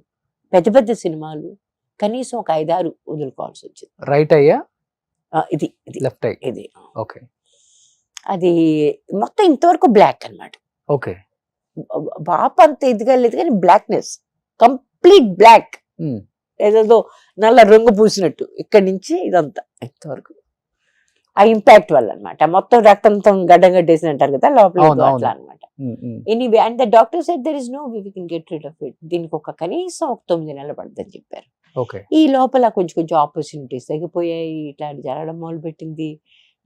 పెద్ద పెద్ద సినిమాలు కనీసం ఒక 5-6 వదులుకోవాల్సి వచ్చింది. రైట్ అయ్యా? ఇది లెఫ్ట్ అయ్యి. ఇది ఓకే, అది మొత్తం ఇంతవరకు బ్లాక్ అన్నమాట. ఓకే, బాప్ అంత ఇదిగా లేదు కానీ బ్లాక్నెస్, కంప్లీట్ బ్లాక్, ఏదో నల్ల రంగు పూసినట్టు ఇక్కడి నుంచి ఇదంతా ఇంతవరకు ఆ ఇంపాక్ట్ వల్ల అనమాట. మొత్తం రక్తంతో గడ్డం కట్టేసి అంటారు కదా లోపల, అట్లా అనమాట. Anyway, and the doctor said there is no way we can get rid of it. దీనికి కనీసం 9 నెలలు పడుతుందని చెప్పారు. ఈ లోపల కొంచెం ఆపర్చునిటీస్ తగ్గిపోయాయి, ఇట్లాంటి జరగడం మొదలు పెట్టింది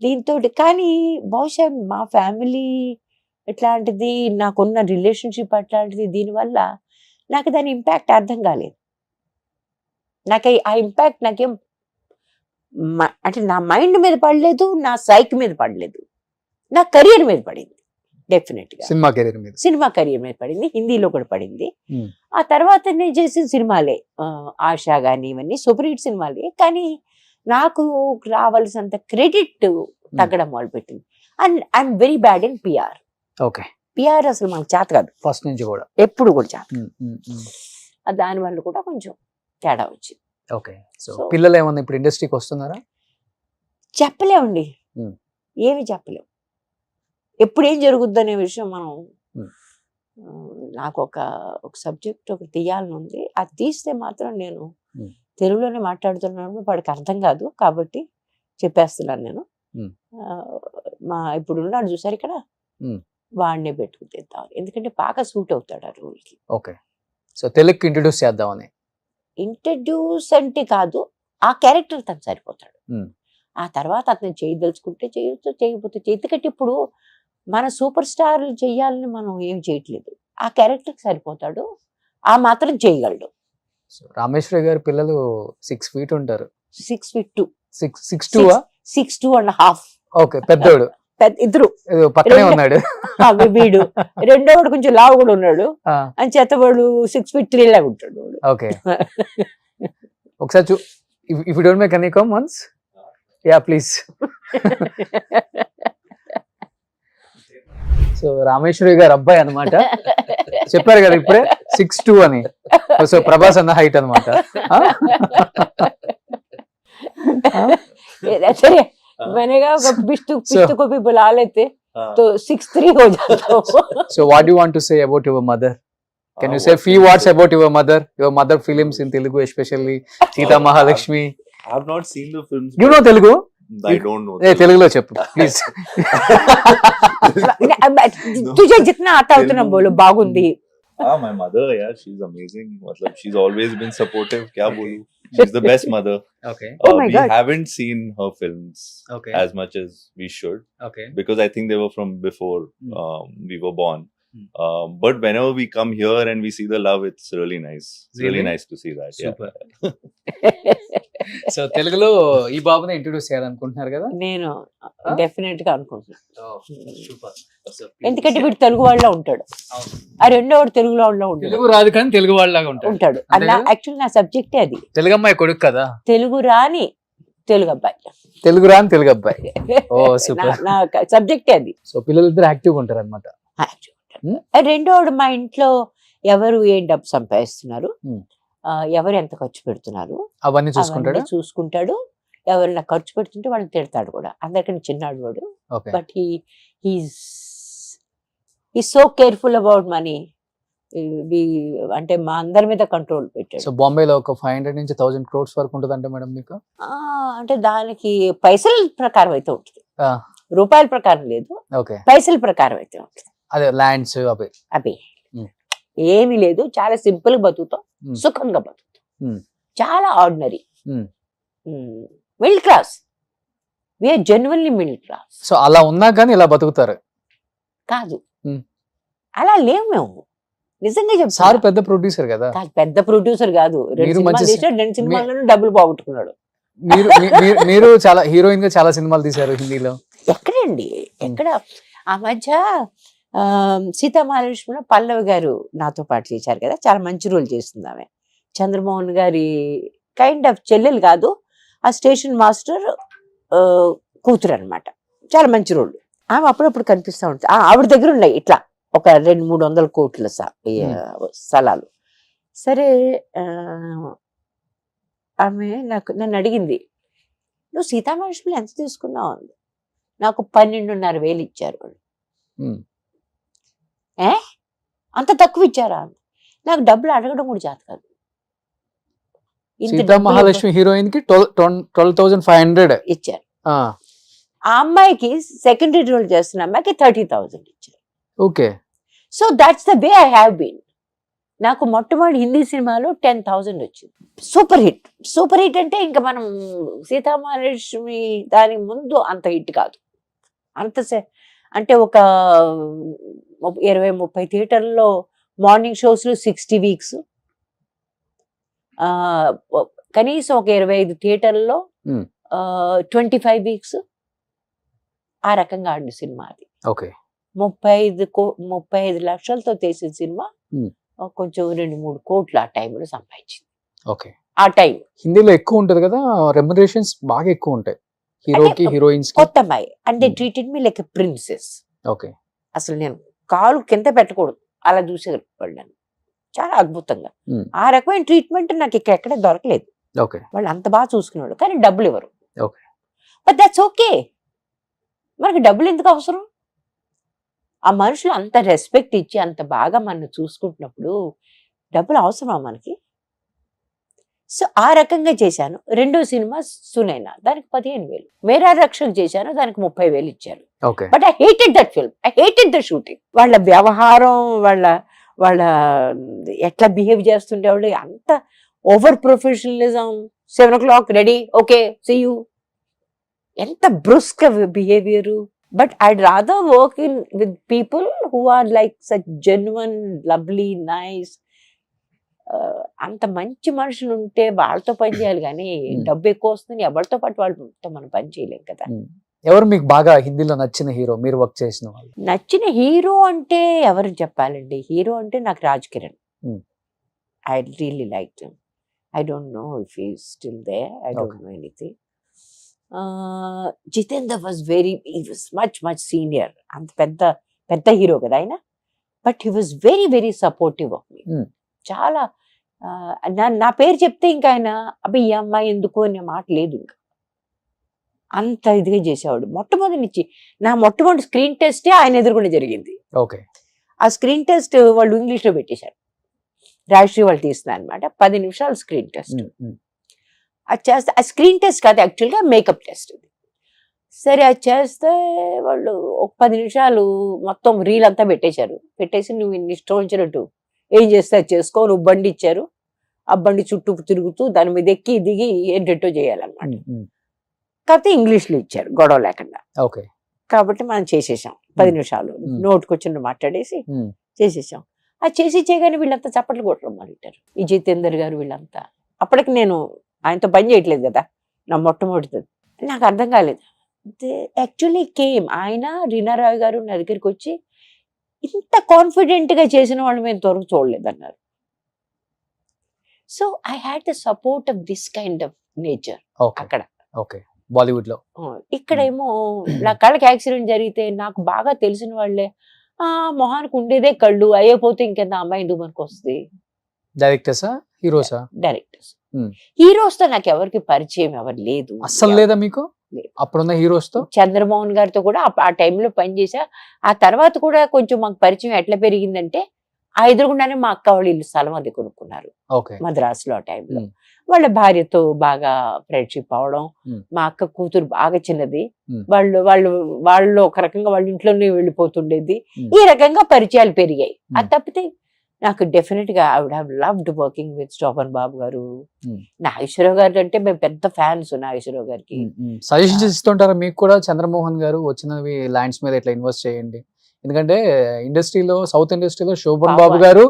దీంతో. కానీ బహుశా మా ఫ్యామిలీ ఎట్లాంటిది, నాకున్న రిలేషన్షిప్ అట్లాంటిది, దీనివల్ల నాకు దాని ఇంపాక్ట్ అర్థం కాలేదు. నాకు ఆ ఇంపాక్ట్ నాకేం అంటే నా మైండ్ మీద పడలేదు, నా సైక్ మీద పడలేదు, నా కెరియర్ మీద పడింది. డెఫినెట్ గా సినిమా కెరియర్ మీద పడింది, హిందీలో కూడా పడింది. ఆ తర్వాత నేను చేసిన సినిమాలే ఆశా గాని ఇవన్నీ సూపర్ హిట్ సినిమాలే, కానీ నాకు రావాల్సినంత క్రెడిట్ తగ్గడం మొదలుపెట్టింది. And I'm very bad in PR. Okay, PR అసలు మనకు చేత కాదు ఫస్ట్ నుంచి కూడా, ఎప్పుడు కూడా చేత. దాని వల్ల కూడా కొంచెం తేడా వచ్చింది. ఓకే, సో పిల్లలు ఏమన్నా ఇప్పుడు ఇండస్ట్రీకి వస్తున్నారా? చెప్పలేమండి, ఏమి చెప్పలేము. ఎప్పుడు ఏం జరుగుద్ది అనే విషయం మనం, నాకు ఒక సబ్జెక్ట్ ఒకటి తీయాలని ఉంది. అది తీస్తే మాత్రం నేను తెలుగులోనే మాట్లాడుతున్నాను, వాడికి అర్థం కాదు కాబట్టి చెప్పేస్తున్నాను నేను. Hmm. మా ఇప్పుడు ఉన్నాడు చూసారు ఇక్కడ, Hmm. వాడినే పెట్టుకుతాం, ఎందుకంటే బాగా సూట్ అవుతాడు ఆ రోల్కి. ఓకే. సో తెలుగుకి ఇంట్రడ్యూస్ చేద్దామని. ఇంట్రడ్యూస్ అంటే కాదు, ఆ క్యారెక్టర్ తను సరిపోతాడు. Hmm. ఆ తర్వాత అతను చేయదలుచుకుంటే చేయొచ్చు, చేయకపోతే ఎందుకంటే ఇప్పుడు మన సూపర్ స్టార్లు చెయ్యాలని మనం ఏం చేయట్లేదు, ఆ క్యారెక్టర్కి సరిపోతాడు, ఆ మాత్రం చేయగలడు. సో రామేశ్వరి గారి పిల్లలు 6 feet ఉంటారు. 6'2", 6'2" 6'2.5". ఓకే, పెద్దోడు పెద్ద ఇద్దరు ఏదో పక్కనే రెండు- ఉన్నాడు. వీడు రెండోవాడు కొంచెం లావు కూడా ఉన్నాడు, ఆ, అని చేతవాడు 6'3" లాగా ఉంటాడు వాడు. ఓకే. ఒకసారి if you don't make any come once, yeah please. So Rameshwari గారు అబ్బాయి అన్నమాట. చెప్పారు కదా ఇప్పుడే 6'2" అని. సో ప్రభాస్ అన్న హైట్ అనమాట. सही मैंने कहा पिस्तु पिस्तु को भी बुला लेते तो 6'3" हो जाता. So what do you want to say about your mother? Can you say few words about your mother films in Telugu, especially Sita Mahalakshmi? I have not seen the films. You know Telugu? I don't know. ఏ తెలుగులో చెప్పు please. तुझे जितना आता है उतना बोलो, बागुंदी. My mother, yeah, she's amazing. Matlab, she's always been supportive. Kya bolu? She's the best mother. Okay Oh my we God. haven't seen her films okay as much as we should okay because I think they were from before we were born. Hmm. But whenever we come here and we see the love, it's really nice. It's really Really? nice to see that. Yeah. Super. So తెలుగులో ఈ బాబుని introduce చేయాలనుకుంటున్నారు కదా. నేను definite గా అనుకుంటున్నాను, super. ఎందుకంటే వీడు తెలుగు వాళ్ళ ఉంటాడు, ఆ రెండో వాడు తెలుగులో ఉంటాడు తెలుగు రాదు కానీ తెలుగు వాళ్ళలాగా ఉంటాడు. ఉంటాడు. అంతే కదా? యాక్చువల్లీ నా సబ్జెక్టే అది, తెలుగు అమ్మాయి కొడుకు కదా, తెలుగు రాని తెలుగు అబ్బాయి. తెలుగు రాని తెలుగు అబ్బాయి. ఓ సూపర్. నా సబ్జెక్టే అది. సో పిల్లలిద్దరు యాక్టివ్ గా ఉంటారు అనమాట. రెండోడు మా ఇంట్లో ఎవరు ఏం డబ్బు సంపాదిస్తున్నారు, Hmm. ఎవరు ఎంత ఖర్చు పెడుతున్నారు అవన్నీ చూసుకుంటాడు. అవన్నీ చూసుకుంటాడు. ఎవరైనా ఖర్చు పెడుతుంటే వాళ్ళని తిడతాడు కూడా, అందరికన్నా చిన్నాడు వాడు. Okay. But he's so careful about money. అంటే మా అందరి మీద కంట్రోల్ పెట్టాడు. సో బాంబేలో ఒక 500 నుంచి 1000 crores వరకు ఉంటుంది అంటే మేడం మీకు. అంటే దానికి పైసల ప్రకారం అయితే ఉంటుంది, ఆ, రూపాయల ప్రకారం లేదు, ఓకే. పైసల ప్రకారం అయితే ఉంటుంది. అదే ల్యాండ్స్ అవి. అవి Hmm. ఏమీ లేదు, చాలా సింపుల్ గా బతుకుతాం, Hmm. సుఖంగా బతుకుతాం. Hmm. చాలా ordinary, Hmm. Middle class. We're genuinely middle class. So అలా ఉన్నా కానీ ఇలా బతుకుతారు. కాదు, Hmm. అలా లేవు మేము, నిజంగా సార్ చెప్తాను. పెద్ద ప్రొడ్యూసర్ కదా. పెద్ద ప్రొడ్యూసర్ కాదు, రెండు మీరు సినిమాలు మంచి తీసాడు, 2 సినిమాలను డబ్బులు పోగొట్టుకున్నాడు. మీరు చాలా హీరోయిన్ గా చాలా సినిమాలు తీశారు హిందీలో. ఎక్కడండి, ఎక్కడ? ఆ మధ్య సీతామహాలక్ష్మిలో పల్లవి గారు నాతో పాటు చేశారు కదా, చాలా మంచి రోల్ చేస్తుంది ఆమె. చంద్రమోహన్ గారి కైండ్ ఆఫ్ చెల్లెలు కాదు, ఆ స్టేషన్ మాస్టర్ కూతురు అనమాట. చాలా మంచి రోల్. ఆమె అప్పుడప్పుడు కనిపిస్తూ ఉంటుంది. ఆవిడ దగ్గర ఉన్నాయి ఇట్లా ఒక 200-300 కోట్ల స్థలాలు. సరే, ఆమె నన్ను అడిగింది, నువ్వు సీతామహాలక్ష్మిలో ఎంత తీసుకున్నావు అంది. నాకు 12,500 ఇచ్చారు వాళ్ళు. Hmm. అంత తక్కువ ఇచ్చారా? నాకు డబ్బులు అడగడం కూడా చేత కాదు. ఇంత సీతా డబ్బులు మహాలక్ష్మి హీరోయిన్ కి 12,500 ఇచ్చారు. ఆ అమ్మాయికి సెకండరీ రోల్ చేస్తున్న అమ్మాయికి 30,000 ఇచ్చారు. Okay. So that's the way I have been. నాకు మొట్టమొదటి హిందీ సినిమాలో 10,000 వచ్చింది. Super hit. సూపర్ హిట్ అంటే ఇంకా మనం సీతామహాలక్ష్మి దానికి ముందు అంత హిట్ కాదు. అంటే ఒక 20-30 థియేటర్లో మార్నింగ్ షోస్లో 60 వీక్స్, కనీసం ఒక 25 థియేటర్లో 25 వీక్స్, ఆ రకంగా ఆడిన సినిమా అది. ఓకే. 35 లక్షలతో తీసిన సినిమా కొంచెం 2-3 కోట్లు ఆ టైంలో సంపాదించింది. ఓకే. ఆ టైం హిందీలో ఎక్కువ ఉంటది కదా, రెమ్యునరేషన్స్ బాగా ఎక్కువ ఉంటాయి హీరోకి హీరోయిన్స్ కి. కొత్త అమ్మాయి and they treated me like a princess. Okay. అసలు నేను కాలు కింద పెట్టకూడదు అలా చూసేవాళ్ళు నన్ను, చాలా అద్భుతంగా. ఆ రకమైన ట్రీట్మెంట్ నాకు ఎక్కడ దొరకలేదు. ఓకే. వాళ్ళు అంత బాగా చూసుకునేవాడు, కానీ డబ్బులు ఇవ్వరు. ఓకే. But that's okay. మనకి డబ్బులు ఎందుకు అవసరం? ఆ మనుషులు అంత రెస్పెక్ట్ ఇచ్చి అంత బాగా మనం చూసుకుంటున్నప్పుడు డబ్బులు అవసరమా మనకి? సో ఆ రకంగా చేశాను. రెండో సినిమా సునైనా, దానికి 15,000. మేరా రక్షక్ చేశాను, దానికి 30,000 ఇచ్చారు. Okay. But I hated that film, I hated the shooting. వాళ్ళ వ్యవహారం, వాళ్ళ ఎట్లా బిహేవ్ చేస్తుండేవాళ్ళు, అంత over professionalism. 7 o'clock ready, okay see you, ఎంత brusque behaviour. But I'd rather work in with people who are like such genuine, lovely, nice. అంత మంచి మనుషులు ఉంటే వాళ్ళతో పని చేయాలి, కానీ డబ్బు ఎక్కువ వస్తుంది ఎవరితో పాటు వాళ్ళతో మనం పని చేయలేం కదా. ఎవరు మీకు బాగా హిందీలో నచ్చిన హీరో, మీరు వర్క్ చేసిన వాళ్ళు? నచ్చిన హీరో అంటే ఎవరు చెప్పాలండి? హీరో అంటే నాకు Raj Kiran. I really like him. I don't know if he is still there, I don't know anything. Jitender was much senior, అంత పెద్ద హీరో కదా ఆయన. But he was very supportive of me. చాలా నా పేరు చెప్తే ఇంకా ఆయన అబ్బాయి ఈ అమ్మాయి ఎందుకు అనే మాట లేదు, ఇంకా అంత ఇదిగా చేసేవాడు. మొట్టమొదటి నుంచి నా మొట్టమొదటి స్క్రీన్ టెస్టే ఆయన ఎదురుకుండా జరిగింది. ఓకే. ఆ స్క్రీన్ టెస్ట్ వాళ్ళు ఇంగ్లీష్లో పెట్టేశారు, రాజశ్రీ వాళ్ళు తీస్తున్నారు అనమాట. 10 నిమిషాలు స్క్రీన్ టెస్ట్. అది చేస్తే ఆ స్క్రీన్ టెస్ట్ కాదు, యాక్చువల్గా మేకప్ టెస్ట్. సరే అది చేస్తే వాళ్ళు ఒక 10 నిమిషాలు మొత్తం రీల్ అంతా పెట్టేసి నువ్వు ఇన్ని ఇష్టం వచ్చినట్టు ఏం చేస్తే అది చేసుకో, నువ్వు బండి ఇచ్చారు, ఆ బండి చుట్టూ తిరుగుతూ దాని మీద ఎక్కి దిగి ఏంటో చేయాలన్నమాట. కాకపోతే ఇంగ్లీష్లో ఇచ్చారు గొడవ లేకుండా. ఓకే. కాబట్టి మనం చేసేసాం 10 నిమిషాలు, నోటుకొచ్చిన మాట్లాడేసి చేసేసాం. అది చేయగానే వీళ్ళంతా చప్పట్లు కొట్టడం మొదలెట్టారు, ఈ జితేందర్ గారు వీళ్ళంతా. అప్పటికి నేను ఆయనతో పని చేయట్లేదు కదా, నా మొట్టమొదటిది. నాకు అర్థం కాలేదు. యాక్చువల్లీ ఆయన రీనారావు గారు నా దగ్గరికి వచ్చి ఇంత కాన్ఫిడెంట్ గా చేసిన వాళ్ళు మేము త్వరగా చూడలేదన్నారు. So I had the support of this kind of nature అక్కడ. ఓకే. బాలీవుడ్ లో. ఇక్కడేమో నా కళ్ళకి యాక్సిడెంట్ జరిగితే నాకు బాగా తెలిసిన వాళ్ళే, మొహానికి ఉండేదే కళ్ళు, అయ్యపోతే ఇంకెంత అమ్మాయి ఎందుకు మనకు వస్తుంది. డైరెక్టర్సా, హీరోసా? డైరెక్టర్స్. హీరోస్ తో నాకు ఎవరికి పరిచయం ఎవరు లేదు అస్సలు. లేదా మీకు అప్పుడున్న హీరోస్ తో? చంద్రమోహన్ గారితో కూడా ఆ టైంలో పనిచేసా. ఆ తర్వాత కూడా కొంచెం మాకు పరిచయం ఎట్లా పెరిగిందంటే, ఆ ఎదురుగుండానే మా అక్క వాళ్ళు ఇల్లు స్థలం అది కొనుక్కున్నారు మద్రాసులో. ఆ టైంలో వాళ్ళ భార్యతో బాగా ఫ్రెండ్షిప్ అవడం, మా అక్క కూతురు బాగా చిన్నది, వాళ్ళు ఒక రకంగా వాళ్ళ ఇంట్లోనే వెళ్ళిపోతుండేది. ఈ రకంగా పరిచయాలు పెరిగాయి. అది తప్పితే నాకు డెఫినెట్ గా I would have loved working with Sobhan Babu గారు. నాగేశ్వరరావు గారు అంటే మేము పెద్ద ఫ్యాన్స్ నాగేశ్వరరావు గారికి. సజెషన్స్ ఇస్తుంటారా మీకు కూడా? చంద్రమోహన్ గారు వచ్చినవి ల్యాండ్స్ మీద ఇట్లా ఇన్వెస్ట్ చేయండి, ఎందుకంటే ఇండస్ట్రీలో, సౌత్ ఇండస్ట్రీలో శోభన్ బాబు గారు,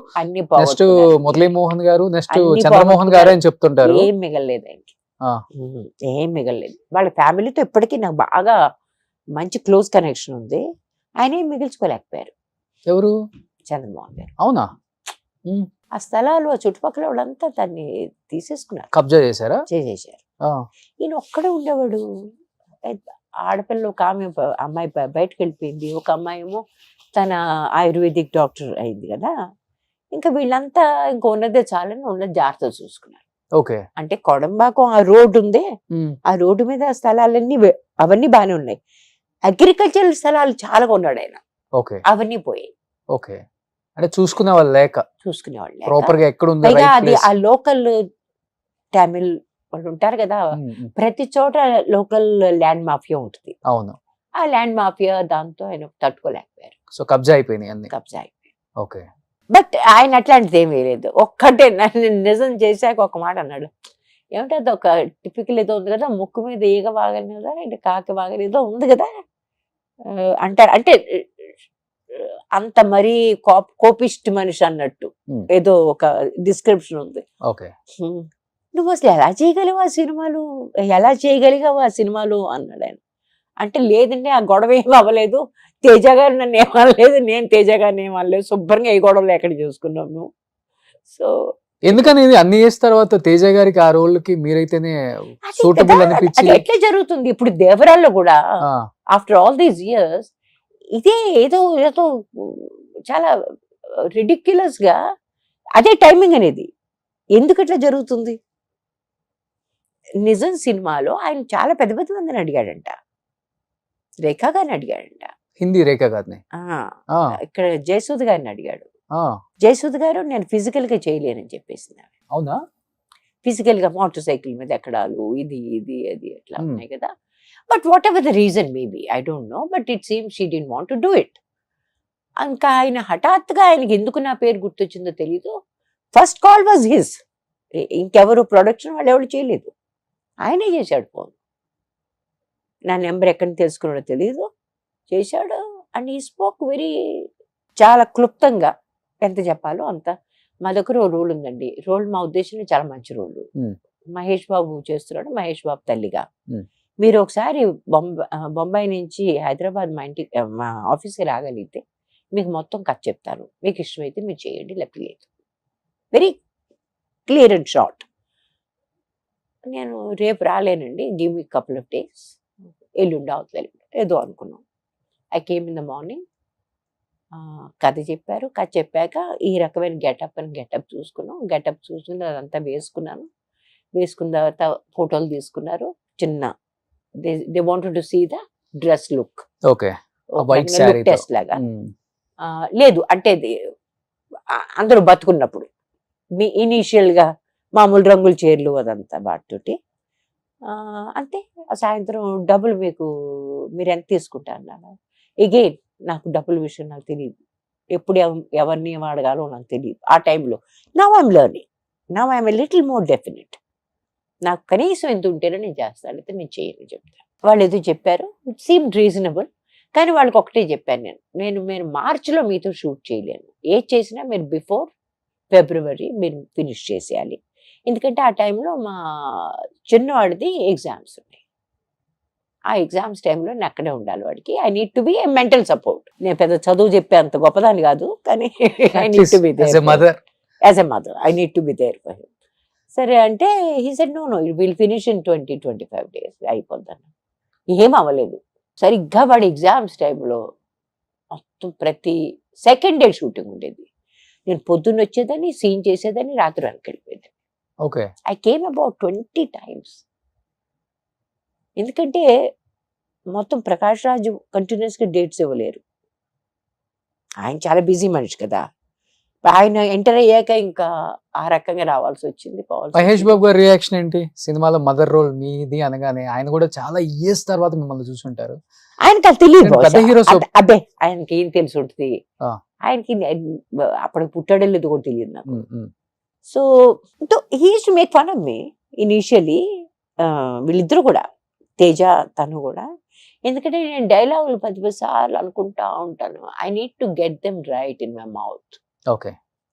నెక్స్ట్ మురళీ మోహన్ గారు, నెక్స్ట్ చంద్రమోహన్ గారు అని చెప్తుంటారు. ఏం మిగలలేదు ఆయనకి, ఏం మిగలలేదు. వాళ్ళ ఫ్యామిలీతో ఇప్పటికీ నాకు బాగా మంచి క్లోజ్ కనెక్షన్ ఉంది. ఆయన ఏం మిగిల్చుకోలేకపోయారు. ఎవరు? చంద్రమోహన్ గారు. అవునా? ఆ స్థలాలు ఆ చుట్టుపక్కల వాళ్ళంతా దాన్ని తీసేసుకున్నారు, కబ్జా చేశారా? చేసేసారు. ఈయన ఒక్కడే ఉండేవాడు. ఆడపిల్ల ఒక అమ్మాయి బయటకు వెళ్ళిపోయింది, ఒక అమ్మాయి ఏమో తన ఆయుర్వేదిక్ డాక్టర్ అయింది కదా. ఇంకా వీళ్ళంతా ఇంకా ఉన్నదే చాలని ఉన్నది జాగ్రత్త చూసుకున్నారు. ఓకే. అంటే కొడంబాకం ఆ రోడ్డు ఉంది, ఆ రోడ్డు మీద స్థలాలన్నీ అవన్నీ బాగానే ఉన్నాయి. అగ్రికల్చరల్ స్థలాలు చాలా కొన్నాడు ఆయన. ఓకే. అవన్నీ పోయాయి. ఓకే. అంటే చూసుకునే వాళ్ళు లేక, ప్రాపర్ గా ఎక్కడ ఉంది అది ఆ లోకల్ తమిళ్ వాళ్ళు ఉంటారు కదా, ప్రతి చోట లోకల్ ల్యాండ్ మాఫియా ఉంటుంది. అవును. ఆ ల్యాండ్ మాఫియా దాంతో ఆయన తట్టుకోలేకపోయారు. సో కబ్జా అయిపోయినాయి అన్ని. కబ్జా అయిపోయింది. ఓకే. బట్ ఆయన అట్లాంటిది ఏమీ లేదు. ఒక్కటే నిజం చేశాక ఒక మాట అన్నాడు, ఏమంటే అది ఒక టిపికల్ ఏదో ఉంది కదా, ముక్కు మీద ఈగ వాగని కదా, అంటే కాకి వాగని ఏదో ఉంది కదా అంటారు. అంటే అంత మరీ కోపిస్ట్ మనిషి అన్నట్టు ఏదో ఒక డిస్క్రిప్షన్ ఉంది. ఓకే. నువ్వు అసలు ఎలా చేయగలిగావు ఆ సినిమాలు, ఎలా చేయగలిగావు ఆ సినిమాలు అన్నాడు ఆయన. అంటే లేదండి ఆ గొడవ ఏం అవ్వలేదు, తేజ గారు నన్ను ఏమనలేదు, నేను తేజ గారిని ఏమనలేదు, శుభ్రంగా ఈ గొడవలు ఎక్కడ చేసుకున్నాము. సో ఎందుకని అన్ని చేసిన తర్వాత తేజ గారికి ఆ రోల్ కి మీరైతేనే సూటబుల్ అనిపించి ఎట్లా జరుగుతుంది? ఇప్పుడు దేవరాల్లో కూడా ఆఫ్టర్ ఆల్ దీస్ ఇయర్స్ ఇదే ఏదో చాలా రిడిక్యులస్ గా అదే టైమింగ్ అనేది ఎందుకు అట్లా జరుగుతుంది? నిజం సినిమాలో ఆయన చాలా పెద్ద మందిని అడిగాడంట, రేఖా గారిని అడిగాడంట, హిందీ రేఖా గారిని. ఇక్కడ జయసూద్ గారిని అడిగాడు. జయసూద్ గారు నేను ఫిజికల్ గా చేయలేనని చెప్పేసింది. అవునా? ఫిజికల్గా మోటార్ సైకిల్ మీద ఎక్కడాలు ఇది అది అట్లా Hmm. ఉన్నాయి కదా. But what ever the reason maybe I don't no, but it seem she did want to do it. ఇంకా ఆయన హఠాత్తుగా ఆయనకి ఎందుకు నా పేరు గుర్తొచ్చిందో తెలీదు. First call was his. ఇంకెవరు ప్రొడక్షన్ వాళ్ళు ఎవరు చేయలేదు, ఆయనే చేశాడు ఫోన్. నా నెంబర్ ఎక్కడ తెలుసుకున్నాడో తెలీదు, చేశాడు. అండ్ ఈ స్పోక్ వెరీ చాలా క్లుప్తంగా ఎంత చెప్పాలో అంత. మా దగ్గర ఓ రోల్ ఉందండి. రోల్ మా ఉద్దేశంలో చాలా మంచి రోల్. Hmm. మహేష్ బాబు చేస్తున్నాడు, మహేష్ బాబు తల్లిగా. Hmm. మీరు ఒకసారి బొంబాయి నుంచి హైదరాబాద్ మా ఇంటికి మా ఆఫీస్కి రాగలిగితే మీకు మొత్తం కథ చెప్తాను. మీకు ఇష్టమైతే మీరు చేయండి, లేకపోతే లేదు. Very clear and short. నేను రేపు రాలేనండి, give me couple of days, ఎల్లుండి అవతల ఏదో అనుకున్నాం. I came in the morning. కథ చెప్పారు. కథ చెప్పాక ఈ రకమైన గెటప్ చూసుకున్నాం. గెటప్ చూసుకుని అదంతా వేసుకున్నాను. వేసుకున్న తర్వాత ఫోటోలు తీసుకున్నారు. చిన్న they wanted to see the dress look. Okay. White sari test లాగా. లేదు అంటే అందరూ బతుకున్నప్పుడు మీ ఇనీషియల్గా మామూలు రంగుల చీరలు అదంతా వాటితోటి అంతే. సాయంత్రం డబ్బులు మీరు ఎంత తీసుకుంటారు అన్నాను. ఎగైన్ నాకు డబ్బుల విషయం నాకు తెలియదు, ఎప్పుడు ఎవరిని ఏం అడగాలో నాకు తెలియదు ఆ టైంలో. Now I'm learning, now I'm a little more definite. నాకు కనీసం ఎంత ఉంటేనే నేను చేస్తాను, అయితే నేను చేయను చెప్తాను. వాళ్ళు ఏదో చెప్పారు, ఇట్ సీమ్డ్ రీజనబుల్. కానీ వాళ్ళకి ఒకటే చెప్పాను మీరు మార్చిలో మీతో షూట్ చేయలేను. ఏది చేసినా మీరు బిఫోర్ ఫిబ్రవరి మీరు ఫినిష్ చేసేయాలి. ఎందుకంటే ఆ టైంలో మా చిన్నవాడిది ఎగ్జామ్స్ ఉన్నాయి. ఆ ఎగ్జామ్స్ టైంలో నేను అక్కడే ఉండాలి వాడికి. I need to be a mental support. నేను పెద్ద చదువు చెప్పే అంత గొప్పదాన్ని కాదు, కానీ I need to be there as a mother. I need to be there for him. సరే అంటే he said no it will finish in 20-25 days అయిపోతాను. ఏం అవ్వలేదు. సరిగ్గా వాడి ఎగ్జామ్స్ టైంలో మొత్తం ప్రతి సెకండ్ డే షూటింగ్ ఉండేది. నేను పొద్దున్న వచ్చేదాన్ని, సీన్ చేసేదాన్ని, రాత్రి వరకు వెళ్ళిపోయేది. Okay. I came about 20 times. ఎందుకంటే మొత్తం ప్రకాష్ రాజు కంటిన్యూస్గా డేట్స్ ఇవ్వలేరు. ఆయన చాలా బిజీ మనిషి కదా. ఆయన ఎంటర్ అయ్యాక ఇంకా ఆ రకంగా రావాల్సి వచ్చింది. మహేష్ బాబు గారి రియాక్షన్ ఏంటి సినిమాలో మదర్ రోల్ మీది అనగానే? ఆయన కూడా చాలా ఇయర్స్ తర్వాత మిమ్మల్ని చూసుంటారు. ఆయనకి అది తెలియదు. పెద్ద హీరోస్ అబ్బే ఆయనకి ఏం తెలిసి ఉంటుంది. ఆయనకి అప్పుడు పుట్టాడో లేదో కూడా తెలియదు నాకు. So he used to make fun of me initially. వీళ్ళిద్దరు కూడా, తేజ తను కూడా. ఎందుకంటే నేను డైలాగులు 10 సార్లు అనుకుంటా ఉంటాను. I need to get them right in my mouth. Okay.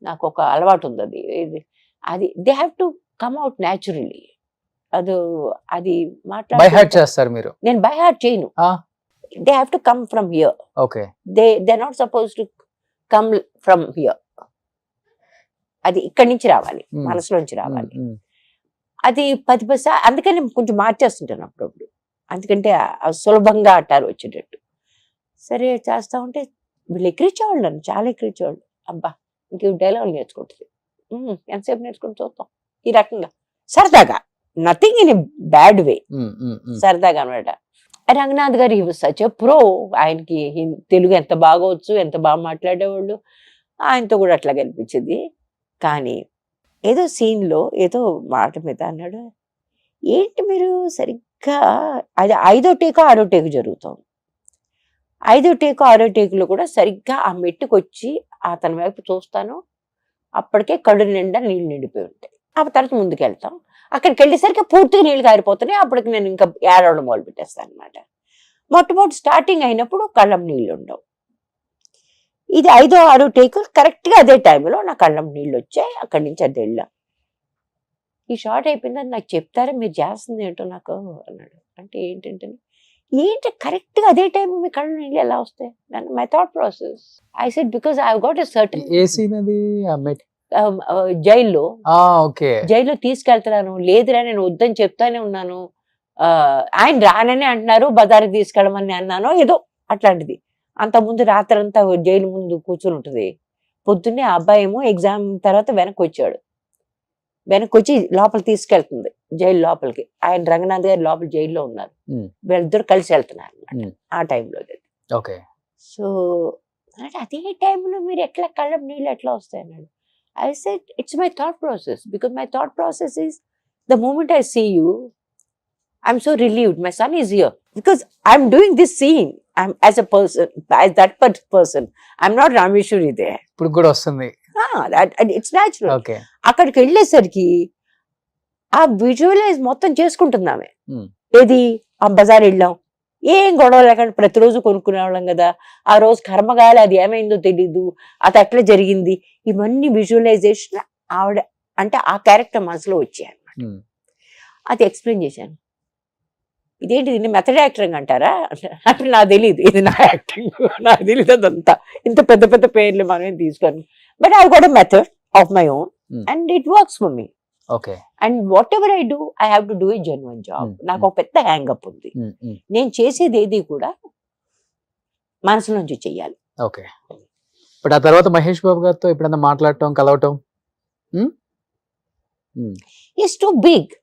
నాకు ఒక అలవాటు ఉంది అది they have to come out naturally. అది బై హార్ట్ చేస్తారు మీరు? నేను బై హార్ట్ చేయను. They have to come from here. Okay. They not suppose to come from here. అది ఇక్కడి నుంచి రావాలి, మనసులోంచి రావాలి. అది 10 సార్లు అందుకని కొంచెం మార్చేస్తుంటాను అప్పుడప్పుడు. అందుకంటే సులభంగా అట్టారు వచ్చేటట్టు. సరే చేస్తా ఉంటే వీళ్ళు ఎక్కిరించేవాళ్ళు, నన్ను చాలా ఎక్కిరించేవాళ్ళు. అబ్బా ఇంక డైలాగులు నేర్చుకుంటుంది, ఎంతసేపు నేర్చుకుని చూద్దాం ఈ రకంగా సరదాగా. Nothing in a bad way, సరదాగా అనమాట. రంగనాథ్ గారు he was such a pro. ఆయనకి తెలుగు ఎంత బాగా వచ్చు, ఎంత బాగా మాట్లాడేవాళ్ళు. ఆయనతో కూడా అట్లా కనిపించింది. కానీ ఏదో సీన్లో ఏదో మాట మీద అన్నాడు, ఏంటి మీరు సరిగ్గా అది 5వ టేకు 6వ టేకు జరుగుతాం. 5వ టేకు 6వ టేకులో కూడా సరిగ్గా ఆ మెట్టుకు వచ్చి అతని వైపు చూస్తాను, అప్పటికే కళ్ళు నిండా నీళ్ళు నిండిపోయి ఉంటాయి. ఆ తర్వాత ముందుకు వెళ్తాం, అక్కడికి వెళ్ళేసరికి పూర్తిగా నీళ్ళు కారిపోతున్నాయి. అప్పటికి నేను ఇంకా ఏడవడం మొదలు పెట్టేస్తాను అనమాట. మొట్టమొదటి స్టార్టింగ్ అయినప్పుడు కళ్ళం నీళ్ళు ఉండవు. ఇది 5వ 6వ టేకు కరెక్ట్గా అదే టైంలో నా కళ్ళం నీళ్ళు వచ్చాయి. అక్కడి నుంచి అది వెళ్ళాం. ఈ షార్ట్ అయిపోయిందని నాకు చెప్తారా, మీరు చేస్తుంది ఏంటో నాకు అన్నాడు. అంటే ఏంటి కరెక్ట్గా అదే టైం మీ కళ్ళు నీళ్ళు ఎలా వస్తాయి? My thought process. I said because I got a certain. ఏ సీన్ అది? జైల్లో. ఓకే. జైల్లో తీసుకెళ్తున్నాను, లేదురా నేను వద్దని చెప్తానే ఉన్నాను. ఆయన రానని అంటున్నారు, బజార్కి తీసుకెళ్ళమని అన్నాను, ఏదో అట్లాంటిది. అంతకుముందు రాత్రి అంతా జైలు ముందు కూర్చొని ఉంటుంది. పొద్దున్నే ఆ అబ్బాయి ఏమో ఎగ్జామ్ తర్వాత వెనక్కి వచ్చాడు. వెనక్కి వచ్చి లోపల తీసుకెళ్తుంది జైలు లోపలికి. ఆయన రంగనాథ్ గారు లోపల జైల్లో ఉన్నారు. వీళ్ళిద్దరు కలిసి వెళ్తున్నారు అన్నమాట ఆ టైంలో. ఓకే. సో అదే టైంలో మీరు కళ్ళం నీళ్ళు ఎట్లా వస్తాయి అన్నాడు. I said, it's my thought process, because my thought process is the moment I see you, I'm so relieved. My son is here because I'm doing this scene. I'm as a person, as that person. I'm not Rameshwari there. ఇప్పుడు కూడా వస్తుంది. And it's natural. Okay. అక్కడికి వెళ్ళేసరికి ఆ visualise మొత్తం చేసుకుంటుంది ఆమె. ఏది ఆ బజార్ వెళ్ళాం, ఏం గొడవ లేకుండా ప్రతిరోజు కొనుక్కునే వాళ్ళం కదా, ఆ రోజు కర్మగాలి అది ఏమైందో తెలీదు, అది అట్లా జరిగింది, ఇవన్నీ విజువలైజేషన్ ఆవిడ అంటే ఆ క్యారెక్టర్ మనసులో వచ్చాయి అన్నమాట. అది ఎక్స్ప్లెయిన్ చేశాను. ఇదేంటి దీన్ని మెథడ్ యాక్టింగ్ అంటారా అంటే నాకు తెలియదు, ఇది నా యాక్టింగ్, నాకు తెలియదు అదంతా, ఇంత పెద్ద పెద్ద పేర్లు మనం తీసుకోను, but I got a method of my own and it works for me. Okay. And what ever I do I have to do a genuine job. నాకు ఒక పెద్ద హ్యాంగప్ ఉంది, నేను చేసేది ఏది కూడా మనసు నుంచి చెయ్యాలి. ఓకే. బట్ ఆ తర్వాత మహేష్ బాబు గారితో ఎప్పుడన్నా మాట్లాడటం, కలవటం? Is too big.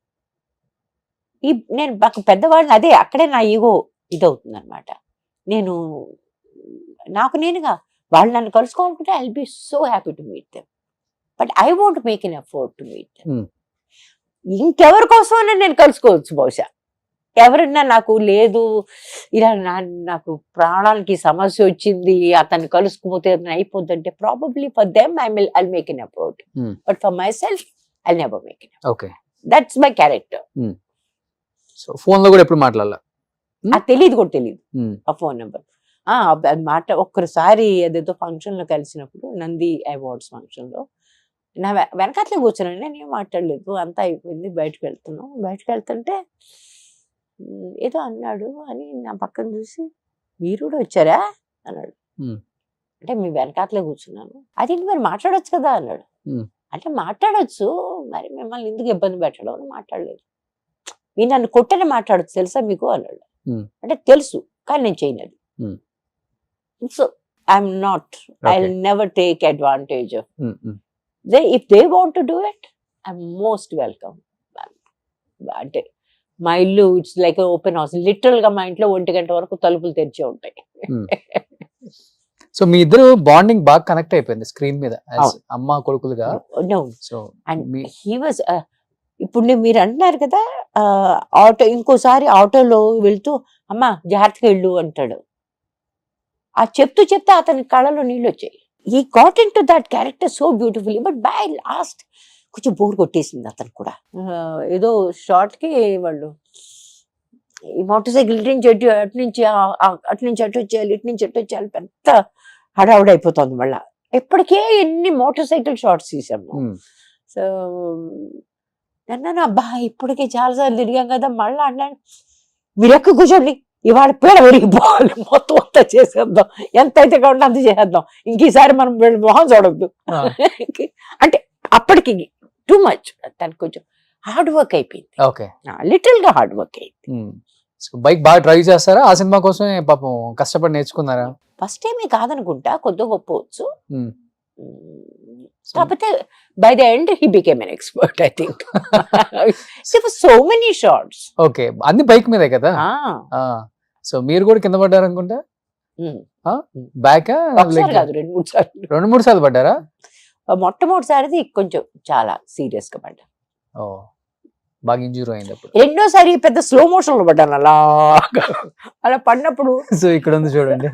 నేను నాకు పెద్దవాడిని, అదే అక్కడే నా ఈగో ఇదవుతుంది అనమాట. నేను నాకు నేనుగా వాళ్ళు నన్ను కలుసుకోవాలనుకుంటే I will be so happy to meet them, but I want make an effort to meet them. ఇంకెవరి కోసమైనా నేను కలుసుకోవచ్చు బహుశా, ఎవరన్నా నాకు లేదు ఇలా నాకు ప్రాణానికి సమస్య వచ్చింది అతన్ని కలుసుకుపోతే అయిపోద్ది అంటే probably for them I make an effort, but for my self I never make an. Okay. That's my character. So phone లో కూడా ఎప్పుడు మాట్లాడాల? తెలియదు కూడా తెలియదు ఆ ఫోన్ నెంబర్. ఒక్కసారి అదేదో ఫంక్షన్ లో కలిసినప్పుడు, నంది అవార్డ్స్ ఫంక్షన్ లో, నా వెనకాతలే కూర్చున్నాను, నేనేం మాట్లాడలేదు, అంతా అయిపోయింది, బయటకు వెళ్తున్నాం. బయటకు వెళ్తుంటే ఏదో అన్నాడు అని నా పక్కన చూసి, మీరు కూడా వచ్చారా అన్నాడు. అంటే మీ వెనకాతలే కూర్చున్నాను. అదేంటి మరి మాట్లాడొచ్చు కదా అన్నాడు. అంటే మాట్లాడొచ్చు, మరి మిమ్మల్ని ఎందుకు ఇబ్బంది పెట్టడం అని మాట్లాడలేదు. మీరు నన్ను కొట్టని మాట్లాడచ్చు తెలుసా మీకు అన్నాడు. అంటే తెలుసు కానీ నేను చేయనది. So I'm not, I will never take advantage of. If they want to do it I'm most welcome. అంటే మా ఇల్లు it's like open house, literal గా మా ఇంట్లో 1 గంట వరకు తలుపులు తెరిచే ఉంటాయి. సో మీ ఇద్దరు బాండింగ్ బాగా కనెక్ట్ అయిపోయింది స్క్రీన్ మీద, అమ్మ కొడుకులుగా. సో అండ్ హీ వాజ్, ఇప్పుడు మీరు అంటున్నారు కదా ఆటో, ఇంకోసారి ఆటోలో వెళ్తూ అమ్మా జాగ్రత్తగా వెళ్ళు అంటాడు. ఆ చెప్తూ చెప్తే అతని కళ్ళలో నీళ్ళు వచ్చాయి. He got in to that character so beautifully. But by last కొంచెం బోర్ కొట్టేసింది అతను కూడా. ఏదో షార్ట్ కి వాళ్ళు ఈ మోటార్ సైకిల్ అటు నుంచి అటు వచ్చేయాలి, ఇటు నుంచి అటు వచ్చేయాలి, పెద్ద హడావుడి అయిపోతుంది. మళ్ళా ఇప్పటికే ఎన్ని మోటార్ సైకిల్ షార్ట్స్ తీసాము. సో అన్నాను, అబ్బా ఇప్పటికే చాలాసార్లు తిరిగాం కదా, మళ్ళీ అన్నాను మీరు ఎక్క కూర్చోండి, ఇవాళ పీడ విరిగిపోవాలి, మొత్తం అంతా చేసేద్దాం, ఎంత అయితే కాకుండా అంత చేసేద్దాం, ఇంకీసారి మనం మొహం చూడద్దు. అంటే అప్పటికి టూ మచ్, తనకు కొంచెం హార్డ్ వర్క్ అయిపోయింది. ఓకే. లిటిల్ గా హార్డ్ వర్క్ అయింది. బైక్ బాగా డ్రైవ్ చేస్తారా? ఆ సినిమా కోసమే పాపం కష్టపడి నేర్చుకున్నారా? ఫస్ట్ టైమే కాదనుకుంటా, కొద్దిగా గొప్పవచ్చు. కాకపోతే by the end he became an expert I think. So many shorts. Okay. అన్ని బైక్ మీదే కదా. సో మీరు కూడా కింద పడ్డారు అనుకుంటా? బ్యాక్ కాదు, 2-3 సార్లు. 2-3 సార్లు పడ్డారా? మొట్టమొదటిసారిది కొంచెం చాలా సీరియస్ గా పడ్డా. బాగా ఇంజూర్ అయింది అప్పుడు. రెండోసారి పెద్ద స్లో మోషన్ లో పడ్డాను అలా పడినప్పుడు. సో ఇక్కడ ఉంది చూడండి.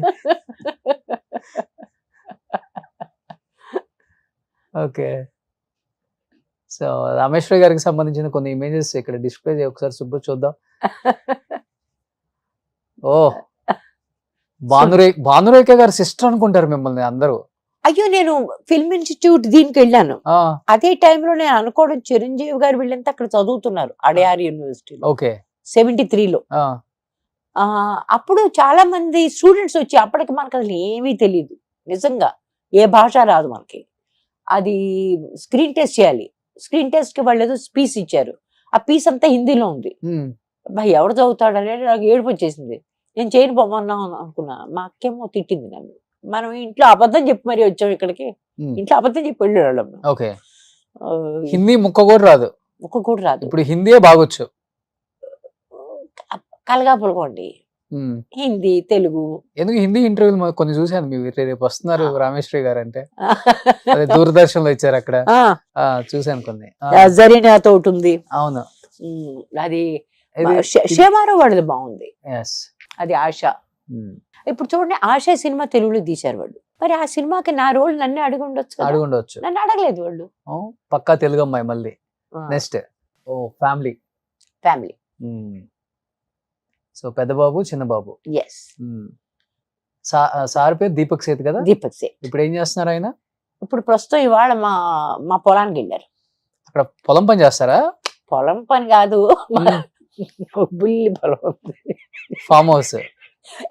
ఓకే. సో రామేశ్వరి గారికి సంబంధించిన కొన్ని ఇమేజెస్ ఇక్కడ డిస్ప్లే చేయ, ఒకసారి సుబ్బు చూద్దాం. ఓ భానురేఖ గారి సిస్టర్ అనుకుంటారు మిమ్మల్ని అందరూ. అయ్యో, నేను ఫిల్మ్ ఇన్స్టిట్యూట్ దీనికి వెళ్ళాను. అదే టైంలో నేను అనుకోవడం చిరంజీవి గారు వీళ్ళంతా అక్కడ చదువుతున్నారు అడయార్ యూనివర్సిటీలో. ఓకే. 73లో. అప్పుడు చాలా మంది స్టూడెంట్స్ వచ్చి, అప్పటికి మనకు అసలు ఏమీ తెలియదు నిజంగా, ఏ భాష రాదు మనకి. అది స్క్రీన్ టెస్ట్ చేయాలి. స్క్రీన్ టెస్ట్ కి వాళ్ళు ఏదో పీస్ ఇచ్చారు, ఆ పీస్ అంతా హిందీలో ఉంది. ఎవరు చదువుతాడనే నాకు ఏడుపు వచ్చేసింది. నేను చేయను పొమ్మన్నా అనుకున్నా. మా అక్కేమో తిట్టింది నన్ను. మనం ఇంట్లో అబద్ధం చెప్పి మరీ వచ్చాం ఇక్కడికి, ఇంట్లో అబద్ధం చెప్పి వెళ్ళాం. ఓకే. హిందీ ముక్క కూడా రాదు. ముక్క కూడా రాదు. ఇప్పుడు హిందీయే బాగొచ్చు. కలగా పులకోండి హిందీ తెలుగు. ఎందుకు హిందీ ఇంటర్వ్యూలు కొన్ని చూసాను, మీరు రేపు వస్తున్నారు రామేశ్వరి గారు అంటే, అదే దూరదర్శన్ లో ఇచ్చారు అక్కడ చూసాను కొన్ని. జరీనాతో ఉంది. అవును. అది ఇది- షేమారో వాడిది బాగుంది, yes. అది ఆశ. Hmm. ఇప్పుడు చూడండి ఆశ సినిమా తెలుగులో తీశారు వాళ్ళు, మరి ఆ సినిమాకి నా రోల్ నన్నే అడిగి ఉండొచ్చు కదా. అడుగు ఉండొచ్చు. నన్ను అడగలేదు వాళ్ళు. పక్కా తెలుగు అమ్మాయి మళ్ళీ. Next family. ఫ్యామిలీ. సో పెద్ద బాబు చిన్న బాబు. ఎస్. సార్ పేరు దీపక్ సేత్ కదా. దీపక్ సేత్. ఇప్పుడు ఏం చేస్తున్నారు ఆయన? ఇప్పుడు ప్రస్తుతం ఇవాళ మా పొలానికి వెళ్ళారు. అక్కడ పొలం పని చేస్తారా? పొలం పని కాదు, బుల్లి పొలం. Farm house.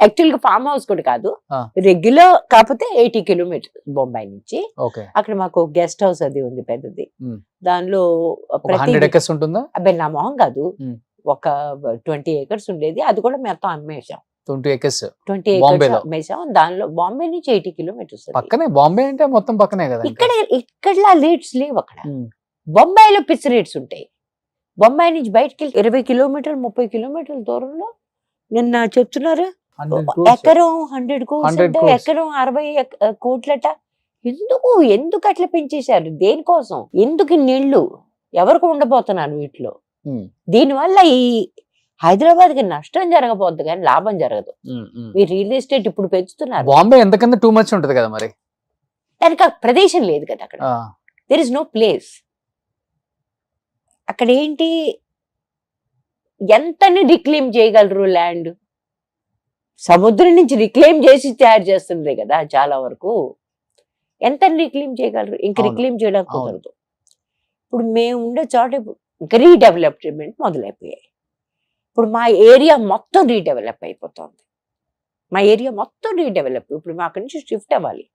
యాక్చువల్ గా ఫామ్ హౌస్ కూడా కాదు, ఆ. రెగ్యులర్ కాకపోతే 80 కిలోమీటర్స్ బొంబాయి నుంచి. ఓకే. అక్కడ మాకు గెస్ట్ హౌస్ అది ఉంది పెద్దది. దానిలో 100 acres ఉంటుందా? అబ్బాయి నా మొహం కాదు, మ్. ఒక 20 acres ఉండేది, అది కూడా మొత్తం అమ్మేశాం. 20 acres 20 acres బాంబేలో? అమ్మేశాం. దానిలో బాంబే నుంచి 80 కిలోమీటర్స్. పక్కనే, బాంబే అంటే మొత్తం పక్కనే కదా. ఇక్కడ రేట్స్ లేవు అక్కడ. బొంబాయిలో పిచ్ రేట్స్ ఉంటాయి. బొంబాయి నుంచి బయటకి 20 కిలోమీటర్లు 30 కిలోమీటర్ల దూరంలో నిన్న చెప్తున్నారు ఎకరం 100 కోట్స్, ఎకరం 60 కోట్లట. ఎందుకు అట్లా పెంచేశారు? దేనికోసం? ఎందుకు నీళ్లు ఎవరికి ఉండబోతున్నారు వీటిలో? దీనివల్ల ఈ హైదరాబాద్ కి నష్టం జరగబోద్దు కానీ లాభం జరగదు. ఈ రియల్ ఎస్టేట్ ఇప్పుడు పెంచుతున్నారు. బాంబే ఎంతకన్నా టూ మచ్ ఉంటది కదా మరి. దానికి ఆ ప్రదేశం లేదు కదా అక్కడ. There is no place. అక్కడ ఏంటి, ఎంతని రిక్లెయిమ్ చేయగలరు ల్యాండ్? సముద్రం నుంచి రిక్లెయిమ్ చేసి తయారు చేస్తుంది కదా చాలా వరకు. ఎంత రిక్లెయిమ్ చేయగలరు? ఇంక రిక్లెయిమ్ చేయడానికి కుదరదు. ఇప్పుడు మేము ఉండే చోట ఇంకా రీడెవలప్మెంట్ మొదలైపోయాయి. ఇప్పుడు మా ఏరియా మొత్తం రీడెవలప్ అయిపోతుంది. మా ఏరియా మొత్తం రీడెవలప్. ఇప్పుడు మా అక్కడి నుంచి షిఫ్ట్ అవ్వాలి.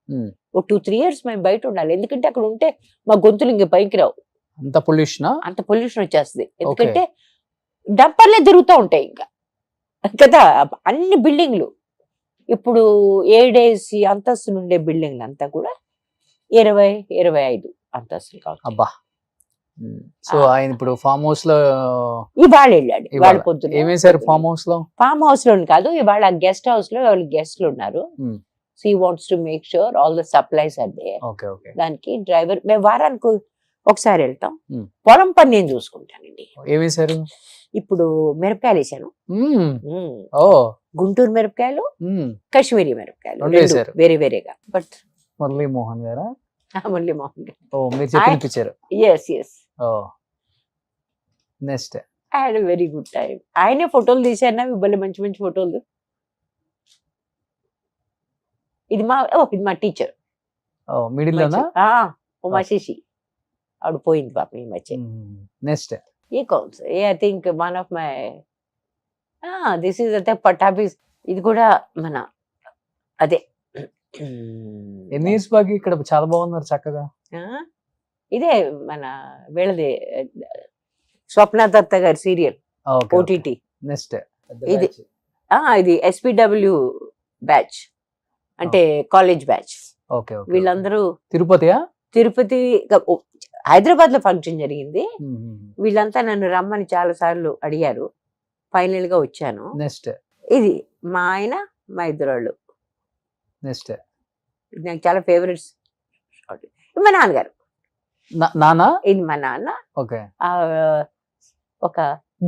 ఓ 2-3 years మేము బయట ఉండాలి. ఎందుకంటే అక్కడ ఉంటే మా గొంతులు ఇంక పైకి రావు. అంత పొల్యూషన్ వచ్చేస్తుంది. ఎందుకంటే డంపర్లే తిరుగుతూ ఉంటాయి ఇంకా కదా అన్ని బిల్డింగ్లు. ఇప్పుడు 7 అంతస్తులు ఉండే బిల్డింగ్లు అంతా కూడా 20-25 అంతస్తులు కావాలి. అబ్బా. సో ఆయన ఇప్పుడు ఫామ్ హౌస్ లో ఇవాళ వెళ్ళాడు. ఇవాళ పొద్దున ఏమేసారు ఫామ్ హౌస్ లో? ఫామ్ హౌస్ లో కాదు, ఇవాళ గెస్ట్ హౌస్ లో గెస్ట్లు ఉన్నారు. So he wants to make sure all the supplies are there. దానికి డ్రైవర్ మేము వారానికి ఒకసారి వెళ్తాం. పొలం పని నేను చూసుకుంటానండి. ఏమేసారు? ఇప్పుడు మిరపకాయలు వేసాను. గుంటూరు మిరపకాయలు, కాశ్మీరీ మిరపకాయలు వేరే వేరేగా. బట్ మురళీ మోహన్ గారా? మురళీ మోహన్ గారు. మీరు చెప్పినిపించారు. yes. Next I had a very good time. ఆయనే ఫోటోలు తీశారు నా ఇవ్వాలి, మంచి మంచి ఫోటోలు. ఇది మా టీచర్. మిడిల్ లోనా? మా శశి, ఆవిడ పోయింది పాపం ఈ మధ్య. నెక్స్ట్ ఏ కౌన్స్ I think one of my this is అదే పటాబీస్. ఇది కూడా మన అదే. ఎన్ని ఇయర్స్ బాగా ఇక్కడ చాలా బాగున్నారు చక్కగా. ఇదే మన వీళ్ళది స్వప్న దత్త గారి సీరియల్ OTT. నెక్స్ట్ ఇది SPW బ్యాచ్ అంటే కాలేజ్ బ్యాచ్. వీళ్ళందరూ తిరుపతి హైదరాబాద్ లో ఫంక్షన్ జరిగింది. వీళ్ళంతా నన్ను రమ్మని చాలా సార్లు అడిగారు. ఫైనల్ గా వచ్చాను. నెక్స్ట్ ఇది మా ఆయన, మా ఇద్దరు. నెక్స్ట్ నాకు చాలా ఫేవరెట్స్. మా నాన్నగారు. ఇది మా నాన్న. ఒక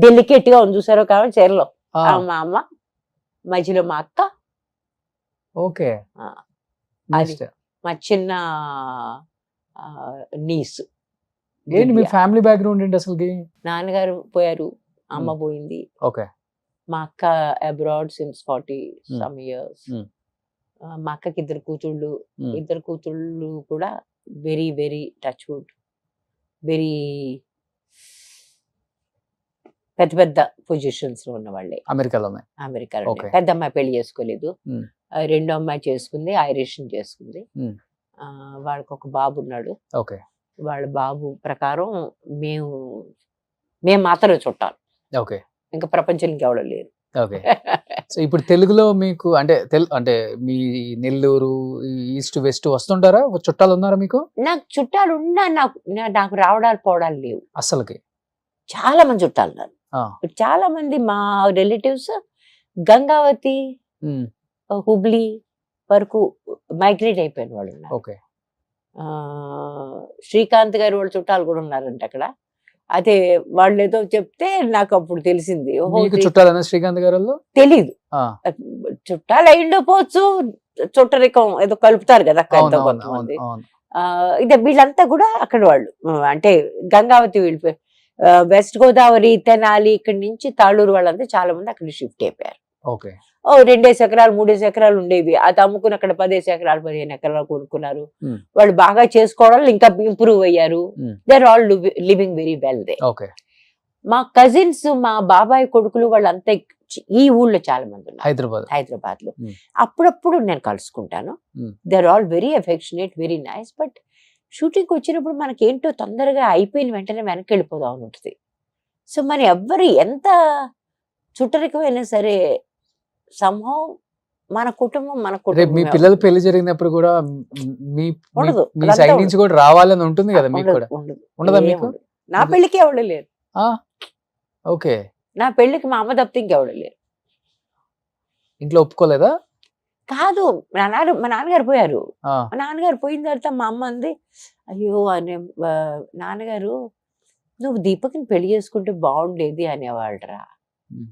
డెలికేట్ గా ఉంది చూసారో కావాలి చీరలో మా అమ్మ, మధ్యలో మా అక్క. మా చిన్న నీసు. ఏంటి మీ ఫ్యామిలీ బ్యాక్గ్రౌండ్ ఏంటి అసలు? నాన్నగారు పోయారు, అమ్మ పోయింది. మా అక్క అబ్రాడ్ సిన్స్ 40 some years. మా అక్కకి ఇద్దరు కూతుళ్ళు కూడా very very touch wood, very పెద్ద పెద్ద పొజిషన్స్ లో ఉన్న వాళ్ళే అమెరికాలో. పెద్ద అమ్మాయి పెళ్లి చేసుకోలేదు, రెండో అమ్మాయి చేసుకుంది, ఐరిష్ చేసుకుంది. వాళ్ళకి ఒక బాబు ఉన్నాడు. వాళ్ళ బాబు ప్రకారం మేము మాత్రమే చుట్టాలు, ఇంకా ప్రపంచానికి ఎవడో లేరు. సో ఇప్పుడు తెలుగులో మీకు అంటే మీ నెల్లూరు ఈస్ట్ వెస్ట్ వస్తుంటారా? చుట్టాలు ఉన్నారా మీకు? నాకు చుట్టాలు ఉన్నా నాకు రావడాలు పోవడాలు లేవు అసలుకి. చాలా మంది చుట్టాలు ఉన్నారు. చాలా మంది మా రిలేటివ్స్ గంగావతి, హుబ్లీ వరకు మైగ్రేట్ అయిపోయిన వాళ్ళు ఉన్నారు. శ్రీకాంత్ గారు వాళ్ళ చుట్టాలు కూడా ఉన్నారంట అక్కడ. అదే వాళ్ళు ఏదో చెప్తే నాకు అప్పుడు తెలిసింది. ఓహో మీకు చుట్టాలన్నా శ్రీకాంత్ గారు వాళ్ళు? తెలీదు, ఆ, చుట్టాలు అయిండకపోవచ్చు, చుట్టరికం ఏదో కలుపుతారు కదా అవును అవును కొంతమంది. అవును అవును. ఇదే వీళ్ళంతా కూడా అక్కడ వాళ్ళు, అంటే గంగావతి వెళ్ళిపోయి వెస్ట్ గోదావరి, తెనాలి, ఇక్కడి నుంచి తాళూరు వాళ్ళంతా చాలా మంది అక్కడ షిఫ్ట్ అయిపోయారు. ఓకే. 2 ఎకరాలు 3 ఎకరాలు ఉండేవి, అది అమ్ముకుని అక్కడ 10 ఎకరాలు 15 ఎకరాలు కొనుక్కున్నారు. Hmm. వాళ్ళు బాగా చేసుకోవడం ఇంకా ఇంప్రూవ్ అయ్యారు. Hmm. They are all living very well they. Okay. మా కజిన్స్, మా బాబాయ్ కొడుకులు వాళ్ళంతా ఈ ఊళ్ళో చాలా మంది ఉన్నారు హైదరాబాద్ లో. Hmm. అప్పుడప్పుడు నేను కలుసుకుంటాను. Hmm. They are all very affectionate, very nice. But shooting వచ్చినప్పుడు మనకి ఏంటో తొందరగా అయిపోయిన వెంటనే వెనక్కి వెళ్ళిపోదాం అని ఉంటుంది. సో మరి ఎవ్వరు ఎంత చుట్టరికమైనా సరే సంహం మన కుటుంబం రేపు మీ పిల్లల పెళ్లి జరిగినప్పుడు కూడా మీ ఉండదు, మీ అదంతా సైడ్ ఉండదు. నుంచి కూడా రావాలని ఉంటుంది కదా మీకు కూడా? ఉండదు. ఉండదా ఏం మీకు? ఉండదు. నా పెళ్లికి ఎవడు లేరు. ఓకే. నా పెళ్లికి మా అమ్మ తప్పితే ఇంకెవడు లేరు. ఇంట్లో ఒప్పుకోలేదా? కాదు, మా నాన్నగారు పోయారు. ఆ, మా నాన్నగారు పోయిన తర్వాత మా అమ్మ అంది, అయ్యో అనే నాన్నగారు నువ్వు దీపక్ని పెళ్లి చేసుకుంటే బాగుండేది అనేవాళ్ళరా. Hmm.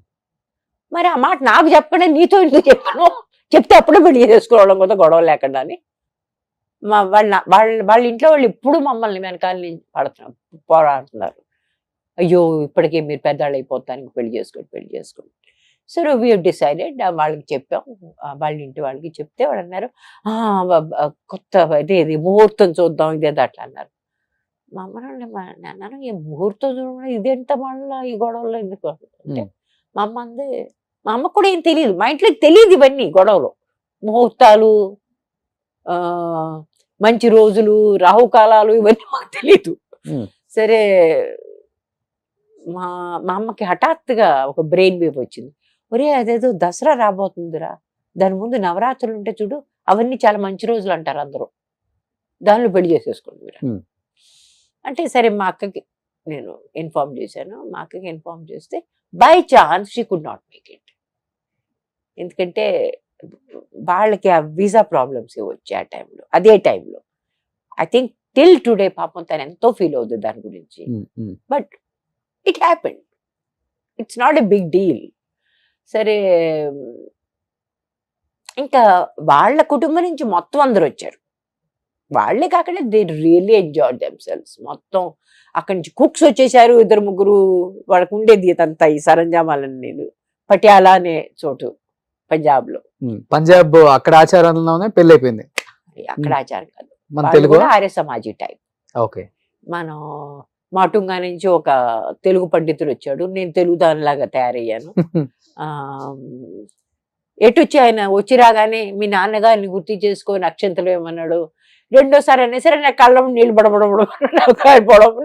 మరి ఆ మాట నాకు చెప్పండి, నీతో ఎందుకు చెప్పను? చెప్తే అప్పుడే పెళ్లి చేసుకోవడం కదా, గొడవ లేకుండా అని. వాళ్ళ ఇంట్లో వాళ్ళు ఎప్పుడు మమ్మల్ని వెనకాల పోరాడుతున్నారు. అయ్యో ఇప్పటికే మీరు పెద్దవాళ్ళు అయిపోతానికి పెళ్లి చేసుకోండి. సో వీ డిసైడెడ్, వాళ్ళకి చెప్పాం, వాళ్ళ ఇంటి వాళ్ళకి చెప్తే వాళ్ళు అన్నారు, కొత్త ఇది ముహూర్తం చూద్దాం ఇదేదో అట్లా అన్నారు. మా అమ్మ నాన్న ఈ ముహూర్తం చూడడం ఇదెంత మళ్ళీ ఈ గొడవలో ఎందుకు అంటే, మా అమ్మ అంది, మా అమ్మ కూడా ఏం తెలియదు, మా ఇంట్లోకి తెలియదు ఇవన్నీ గొడవలు, ముహూర్తాలు, మంచి రోజులు, రాహుకాలాలు ఇవన్నీ మాకు తెలీదు. సరే మా అమ్మకి హఠాత్తుగా ఒక బ్రెయిన్ వేవ్ వచ్చింది. ఒరే అదేదో దసరా రాబోతుందిరా, దాని ముందు నవరాత్రులు ఉంటే చూడు, అవన్నీ చాలా మంచి రోజులు అంటారు అందరూ, దానిలో పెళ్లి చేసేసుకోండి మీరు అంటే. సరే మా అక్కకి నేను ఇన్ఫార్మ్ చేశాను. మా అక్కకి ఇన్ఫార్మ్ చేస్తే by chance she could not make it. ఎందుకంటే వాళ్ళకి ఆ వీసా ప్రాబ్లమ్స్ వచ్చాయి ఆ టైంలో, అదే టైంలో. ఐ థింక్ టిల్ టుడే పాపం తను ఎంతో ఫీల్ అవుతుంది దాని గురించి. But it happened, it's not a big deal. సరే ఇంకా వాళ్ళ కుటుంబం నుంచి మొత్తం అందరూ వచ్చారు. వాళ్ళే కాకుండా దే రియల్లీ ఎంజాయ్ దెమ్సెల్వ్స్. మొత్తం అక్కడి నుంచి కుక్స్ వచ్చేసారు, 2-3. వాళ్ళకు ఉండేది ఇదంతా ఈ సరంజామాలని. నేను పటియాలా అనే చోటు పంజాబ్ లో. పంజాబ్ అక్కడ ఆచారంలోనే పెళ్లి అయిపోయింది. అక్కడ ఆచారం కాదు, మన తెలుగు ఆర్య సమాజీ టైప్. ఓకే. మనం మాటుంగా నుంచి ఒక తెలుగు పండితుడు వచ్చాడు, నేను తెలుగు దానిలాగా తయారయ్యాను. ఎటు వచ్చి ఆయన వచ్చి రాగానే మీ నాన్నగారిని గుర్తు చేసుకొని అక్షంతలు ఏమన్నాడు. రెండోసారి అయినా సరే నా కళ్ళ నీళ్ళు పడబడబడం,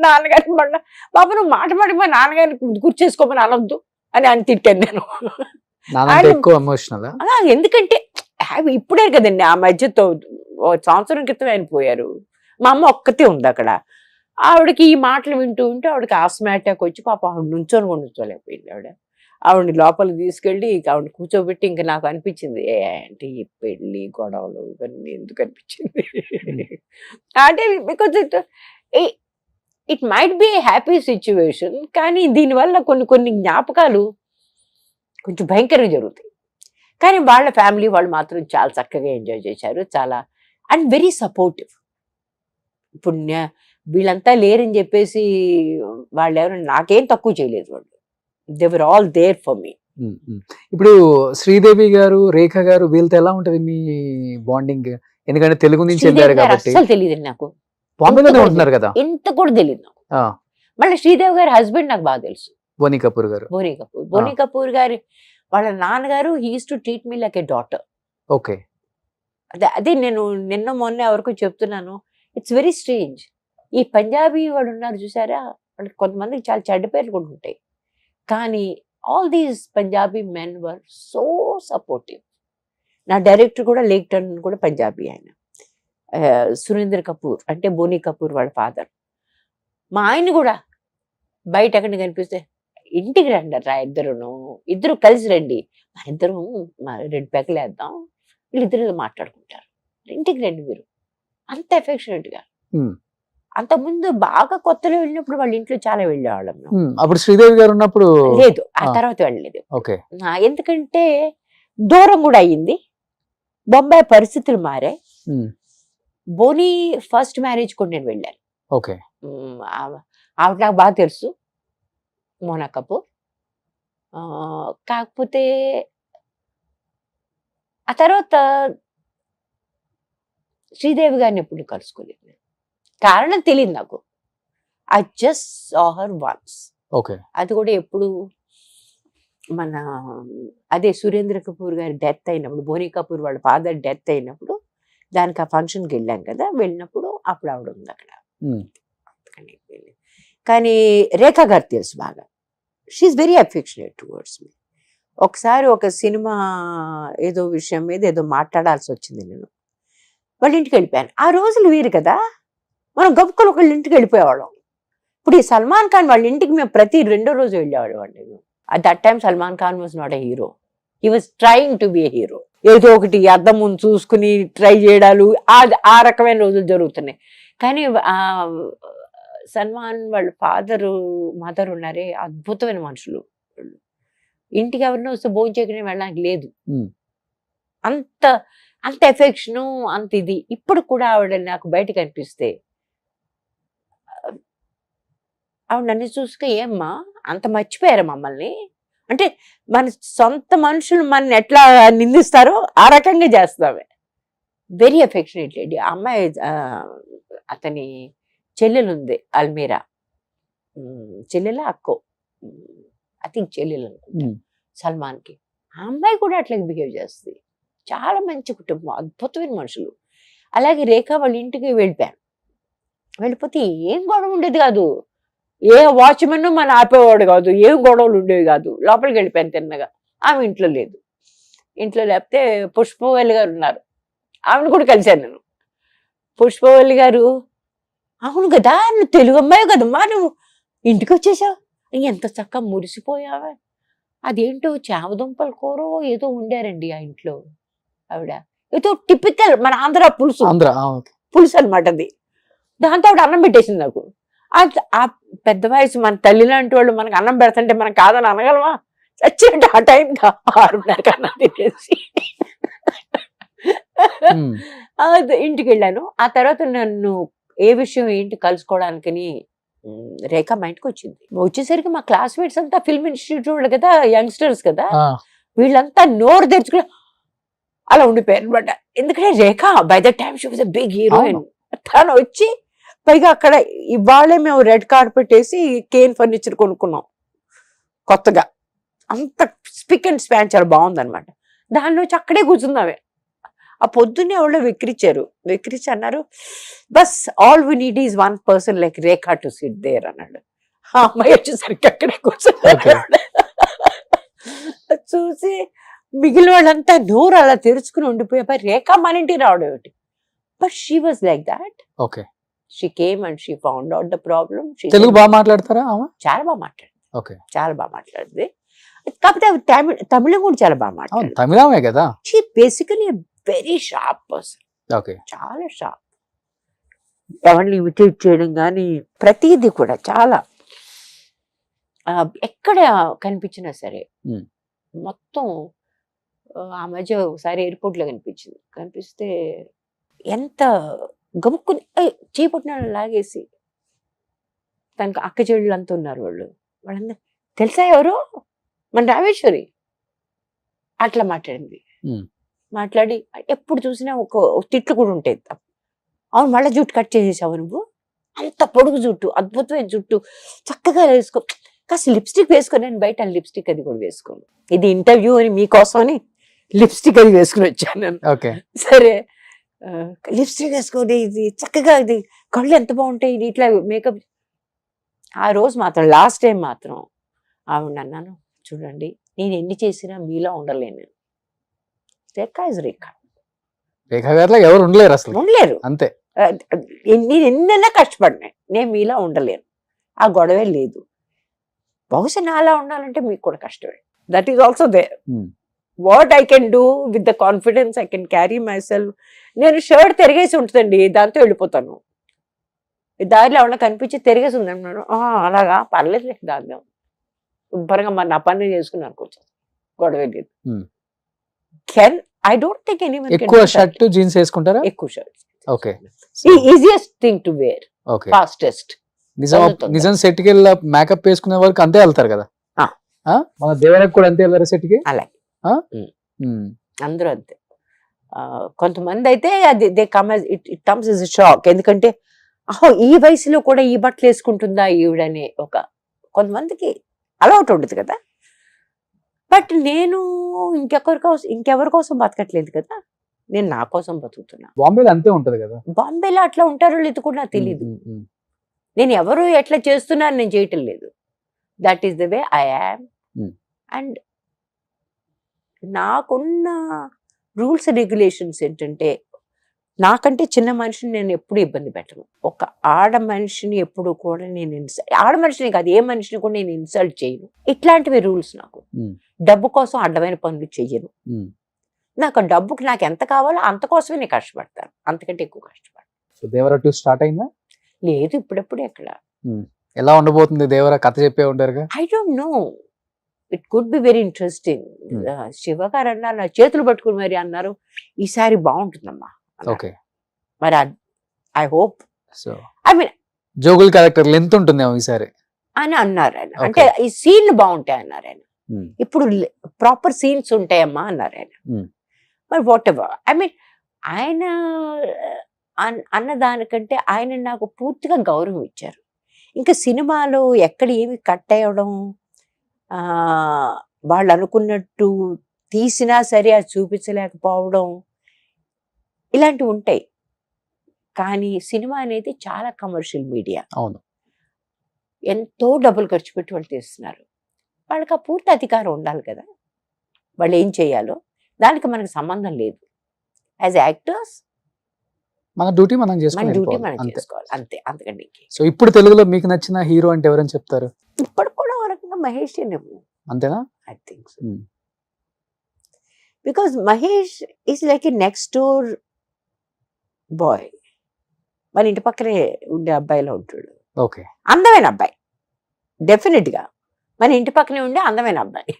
నాన్నగారిని పడ బాబు నువ్వు మాట పడి మా నాన్నగారిని గుర్తు చేసుకోమని అనొద్దు అని అని తిట్టాను నేను. ఎక్కువ ఎమోషనల్. ఎందుకంటే ఇప్పుడే కదండి, ఆ మధ్యతో సంవత్సరం క్రితం ఆయన పోయారు. మా అమ్మ ఒక్కతే ఉంది అక్కడ. ఆవిడకి ఈ మాటలు వింటూ ఉంటే ఆవిడకి ఆస్మా అటాక్ వచ్చి పాప ఆవిడ నుంచోలేకపోయింది. ఆవిడని లోపలికి తీసుకెళ్ళి ఆవిడ కూర్చోబెట్టి ఇంకా నాకు అనిపించింది అంటే ఈ పెళ్లి గొడవలు ఇవన్నీ ఎందుకు అనిపించింది అంటే because it might be A happy situation, కానీ దీనివల్ల కొన్ని జ్ఞాపకాలు కొంచెం భయంకరంగా జరుగుతాయి. కానీ వాళ్ళ ఫ్యామిలీ వాళ్ళు మాత్రం చాలా చక్కగా ఎంజాయ్ చేశారు, చాలా అండ్ వెరీ సపోర్టివ్. ఇప్పుడు వీళ్ళంతా లేరని చెప్పేసి వాళ్ళు ఎవరు నాకేం తక్కువ చేయలేదు, వాళ్ళు they were all there for me. ఇప్పుడు శ్రీదేవి గారు, రేఖ గారు వీళ్ళతో ఎలా ఉంటది మీ బాండింగ్? ఎందుకంటే తెలుగు నుంచి వెళ్ళారు కాబట్టి. అసలు తెలియదు నాకు, బాంబేలోనే ఉంటున్నారు కదా. ఎంత కూడా తెలియదు నాకు. మళ్ళీ శ్రీదేవి గారి హస్బెండ్ నాకు బాగా తెలుసు, బోనీ కపూర్ గారు. బోనీ కపూర్ గారి వాళ్ళ నాన్నగారు he used to treat me like a daughter. Okay. అదే నేను నిన్న మొన్న ఎవరికో చెప్తున్నాను, ఇట్స్ వెరీ స్ట్రేంజ్. ఈ పంజాబీ వాడు ఉన్నారు చూసారా, వాళ్ళకి కొంతమందికి చాలా చెడ్డ పేర్లు కూడా ఉంటాయి, కానీ all these Punjabi men were so supportive. నా డైరెక్టర్ కూడా లేక్ టర్న్ కూడా పంజాబీ, ఆయన సురేంద్ర కపూర్ అంటే బోనీ కపూర్ వాళ్ళ ఫాదర్. మా ఆయన కూడా బయట ఎక్కడ కనిపిస్తే ఇంటికి రండి రా, ఇద్దరు కలిసి రండి, మన ఇద్దరం 2 పెక్కలు వేద్దాం, వీళ్ళిద్దరు మాట్లాడుకుంటారు, ఇంటికి రండి మీరు, అంత ఎఫెక్షనేట్గా. అంతకుముందు బాగా కొత్తలో వెళ్ళినప్పుడు వాళ్ళ ఇంట్లో చాలా వెళ్ళేవాళ్ళం మేము. అప్పుడు శ్రీదేవి గారు ఉన్నప్పుడు లేదు, ఆ ఆ. తర్వాత వెళ్ళలేదు. ఓకే. ఎందుకంటే దూరం కూడా అయ్యింది, బొంబాయి పరిస్థితులు మారాయి. బోని ఫస్ట్ మ్యారేజ్ కూడా నేను వెళ్ళాను. ఓకే. ఆవిడ నాకు బాగా తెలుసు, మోనా కపూర్. కాకపోతే ఆ తర్వాత శ్రీదేవి గారిని ఎప్పుడు కలుసుకోలేదు నేను. కారణం తెలియదు నాకు. I just saw her once. Okay. అది కూడా ఎప్పుడు మన అదే సురేంద్ర కపూర్ గారి డెత్ అయినప్పుడు, బోనీ కపూర్ వాళ్ళ ఫాదర్ డెత్ అయినప్పుడు దానికి ఆ ఫంక్షన్కి వెళ్ళాం కదా, వెళ్ళినప్పుడు అప్పుడు ఆవిడ ఉంది అక్కడ. కానీ రేఖా గారు తెలుసు బాగా. She's very affectionate towards me. ఒకసారి ఒక సినిమా ఏదో విషయం మీద ఏదో మాట్లాడాల్సి వచ్చింది, నేను వాళ్ళ ఇంటికి వెళ్ళిపోయాను. ఆ రోజులు వీరు కదా, మనం గొప్పలు ఒకళ్ళ ఇంటికి వెళ్ళిపోయేవాళ్ళం. ఇప్పుడు ఈ సల్మాన్ ఖాన్ వాళ్ళ ఇంటికి మేము ప్రతి రెండో రోజు వెళ్ళేవాళ్ళం అండి. At that time Salman Khan was not a hero, he was trying to be a hero. ఏదో ఒకటి అద్దం ముందు చూసుకుని ట్రై చేయడాలు, ఆ రకమైన రోజులు జరుగుతున్నాయి. కానీ సల్మాన్ వాళ్ళ ఫాదరు మదర్ ఉన్నారే, అద్భుతమైన మనుషులు. ఇంటికి ఎవరినో వస్తే భోజనం చేయకుండా వెళ్ళడానికి లేదు, అంత అంత ఎఫెక్షను, అంత ఇది. ఇప్పుడు కూడా ఆవిడ నాకు బయట కనిపిస్తే ఆవిడ నన్ను చూసుక, ఏమ్మా అంత మర్చిపోయారా మమ్మల్ని అంటే, మన సొంత మనుషులు మన ఎట్లా నిందిస్తారో ఆ రకంగా చేస్తామే. Very affectionate lady. ఆ అమ్మాయి అతని చెల్లెలు ఉంది అల్మీరా, చెల్లెల అక్కో, ఐ థింక్ చెల్లెలు అనుకుంటా సల్మాన్కి. ఆ అమ్మాయి కూడా అట్లా బిహేవ్ చేస్తుంది. చాలా మంచి కుటుంబం, అద్భుతమైన మనుషులు. అలాగే రేఖ వాళ్ళ ఇంటికి వెళ్ళిపోయాను. వెళ్ళిపోతే ఏం గొడవ ఉండేది కాదు, ఏ వాచ్మెన్ మన ఆపేవాడు కాదు, ఏం గొడవలు ఉండేవి కాదు. లోపలికి వెళ్ళిపోయాను తిన్నగా. ఆమె ఇంట్లో లేదు. ఇంట్లో లేకపోతే పుష్పవల్లి గారు ఉన్నారు, ఆమెను కూడా కలిశాను నేను. పుష్పవల్లి గారు, అవును కదా నువ్వు తెలుగు అమ్మాయి కదమ్మా, నువ్వు ఇంటికి వచ్చేసావు, ఎంత చక్కగా మురిసిపోయావా. అదేంటో చామదుంపల కూర ఏదో ఉండారండి ఆ ఇంట్లో. ఆవిడ ఏదో టిపికల్ మన ఆంధ్ర పులుసు, పులుసు అనమాట అది. దాంతో ఆవిడ అన్నం పెట్టేసింది నాకు. ఆ పెద్ద వయసు మన తల్లి లాంటి వాళ్ళు మనకు అన్నం పెడతంటే మనం కాదని అనగలమా? చచ్చినట్టు ఆ టైంకి 6:30 అన్నం తినేసి ఇంటికి వెళ్ళాను. ఆ తర్వాత నన్ను ఏ విషయం ఏంటి కలుసుకోవడానికని రేఖ మా ఇంటికి వచ్చింది. వచ్చేసరికి మా క్లాస్మేట్స్ అంతా ఫిల్మ్ ఇన్స్టిట్యూట్ వాళ్ళు కదా, యంగ్స్టర్స్ కదా, వీళ్ళంతా నోరు తెచ్చుకుని అలా ఉండిపోయారు అనమాట. ఎందుకంటే Rekha by the time she was a big heroine. తను వచ్చి పైగా అక్కడ ఇవాళే మేము రెడ్ కార్పెట్ వేసి కేన్ ఫర్నిచర్ కొనుక్కున్నాం కొత్తగా. అంత స్పిక్ అండ్ స్పాన్ చాలా బాగుందనమాట. దానిలో వచ్చి అక్కడే కూర్చుందామే. ఆ పొద్దున్నే వాళ్ళు వెక్కిరించి అన్నారు, బస్ all we need is one person like Rekha to sit there అన్నాడు. ఆ అమ్మాయి వచ్చేసరికి అక్కడే కూర్చున్నారు. చూసి మిగిలిన వాళ్ళంతా నోరు అలా తెరుచుకుని ఉండిపోయి రేఖా మన ఇంటికి రావడం ఏమిటి. But she was like that. Okay. She came and she found out the problem. Telugu బాగా మాట్లాడతారా? చాలా బాగా మాట్లాడింది. ఓకే. చాలా బాగా మాట్లాడింది. కాకపోతే తమిళం కూడా చాలా బాగా మాట్లాడింది. తమిళమే కదా. She basically very sharp person. Okay. చాలా షార్ప్. ఎవరిని ఇమిటేట్ చేయడం కానీ ప్రతిదీ కూడా చాలా, ఎక్కడ కనిపించినా సరే మొత్తం. ఆ మధ్య ఒకసారి ఎయిర్పోర్ట్లో కనిపిస్తే ఎంత గబుక్కుని చేపట్టిన లాగేసి, తనకు అక్క చెల్లెళ్ళు అంతా ఉన్నారు. వాళ్ళందరూ తెలుసా ఎవరు, మన రామేశ్వరి. అట్లా మాట్లాడింది. మాట్లాడి ఎప్పుడు చూసినా ఒక తిట్లు కూడా ఉంటాయి. అవును మళ్ళీ జుట్టు కట్ చేసేసావు నువ్వు, అంత పొడుగు జుట్టు, అద్భుతమైన జుట్టు, చక్కగా వేసుకో, కాస్త లిప్స్టిక్ వేసుకో. నేను బయట లిప్స్టిక్ అది కూడా వేసుకోను, ఇది ఇంటర్వ్యూ అని మీకోసం అని లిప్స్టిక్ అది వేసుకుని వచ్చాను నేను. సరే లిప్స్టిక్ వేసుకోండి, ఇది చక్కగా, ఇది కళ్ళు ఎంత బాగుంటాయి, ఇది ఇట్లా మేకప్. ఆ రోజు మాత్రం లాస్ట్ టైం మాత్రం ఆవిడ అన్నాను, చూడండి నేను ఎన్ని చేసినా మీలా ఉండలేను. రేఖా ఇస్ రేఖా. రేఖా గారిలో ఎవరు ఉండలేరు, అసలు ఉండలేరు. అంతే. నేను ఎన్నైనా కష్టపడినా నేను మీలా ఉండలేను. ఆ గొడవే లేదు. బహుశా నాలా ఉండాలంటే మీకు కూడా కష్టమే. That is also there. What I can do with the confidence I can carry myself. నేను షర్ట్ తిరిగేసి ఉంటుందండి, దాంతో వెళ్ళిపోతాను. దారిలో ఎవరన్నా కనిపించి తిరిగేసి ఉంది అన్నాడు. అలాగా పర్లేదు దాద్దాం శుభ్రంగా మరి నా పని చేసుకుని అనుకోవచ్చు, గొడవ లేదు. Can I don't think any ఎక్కువ షర్ట్ జీన్స్ వేసుకుంటారా? ఎక్కువ shirt. Okay, easiest thing to wear, okay. Fastest. నిజం సెట్ కి వెళ్ళి మేకప్ వేసుకునే వరకు అంతే వెళ్తారు కదా. మన దేవరకు కూడా అంతే వెళ్ళారు సెట్ కి. అలాగే అందరూ అంతే. కొంతమంది అయితే అది they come it comes is shock. ఎందుకంటే ఈ వయసులో కూడా ఈ బట్టలు వేసుకుంటుందా ఈవిడనే ఒక కొంతమందికి అలవాటు ఉండదు కదా. బట్ నేను ఇంకెవరి కోసం బతకట్లేదు కదా, నేను నా కోసం బతుకుతున్నా. బాంబేలో అంతే ఉంటది కదా. బాంబేలో అట్లా ఉంటారో లేదు కూడా నాకు తెలియదు. నేను ఎవరు ఎట్లా చేస్తున్నారు నేను చేయటం లేదు. That is the way I am. And నాకున్న రూల్స్ రెగ్యులేషన్స్ ఏంటంటే, నాకంటే చిన్న మనిషిని నేను ఎప్పుడు ఇబ్బంది పెట్టను. ఒక ఆడ మనిషిని ఎప్పుడు కూడా నేను ఆడ మనిషిని కాదు, ఏ మనిషిని కూడా నేను ఇన్సల్ట్ చేయను. ఇట్లాంటివి రూల్స్ నాకు. డబ్బు కోసం అడ్డమైన పనులు చెయ్యను. నాకు డబ్బుకి నాకు ఎంత కావాలో అంత కోసమే నేను కష్టపడతాను, అంతకంటే ఎక్కువ కష్టపడతాను. దేవరా 2 స్టార్ట్ అయిందా? లేదు, ఇప్పుడెప్పుడు ఎక్కడ. ఎలా ఉండబోతుంది దేవరా? కథ చెప్పే ఉంటారుగా. I don't know, it could be very interesting. Shiva garu అన్నారు, నా చేతులు పట్టుకుని మరి అన్నారు ఈసారి బాగుంటుందమ్మా. ఓకే, మరి I hope. So I mean జోగుల్ క్యారెక్టర్ లెంత్ ఉంటుందేమో ఈసారి అని అన్నారు ఆయన. అంటే ఈ సీన్లు బాగుంటాయి అన్నారు ఆయన. ఇప్పుడు ప్రాపర్ సీన్స్ ఉంటాయమ్మా అన్నారు ఆయన. మరి వాట్ ఎవర్, ఐ మీన్ ఆయన అన్న దానికంటే ఆయన నాకు పూర్తిగా గౌరవం ఇచ్చారు. ఇంకా సినిమాలో ఎక్కడ ఏమి కట్ అయ్యడం, వాళ్ళు అనుకున్నట్టు తీసినా సరే అది చూపించలేకపోవడం, ఇలాంటివి ఉంటాయి. కానీ సినిమా అనేది చాలా కమర్షియల్ మీడియా. అవును, ఎంతో డబ్బులు ఖర్చు పెట్టి వాళ్ళు తీస్తున్నారు. వాళ్ళకి ఆ పూర్తి అధికారం ఉండాలి కదా, వాళ్ళు ఏం చేయాలో. దానికి మనకు సంబంధం లేదు. యాజ్ యాక్టర్స్ మన డ్యూటీ మనం మన చేసుకోవాలి. డ్యూటీ మనం చేసుకోవాలి అంతే, అంతకంటే. సో ఇప్పుడు తెలుగులో మీకు నచ్చిన హీరో అంటే ఎవరని చెప్తారు? ఇప్పుడు కూడా ఒక రకంగా మహేష్ అంతేనా? I think so. Because Mahesh is like a next door boy. మన ఇంటి పక్కనే ఉండే అబ్బాయిలో ఉంటాడు. ఓకే, అందమైన అబ్బాయి, డెఫినెట్ గా మన ఇంటి పక్కనే ఉండే అందమైన అబ్బాయి.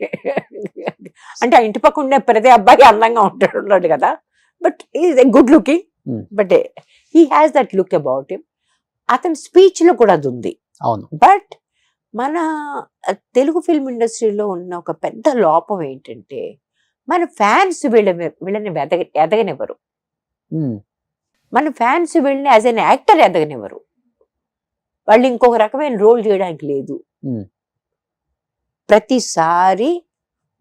అంటే ఆ ఇంటి పక్క ఉండే ప్రతి అబ్బాయి అందంగా ఉన్నాడు కదా. But is a good looking, but he has that look about him. అతని స్పీచ్ లో కూడా అది ఉంది. అవును. బట్ మన తెలుగు ఫిల్మ్ ఇండస్ట్రీలో ఉన్న ఒక పెద్ద లోపం ఏంటంటే, మన ఫ్యాన్స్ వీళ్ళని ఎదగనివ్వరు. మన ఫ్యాన్స్ వీళ్ళని యాజ్ అన్ యాక్టర్ ఎదగనివ్వరు. వాళ్ళు ఇంకొక రకమైన రోల్ చేయడానికి లేదు. ప్రతిసారి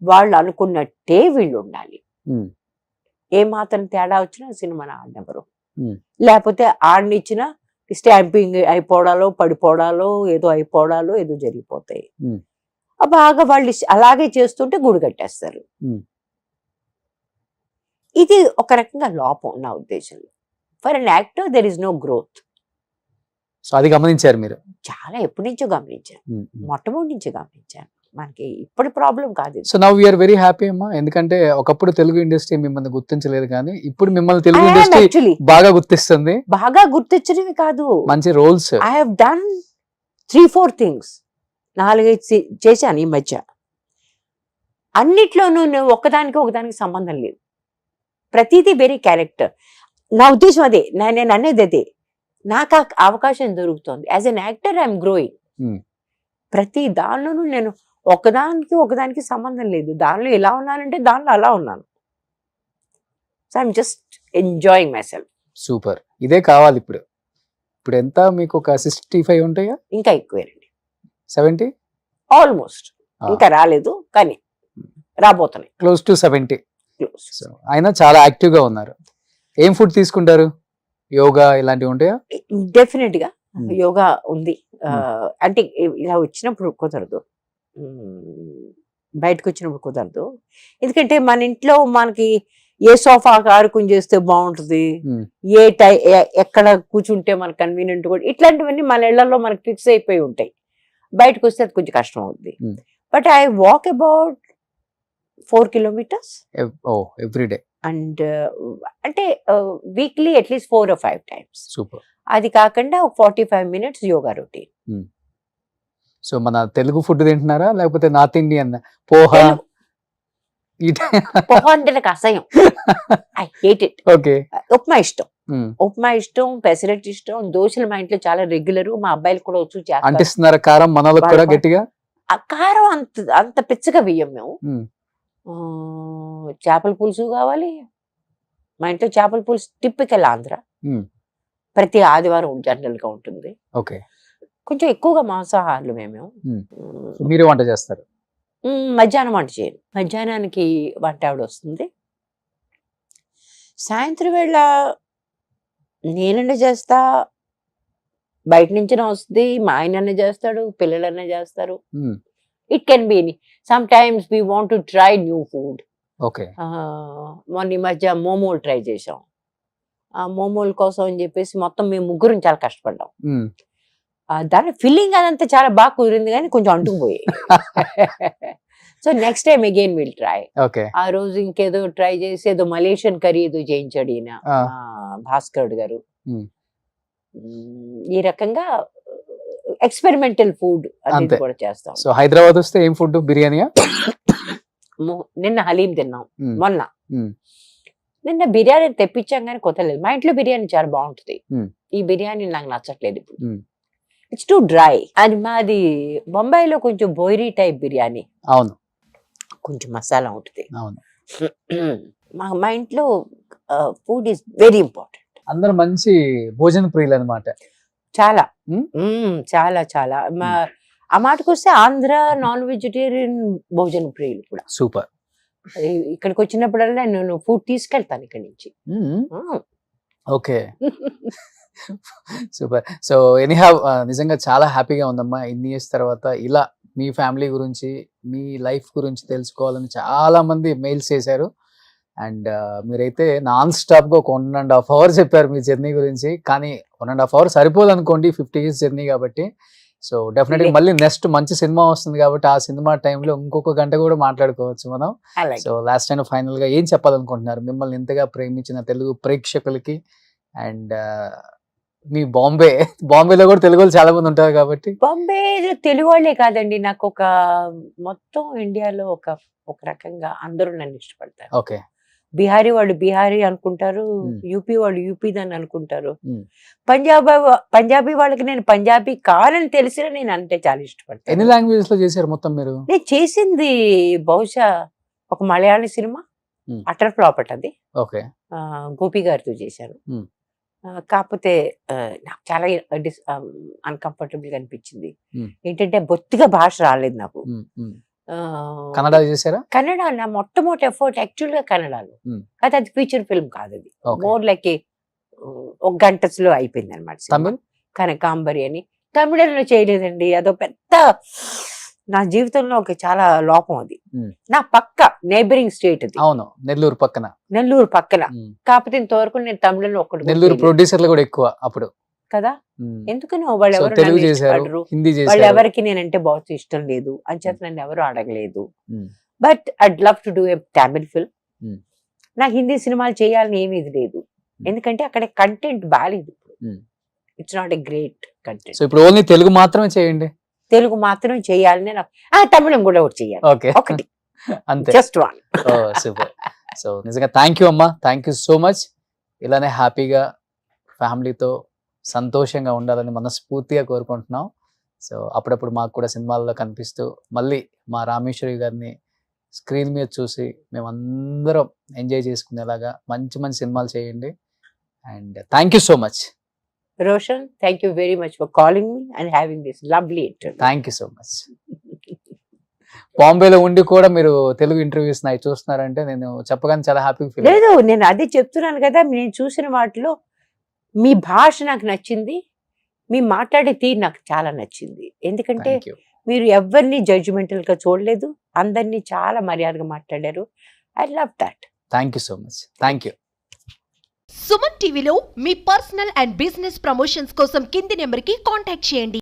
వాళ్ళు అనుకున్నట్టే వీళ్ళు ఉండాలి. ఏ మాత్రం తేడా వచ్చినా సినిమాని ఆడనివ్వరు. లేకపోతే ఆడనిచ్చినా స్టాంపింగ్ అయిపోవడాలో, పడిపోవడాలో, ఏదో అయిపోవడాలో, ఏదో జరిగిపోతాయి. బాగా వాళ్ళు అలాగే చేస్తుంటే గుడి కట్టేస్తారు. ఇది ఒక రకంగా లోపం నా ఉద్దేశంలో. For an actor there is no growth. So అది గమనించారు మీరు? చాలా ఎప్పటి నుంచో గమనించాను, మొట్టమొదటి నుంచి గమనించాను. మనకి ఇప్పుడు ప్రాబ్లం కాదు. So now we're very happy అమ్మా. ఎందుకంటే ఒకప్పుడు తెలుగు ఇండస్ట్రీ మిమ్మల్ని గుర్తించలేదు, కానీ ఇప్పుడు మిమ్మల్ని తెలుగు ఇండస్ట్రీ బాగా గుర్తిస్తుంది. బాగా గుర్తించడమే కాదు, మంచి roles. I have done 3-4 things, 4-5 చేశాను ఈ మధ్య. అన్నిట్లోనూ ఒకదానికి సంబంధం లేదు. ప్రతిదీ వెరీ క్యారెక్టర్. నా ఉద్దేశం అదే, నేను అనేది అదే. నాకు అవకాశం దొరుకుతుంది. As an actor I'm growing. ప్రతి దానిలోనూ నేను ఒకదానికి సంబంధం లేదు. దానిలో ఎలా ఉన్నానంటే దానిలో అలా ఉన్నాను. So I'm just enjoying my self. Super, ఇదే కావాలి ఇప్పుడు. ఇప్పుడు ఎంత మీకు? ఒక 65 ఉంటాయా? ఇంకా ఎక్కువేనండి, 70 ఆల్మోస్ట్. ఇంకా రాలేదు కానీ రాబోతున్నాయి, క్లోజ్ టు 70. క్లోజ్. ఆయన చాలా యాక్టివ్ గా ఉన్నారు. ఏం ఫుడ్ తీసుకుంటారు? యోగా ఇలాంటివి ఉంటాయా? డెఫినెట్ గా యోగా ఉంది. అంటే ఇలా వచ్చినప్పుడు కుదరదు, బయటకు వచ్చినప్పుడు కుదరదు. ఎందుకంటే మన ఇంట్లో మనకి ఏ సోఫా ఆరుకుని చేస్తే బాగుంటుంది, ఎక్కడ కూర్చుంటే మనకు కన్వీనియంట్ కూడా, ఇట్లాంటివన్నీ మన ఇళ్లలో మనకి ఫిక్స్ అయిపోయి ఉంటాయి. బయటకు వస్తే అది కొంచెం కష్టం అవుతుంది. But I walk about 4 kilometers every day. And అంటే weekly at least 4 or 5 times. Super. అది కాకుండా ఒక 45 minutes యోగా రొటీన్. సో మన తెలుగు ఫుడ్ తింటున్నారా లేకపోతే నార్త్ ఇండియన్ పోహ పోహ అంటే నాకు అసహ్యం, I hate it. Okay. Upma ఇష్టం, ఉప్మా ఇష్టం, పెసరెట్ ఇష్టం, దోశలు మా ఇంట్లో చాలా రెగ్యులర్, మా అబ్బాయిలు కూడా వచ్చి చేస్తారు. అంటిస్తున్నారా కారం మనలకు కూడా గట్టిగా? ఆ కారం అంత పిచ్చగా వెయ్యం మేము. చేపల పులుసు కావాలి మా ఇంట్లో. చేపల పులుసు టిపికల్ ఆంధ్ర, ప్రతి ఆదివారం జనరల్ గా ఉంటుంది. ఓకే. కొంచెం ఎక్కువగా మాంసాహారులు మేము. మీరు వంట చేస్తారు? మధ్యాహ్నం వంట చేయను, మధ్యాహ్నానికి వంట ఆవిడ వస్తుంది. సాయంత్రం వేళ నేనన్నా చేస్తా, బయట నుంచి వస్తుంది, మా ఆయన చేస్తాడు, పిల్లలన్నా చేస్తారు. It can be any. Some times we want to try new food. Okay. మొన్న ఈ మధ్య మోమోలు ట్రై చేసాం. ఆ మోమోల కోసం అని చెప్పేసి మొత్తం మేము ముగ్గురం చాలా కష్టపడ్డాం. దాని ఫిల్లింగ్ అదంతా చాలా బాగా కుదిరింది కానీ కొంచెం అంటుకుపోయాయి. So next time again will try. ఆ రోజు ఇంకేదో ట్రై చేసి ఏదో మలేషియన్ కర్రీ ఏదో చేయించాడు ఈయన భాస్కర్ గారు. ఈ రకంగా ఎక్స్పెరిమెంటల్ ఫుడ్ అనేది కూడా చేస్తాం. సో హైదరాబాద్ వస్తే ఏం ఫుడ్? బిర్యానీయా? నిన్న హలీం తిన్నాం. మొన్న నిన్న బిర్యానీ తెప్పించాం కానీ కొత్తలేదు. మా ఇంట్లో బిర్యానీ చాలా బాగుంటుంది. ఈ బిర్యానీ నాకు నచ్చట్లేదు ఇప్పుడు, ఇట్స్ టూ డ్రై. అది మాది బొంబాయిలో కొంచెం బోయిరీ టైప్ బిర్యానీ. అవును, కొంచెం మసాలా ఉంటుంది. అవును. మా ఇంట్లో ఫుడ్ ఈస్ వెరీ ఇంపార్టెంట్. అందరూ మంచి భోజన ప్రియులు అనమాట. చాలా చాలా చాలా. ఆ మాటకు వస్తే ఆంధ్ర నాన్ వెజిటేరియన్ భోజన ప్రియులు కూడా. సూపర్. ఇక్కడికి వచ్చినప్పుడల్లా నేను ఫుడ్ తీసుకెళ్తాను ఇక్కడి నుంచి. ఓకే. సూపర్. సో ఎనీహౌ నిజంగా చాలా హ్యాపీగా ఉందమ్మా. ఇన్ని ఇయర్స్ తర్వాత ఇలా మీ ఫ్యామిలీ గురించి, మీ లైఫ్ గురించి తెలుసుకోవాలని చాలా మంది మెయిల్స్ చేశారు. అండ్ మీరైతే నాన్ స్టాప్ గా 1.5 hours చెప్పారు మీ జర్నీ గురించి. కానీ 1.5 hours సరిపోదు అనుకోండి, 50 years జర్నీ కాబట్టి. సో డెఫినెట్ గా మళ్ళీ నెక్స్ట్ మంచి సినిమా వస్తుంది కాబట్టి ఆ సినిమా టైంలో ఇంకొక గంట కూడా మాట్లాడుకోవచ్చు మనం. సో లాస్ట్ టైం ఫైనల్ గా ఏం చెప్పాలనుకుంటున్నారు మిమ్మల్ని ఇంతగా ప్రేమించిన తెలుగు ప్రేక్షకులకి? అండ్ మీ బాంబేలో కూడా తెలుగు వాళ్ళు చాలా మంది ఉంటారు కాబట్టి. బాంబేలో తెలుగు వాళ్ళే కాదండి, నాకు ఒక మొత్తం ఇండియాలో ఒక రకంగా అందరూ నన్ను ఇష్టపడతారు. ఓకే. బీహారీ వాళ్ళు బీహారీ అనుకుంటారు, యూపీ వాళ్ళు యూపీ దాన్ని అనుకుంటారు, పంజాబీ వాళ్ళకి నేను పంజాబీ కాదని తెలిసిన నేను అంటే చాలా ఇష్టపడతాను. ఎన్ని లాంగ్వేజెస్ లో చేశారు మొత్తం మీరు? నేను చేసింది బహుశా ఒక మలయాళీ సినిమా, అటర్ ఫ్లాప్ అది. ఓకే. గోపి గారితో చేశాను. కాకపోతే నాకు చాలా అన్కంఫర్టబుల్ గా అనిపించింది. ఏంటంటే బొత్తిగా భాష రాలేదు నాకు. కన్నడ చేశారా? కన్నడ నా మొట్టమొదటి ఎఫర్ట్ యాక్చువల్ గా కన్నడలో, అయితే అది ఫీచర్ ఫిల్మ్ కాదు, అది మోర్ లైక్ ఒక గంటలో అయిపోయింది అనమాట. కనకాంబరి అని తమిళంలో చేయలేదండి. అదో పెద్ద నా జీవితంలో ఒక చాలా లోపం అది. నా పక్క నైబరింగ్ స్టేట్ అది. అవును, నెల్లూరు పక్కన. కాకపోతే ఇంతవరకు నేను తమిళంలో ఒకటి. నెల్లూరు ప్రొడ్యూసర్లు కూడా ఎక్కువ అప్పుడు కదా. ఎందుకని వాళ్ళు ఎవరికి నేనంటే బాగా ఇష్టం లేదు అని చెప్పి నన్ను ఎవరు అడగలేదు. But I'd love to do a Tamil film. నాకు హిందీ సినిమాలు చేయాలని ఏమీ ఇది లేదు, ఎందుకంటే అక్కడ కంటెంట్ బాగాలేదు. It's not a great content. So ఇప్పుడు ఓన్లీ తెలుగు మాత్రమే చేయండి. తెలుగు మాత్రమే చేయాలని నాకు, తమిళం కూడా ఒకటి చేయాలి. ఒకటి అంతే, జస్ట్ వన్. సూపర్. సో నిజంగా థ్యాంక్ యూ అమ్మా, థ్యాంక్ యూ సో మచ్. ఇలానే హ్యాపీగా ఫ్యామిలీతో సంతోషంగా ఉండాలని మనస్ఫూర్తిగా కోరుకుంటున్నాం. సో అప్పుడప్పుడు మాకు కూడా సినిమాల్లో కనిపిస్తూ మళ్ళీ మా రామేశ్వరి గారిని స్క్రీన్ మీద చూసి మేమందరం ఎంజాయ్ చేసుకునేలాగా మంచి మంచి సినిమాలు చేయండి. And thank you so much. Roshan, thank you very much for calling me and having this lovely interview. Thank you so much. బాంబేలో ఉండి కూడా మీరు తెలుగు ఇంటర్వ్యూస్ నాయి చూస్తున్నారంటే నేను చెప్పగానే చాలా హ్యాపీగా ఫీల్. లేదు, నేను అదే చెప్తున్నాను కదా, నేను చూసిన వాటిలో మీ భాష నాకు నచ్చింది, మీ మాట్లాడే తీరు నాకు చాలా నచ్చింది. ఎందుకంటే మీరు ఎవరిని జడ్జిమెంటల్ గా చూడలేదు, అందరినీ చాలా మర్యాదగా మాట్లాడారు. I love that. Thank you so much. Thank you. Suman టీవీలో మీ పర్సనల్ అండ్ బిజినెస్ ప్రమోషన్స్ కోసం కింది నెంబర్కి కాంటాక్ట్ చేయండి.